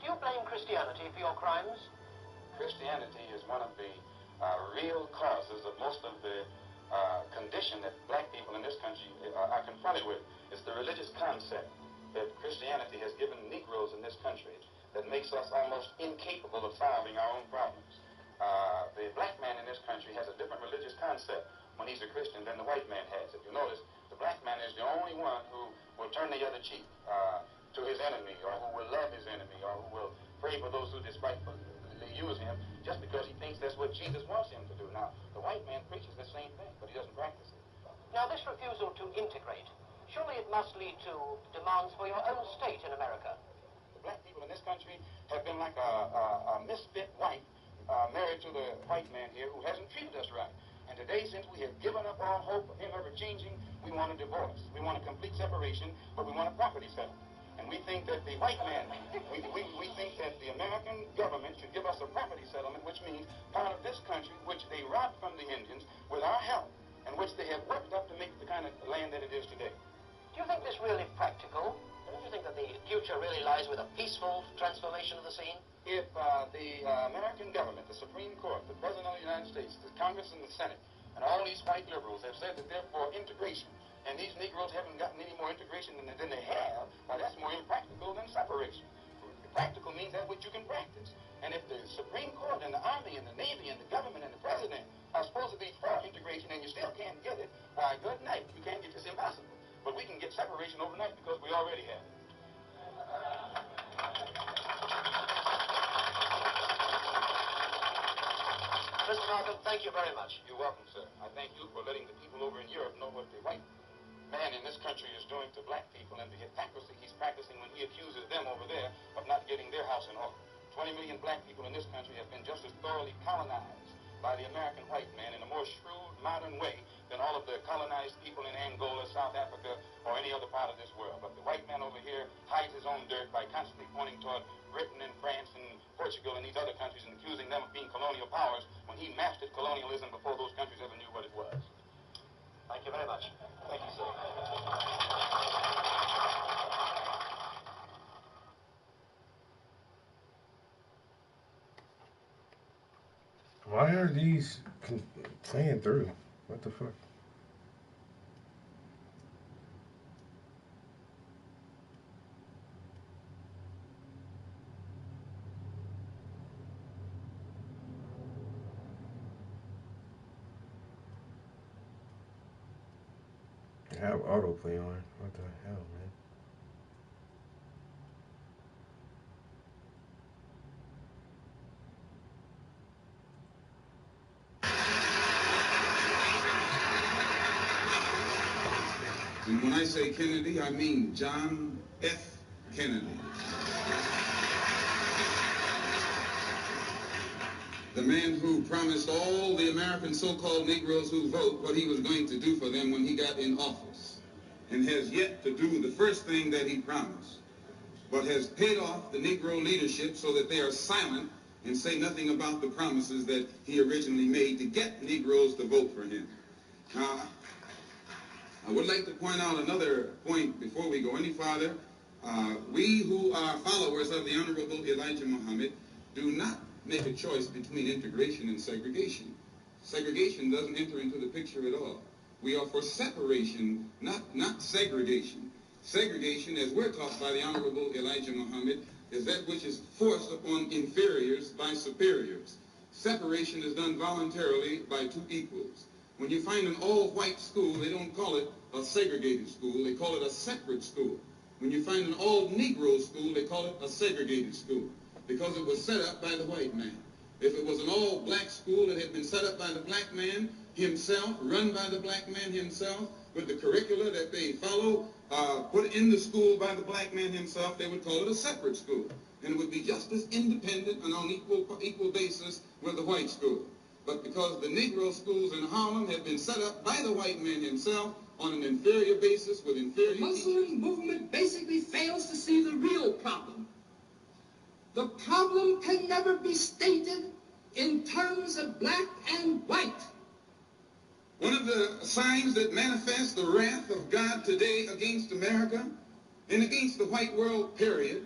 Do you blame Christianity for your crimes? Christianity is one of the real causes of most of the condition that black people in this country are confronted with. It's the religious concept that Christianity has given Negroes in this country that makes us almost incapable of solving our own problems. The black man in this country has a different religious concept when he's a Christian than the white man has. If you notice, the black man is the only one who will turn the other cheek to his enemy, or who will love his enemy, or who will pray for those who despitefully use him just because he thinks that's what Jesus wants him to do. Now, the white man preaches the same thing, but he doesn't practice it. Now, this refusal to integrate, surely it must lead to demands for your own state in America. The black people in this country have been like a misfit wife married to the white man here who hasn't treated us right. And today, since we have given up all hope of him ever changing, we want a divorce. We want a complete separation, but we want a property settlement. And we think that the white man, we think that the American government should give us a property settlement, which means part of this country, which they robbed from the Indians with our help, and which they have worked up to make the kind of land that it is today. Do you think this really practical? Don't you think that the future really lies with a peaceful transformation of the scene? If the American government, the Supreme Court, the President of the United States, the Congress and the Senate, and all these white liberals have said that they're for integration, and these Negroes haven't gotten any more integration than they have, well, that's more impractical than separation. Practical means that which you can practice. And if the Supreme Court and the Army and the Navy and the government and the President are supposed to be for integration and you still can't get it, why, good night. You can't get this impossible. But we can get separation overnight because we already have it. Mr. Malcolm, thank you very much. You're welcome, sir. I thank you for letting the people over in Europe know what the white man in this country is doing to black people and the hypocrisy he's practicing when he accuses them over there of not getting their house in order. 20 million black people in this country have been just as thoroughly colonized by the American white man in a more shrewd, modern way than all of the colonized people in Angola, South Africa, or any other part of this world. But the white man over here hides his own dirt by constantly pointing toward Britain and France and Portugal and these other countries and accusing them of being colonial powers when he mastered colonialism before those countries ever knew what it was. Thank you very much. Thank you, sir. Why are these playing through? What the fuck? I have autoplay on. What the hell, man? And when I say Kennedy, I mean John F. Kennedy. The man who promised all the American so-called Negroes who vote what he was going to do for them when he got in office, and has yet to do the first thing that he promised, but has paid off the Negro leadership so that they are silent and say nothing about the promises that he originally made to get Negroes to vote for him. Now, I would like to point out another point before we go any farther. We who are followers of the Honorable Elijah Muhammad do not make a choice between integration and segregation. Segregation doesn't enter into the picture at all. We are for separation, not segregation. Segregation, as we're taught by the Honorable Elijah Muhammad, is that which is forced upon inferiors by superiors. Separation is done voluntarily by two equals. When you find an all-white school, they don't call it a segregated school, they call it a separate school. When you find an all-Negro school, they call it a segregated school, because it was set up by the white man. If it was an all-black school, it had been set up by the black man himself, run by the black man himself, with the curricula that they follow, put in the school by the black man himself, they would call it a separate school. And it would be just as independent and on equal basis with the white school. But because the Negro schools in Harlem have been set up by the white man himself on an inferior basis with inferior The Muslim movement basically fails to see the real problem. The problem can never be stated in terms of black and white. One of the signs that manifests the wrath of God today against America and against the white world, period,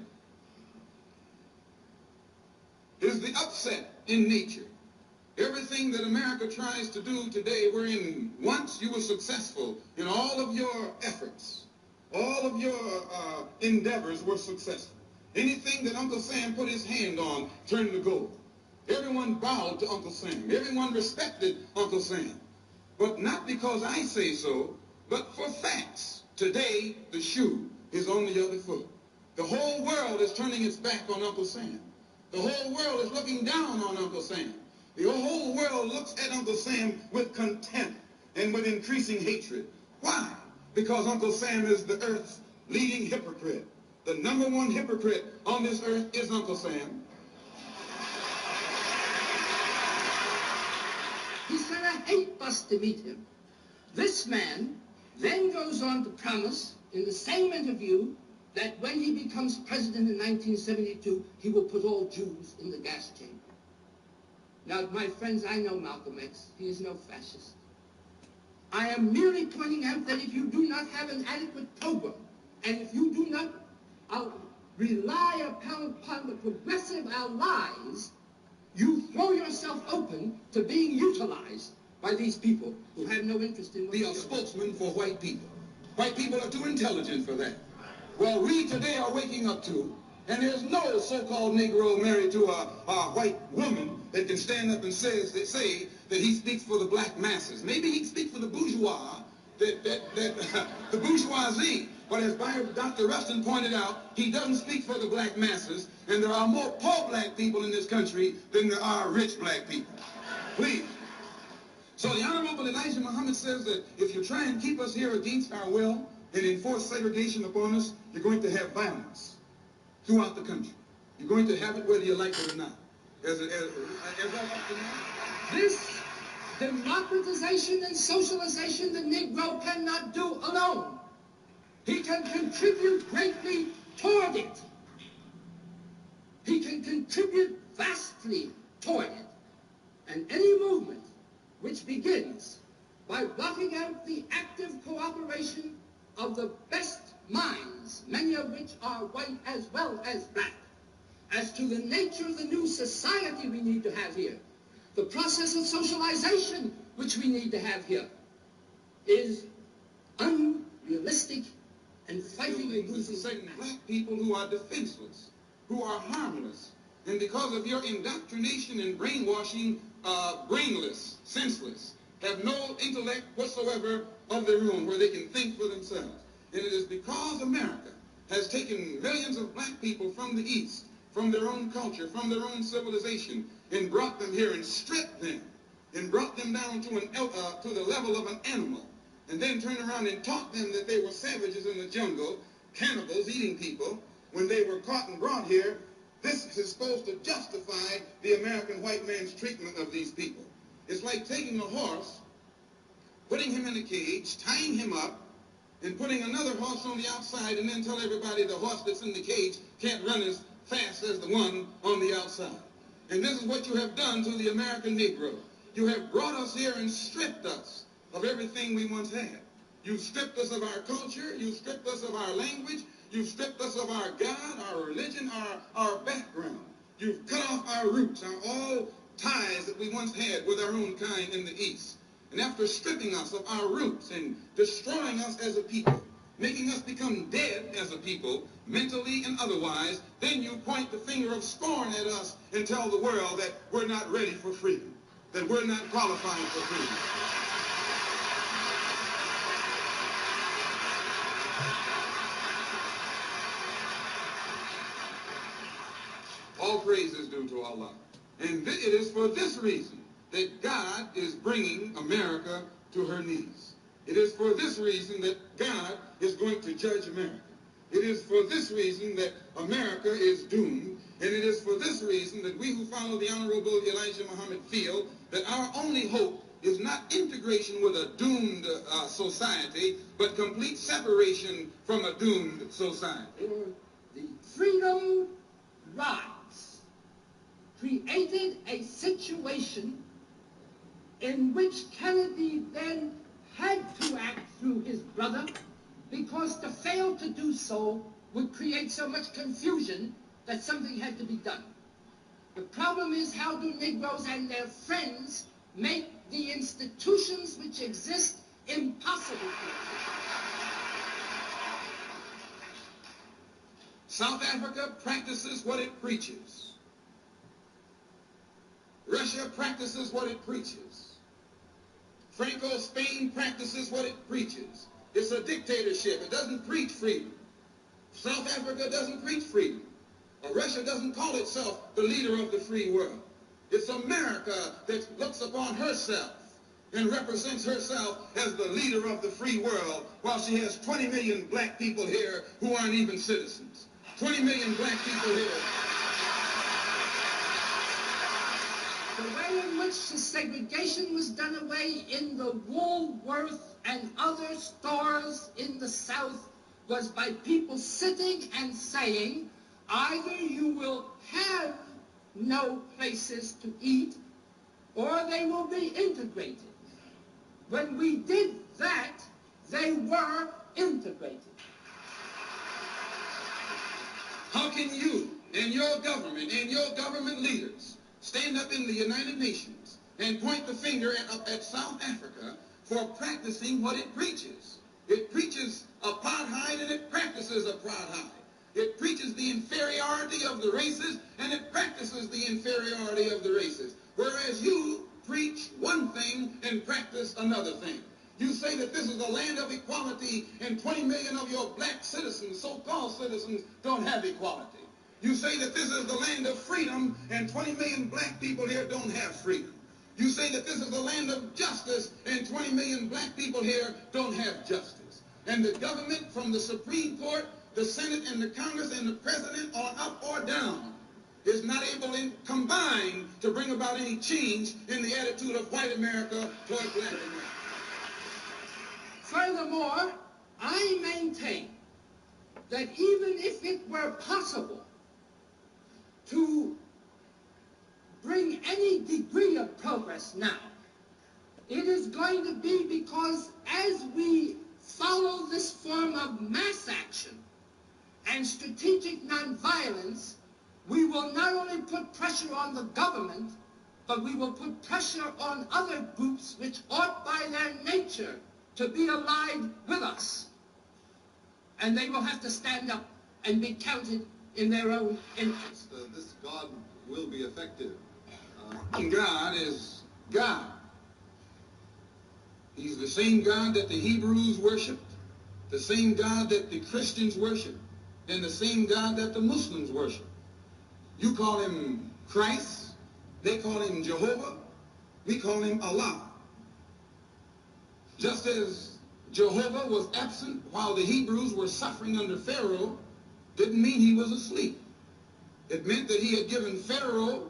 is the upset in nature. Everything that America tries to do today, wherein once you were successful in all of your efforts, all of your endeavors were successful. Anything that Uncle Sam put his hand on turned to gold. Everyone bowed to Uncle Sam. Everyone respected Uncle Sam. But not because I say so, but for facts. Today, the shoe is on the other foot. The whole world is turning its back on Uncle Sam. The whole world is looking down on Uncle Sam. The whole world looks at Uncle Sam with contempt and with increasing hatred. Why? Because Uncle Sam is the earth's leading hypocrite. The number one hypocrite on this earth is Uncle Sam. He's going to hate us to meet him. This man then goes on to promise in the same interview that when he becomes president in 1972, he will put all Jews in the gas chamber. Now, my friends, I know Malcolm X. He is no fascist. I am merely pointing out that if you do not have an adequate program, and if you do not rely upon the progressive allies, you throw yourself open to being utilized by these people who have no interest in... Be a spokesman for white people. White people are too intelligent for that. Well, we today are waking up to, and there's no so-called Negro married to a white woman that can stand up and say that he speaks for the black masses. Maybe he speaks for the bourgeois, the bourgeoisie. But as Dr. Rustin pointed out, he doesn't speak for the black masses, and there are more poor black people in this country than there are rich black people. Please. So the Honorable Elijah Muhammad says that if you try and keep us here against our will and enforce segregation upon us, you're going to have violence throughout the country. You're going to have it whether you like it or not. This democratization and socialization the Negro cannot do alone. He can contribute greatly toward it. He can contribute vastly toward it. And any movement which begins by blotting out the active cooperation of the best minds, many of which are white as well as black, as to the nature of the new society we need to have here, the process of socialization which we need to have here, is unrealistic and fighting against certain black people who are defenseless, who are harmless, and because of your indoctrination and brainwashing, brainless, senseless, have no intellect whatsoever of their own where they can think for themselves. And it is because America has taken millions of black people from the East, from their own culture, from their own civilization, and brought them here and stripped them, and brought them down to the level of an animal, and then turned around and taught them that they were savages in the jungle, cannibals eating people, when they were caught and brought here. This is supposed to justify the American white man's treatment of these people. It's like taking a horse, putting him in a cage, tying him up, and putting another horse on the outside, and then tell everybody the horse that's in the cage can't run as fast as the one on the outside. And this is what you have done to the American Negro. You have brought us here and stripped us of everything we once had. You've stripped us of our culture. You've stripped us of our language. You've stripped us of our God, our religion, our background. You've cut off our roots, all ties that we once had with our own kind in the East. And after stripping us of our roots and destroying us as a people, making us become dead as a people, mentally and otherwise, then you point the finger of scorn at us and tell the world that we're not ready for freedom, that we're not qualified for freedom. All praise is due to Allah. And it is for this reason that God is bringing America to her knees. It is for this reason that God is going to judge America. It is for this reason that America is doomed. And it is for this reason that we who follow the Honorable Elijah Muhammad feel that our only hope is not integration with a doomed society, but complete separation from a doomed society. The Freedom Rides created a situation in which Kennedy then had to act through his brother, because to fail to do so would create so much confusion that something had to be done. The problem is, how do Negroes and their friends make the institutions which exist impossible to exist? South Africa practices what it preaches. Russia practices what it preaches. Franco Spain practices what it preaches. It's a dictatorship. It doesn't preach freedom. South Africa doesn't preach freedom. Russia doesn't call itself the leader of the free world. It's America that looks upon herself and represents herself as the leader of the free world, while she has 20 million black people here who aren't even citizens. 20 million black people here. The way in which the segregation was done away in the Woolworth and other stores in the South was by people sitting and saying, either you will have no places to eat, or they will be integrated. When we did that, they were integrated. How can you and your government and your government leaders stand up in the United Nations and point the finger at South Africa for practicing what it preaches? It preaches apartheid and it practices apartheid. It preaches the inferiority of the races and it practices the inferiority of the races. Whereas you preach one thing and practice another thing. You say that this is a land of equality and 20 million of your black citizens, so-called citizens, don't have equality. You say that this is the land of freedom and 20 million black people here don't have freedom. You say that this is a land of justice, and 20 million black people here don't have justice. And the government, from the Supreme Court, the Senate, and the Congress, and the President, on up or down, is not able to combine to bring about any change in the attitude of white America toward black America. Furthermore, I maintain that even if it were possible to bring any degree of progress now, it is going to be because as we follow this form of mass action and strategic nonviolence, we will not only put pressure on the government, but we will put pressure on other groups which ought by their nature to be allied with us. And they will have to stand up and be counted in their own interest. This God will be effective. God is God. He's the same God that the Hebrews worshiped, the same God that the Christians worship, and the same God that the Muslims worship. You call him Christ, they call him Jehovah, we call him Allah. Just as Jehovah was absent while the Hebrews were suffering under Pharaoh, didn't mean he was asleep. It meant that he had given Pharaoh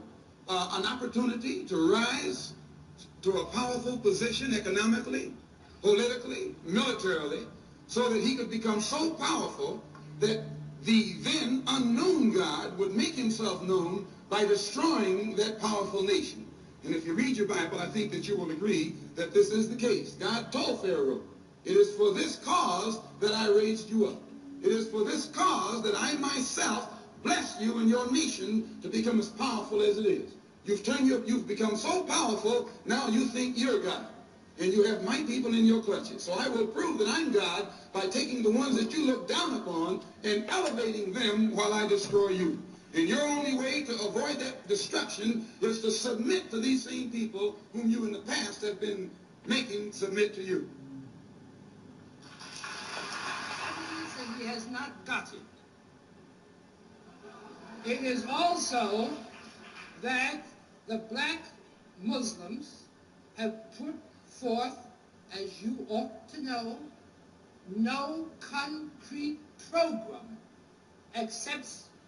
an opportunity to rise to a powerful position economically, politically, militarily, so that he could become so powerful that the then unknown God would make himself known by destroying that powerful nation. And if you read your Bible, I think that you will agree that this is the case. God told Pharaoh, it is for this cause that I raised you up. It is for this cause that I myself bless you and your nation to become as powerful as it is. You've become so powerful, now you think you're God. And you have my people in your clutches. So I will prove that I'm God by taking the ones that you look down upon and elevating them while I destroy you. And your only way to avoid that destruction is to submit to these same people whom you in the past have been making submit to you. And he has not got it. It is also that the black Muslims have put forth, as you ought to know, no concrete program except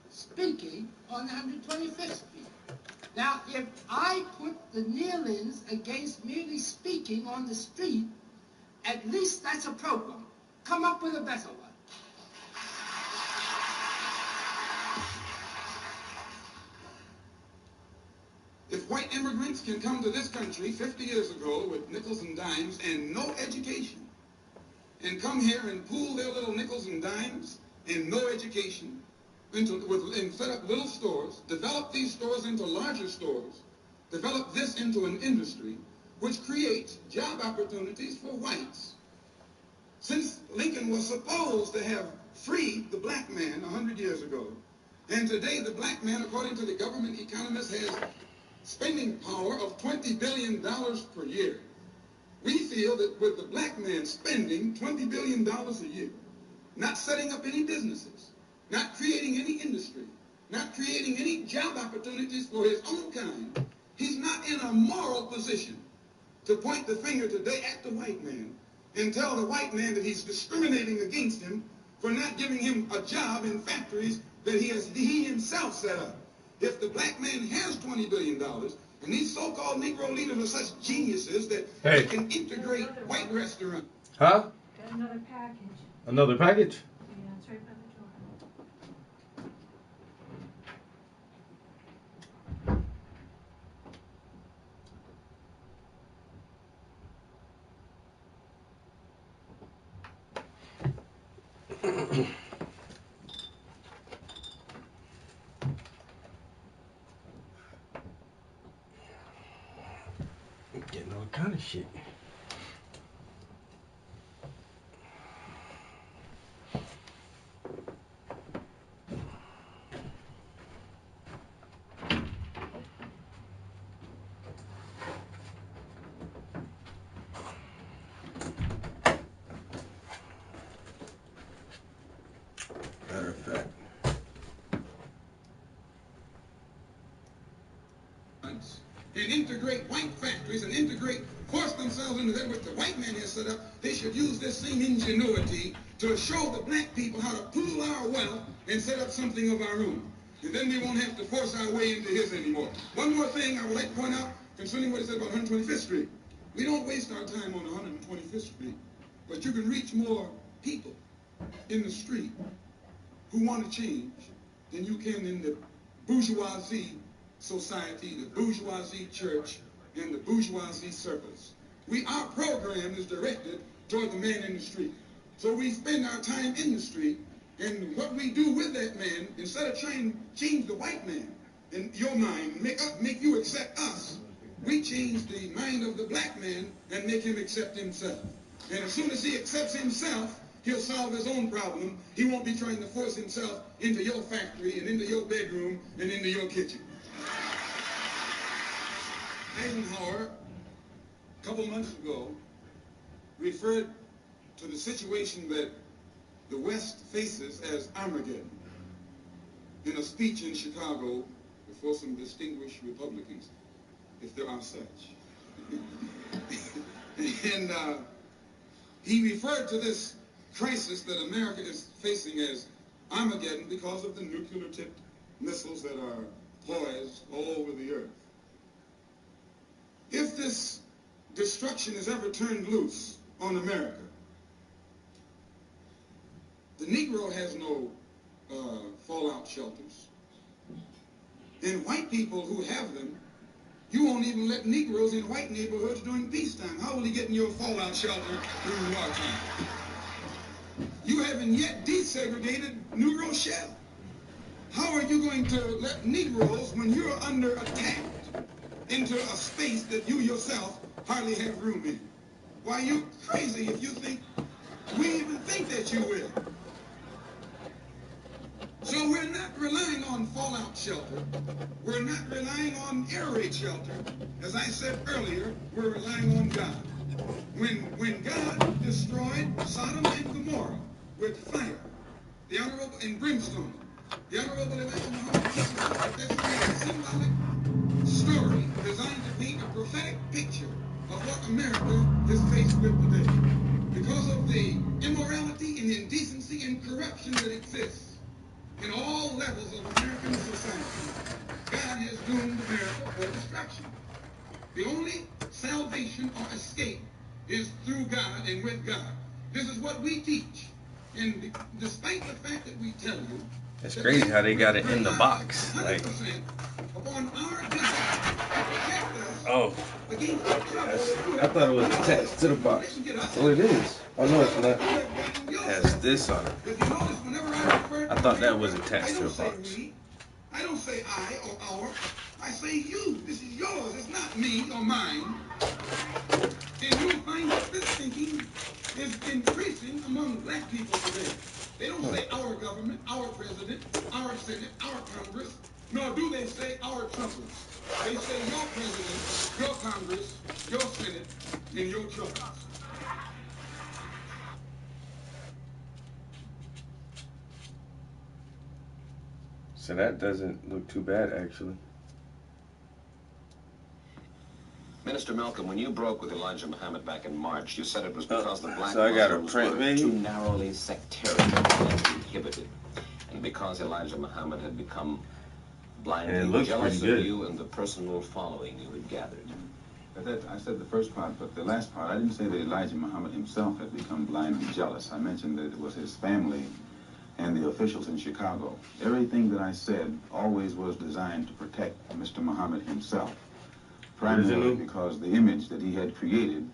speaking on 125th Street. Now, if I put the kneel-ins against merely speaking on the street, at least that's a program. Come up with a better one. If white immigrants can come to this country 50 years ago with nickels and dimes and no education, and come here and pool their little nickels and dimes and no education, and set up little stores, develop these stores into larger stores, develop this into an industry which creates job opportunities for whites. Since Lincoln was supposed to have freed the black man 100 years ago, and today the black man, according to the government economists, has spending power of $20 billion per year. We feel that with the black man spending $20 billion a year, not setting up any businesses, not creating any industry, not creating any job opportunities for his own kind, he's not in a moral position to point the finger today at the white man and tell the white man that he's discriminating against him for not giving him a job in factories that he himself set up. If the black man has $20 billion, and these so-called Negro leaders are such geniuses that they can integrate white restaurants. Huh? Got another package. Another package? Yeah, it's right by the door. Getting all kind of shit. Matter of fact. and integrate white factories and force themselves into that which the white man has set up, they should use this same ingenuity to show the black people how to pool our wealth and set up something of our own. And then we won't have to force our way into his anymore. One more thing I would like to point out concerning what he said about 125th Street. We don't waste our time on 125th Street, but you can reach more people in the street who want to change than you can in the bourgeoisie society, the bourgeoisie church, and the bourgeoisie circles. Our program is directed toward the man in the street. So we spend our time in the street, and what we do with that man, instead of trying to change the white man in your mind, make you accept us, we change the mind of the black man and make him accept himself. And as soon as he accepts himself, he'll solve his own problem. He won't be trying to force himself into your factory and into your bedroom and into your kitchen. Eisenhower, a couple months ago, referred to the situation that the West faces as Armageddon in a speech in Chicago before some distinguished Republicans, if there are such. And he referred to this crisis that America is facing as Armageddon because of the nuclear-tipped missiles that are poised all over the earth. If this destruction is ever turned loose on America, the Negro has no fallout shelters. And white people who have them, you won't even let Negroes in white neighborhoods during peacetime. How will he get in your fallout shelter during wartime? You haven't yet desegregated New Rochelle. How are you going to let Negroes, when you're under attack, into a space that you yourself hardly have room in? Why, you're crazy if you think we even think that you will. So we're not relying on fallout shelter. We're not relying on air raid shelter. As I said earlier, we're relying on God. When God destroyed Sodom and Gomorrah with fire, the Honorable, and brimstone, the Honorable Elijah Muhammad, that's a symbolic story designed to paint a prophetic picture of what America is faced with today. Because of the immorality and indecency and corruption that exists in all levels of American society, God has doomed America for destruction. The only salvation or escape is through God and with God. This is what we teach. And despite the fact that we tell you, it's crazy how they got it in the box. Like, oh, I thought it was attached to the box. Oh, it is. Oh no, it's not. It has this on it. I thought that was attached to a box. I don't say I or our. I say you. This is yours. It's not me or mine. And you'll find that this thinking is increasing among black people today. They don't say our government, our president, our Senate, our Congress, nor do they say our trumpets. They say your president, your Congress, your Senate, and your trumpets. So that doesn't look too bad, actually. Minister Malcolm, when you broke with Elijah Muhammad back in March, you said it was because the black so I got a Muslims print, were maybe? too narrowly sectarian and inhibited, and because Elijah Muhammad had become blindly jealous of you and the personal following you had gathered. I said the first part, but the last part, I didn't say that Elijah Muhammad himself had become blindly jealous. I mentioned that it was his family and the officials in Chicago. Everything that I said always was designed to protect Mr. Muhammad himself, primarily because the image that he had created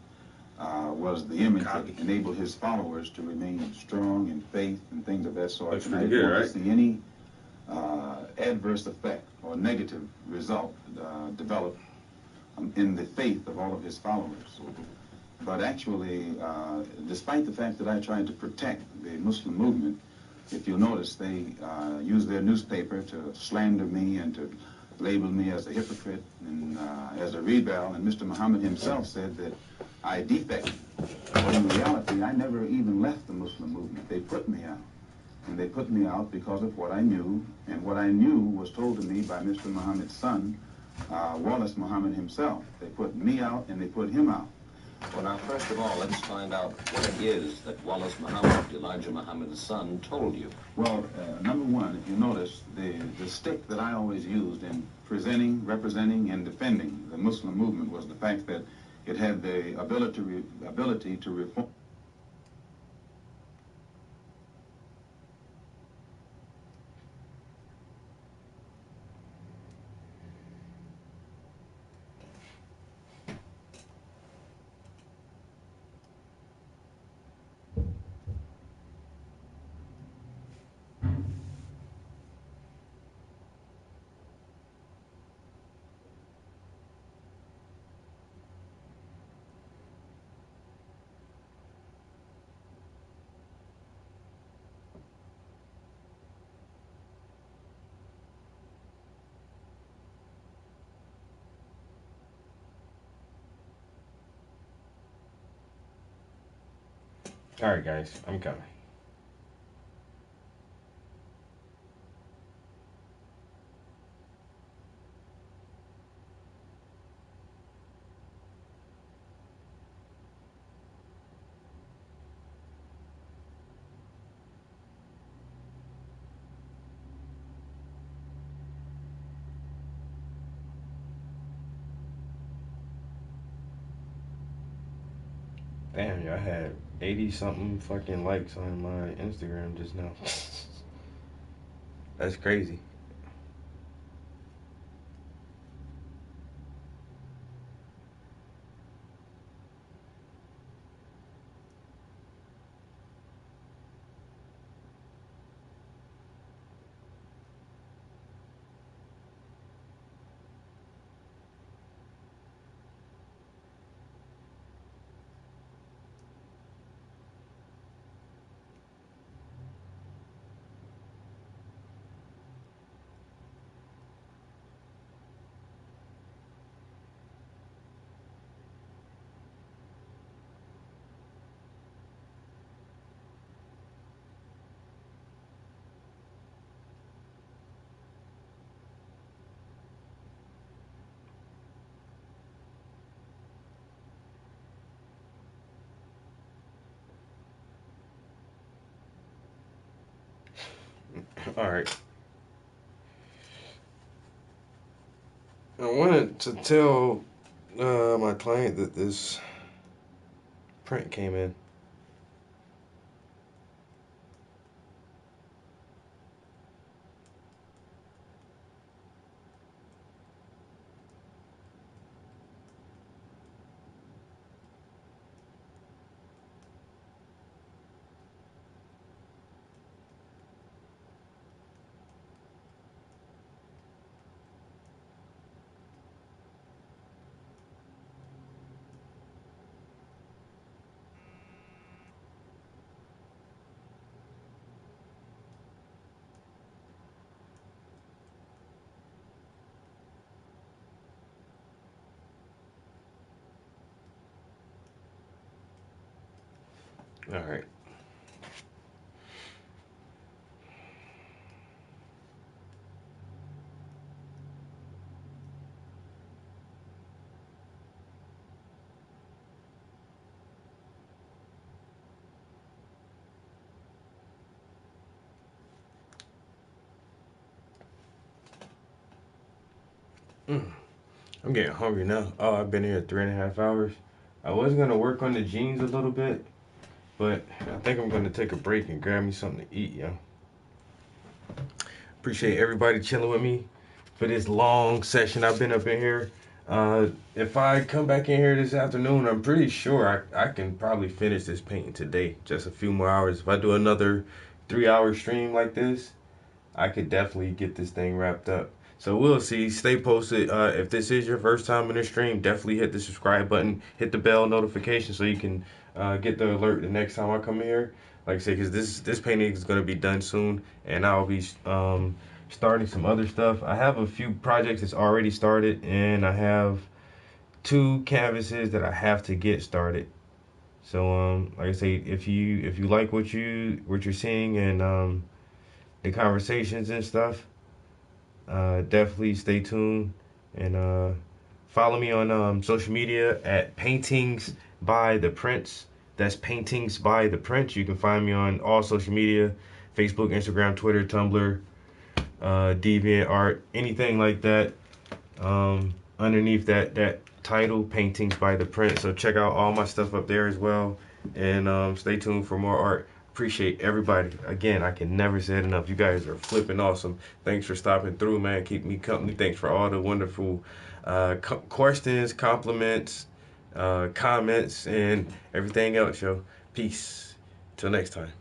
was the image that enabled his followers to remain strong in faith and things of that sort. That's and I pretty didn't good, want right? to see any adverse effect or negative result develop in the faith of all of his followers. But actually, despite the fact that I tried to protect the Muslim movement, if you'll notice, they used their newspaper to slander me and to label me as a hypocrite and as a rebel, and Mr. Muhammad himself said that I defected. But in reality, I never even left the Muslim movement. They put me out. And they put me out because of what I knew, and what I knew was told to me by Mr. Muhammad's son, Wallace Muhammad himself. They put me out and they put him out. Well, now, first of all, let's find out what it is that Wallace Muhammad, Elijah Muhammad's son, told you. Well, number one, if you notice, the stick that I always used in presenting, representing, and defending the Muslim movement was the fact that it had the ability to reform. Alright guys, I'm coming. Damn, I had 80 something fucking likes on my Instagram just now. That's crazy. Alright. I wanted to tell my client that this print came in. Alright. I'm getting hungry now. Oh, I've been here 3.5 hours. I was gonna work on the jeans a little bit, but I think I'm gonna take a break and grab me something to eat, yo. Appreciate everybody chilling with me for this long session I've been up in here. If I come back in here this afternoon, I'm pretty sure I can probably finish this painting today. Just a few more hours. If I do another 3-hour stream like this, I could definitely get this thing wrapped up. So we'll see. Stay posted. If this is your first time in the stream, definitely hit the subscribe button. Hit the bell notification so you can get the alert the next time I come here. Like I said, because this painting is going to be done soon. And I'll be starting some other stuff. I have a few projects that's already started. And I have 2 canvases that I have to get started. So like I say, if you like what you're seeing and the conversations and stuff, definitely stay tuned And follow me on social media at Paintings by the Prince. That's Paintings by the Prince. You can find me on all social media, Facebook, Instagram, Twitter, Tumblr, DeviantArt, anything like that. Underneath that title, Paintings by the Prince. So check out all my stuff up there as well. And stay tuned for more art. Appreciate everybody. Again, I can never say it enough. You guys are flipping awesome. Thanks for stopping through, man. Keep me company. Thanks for all the wonderful questions, compliments, comments, and everything else, yo. Peace. Till next time.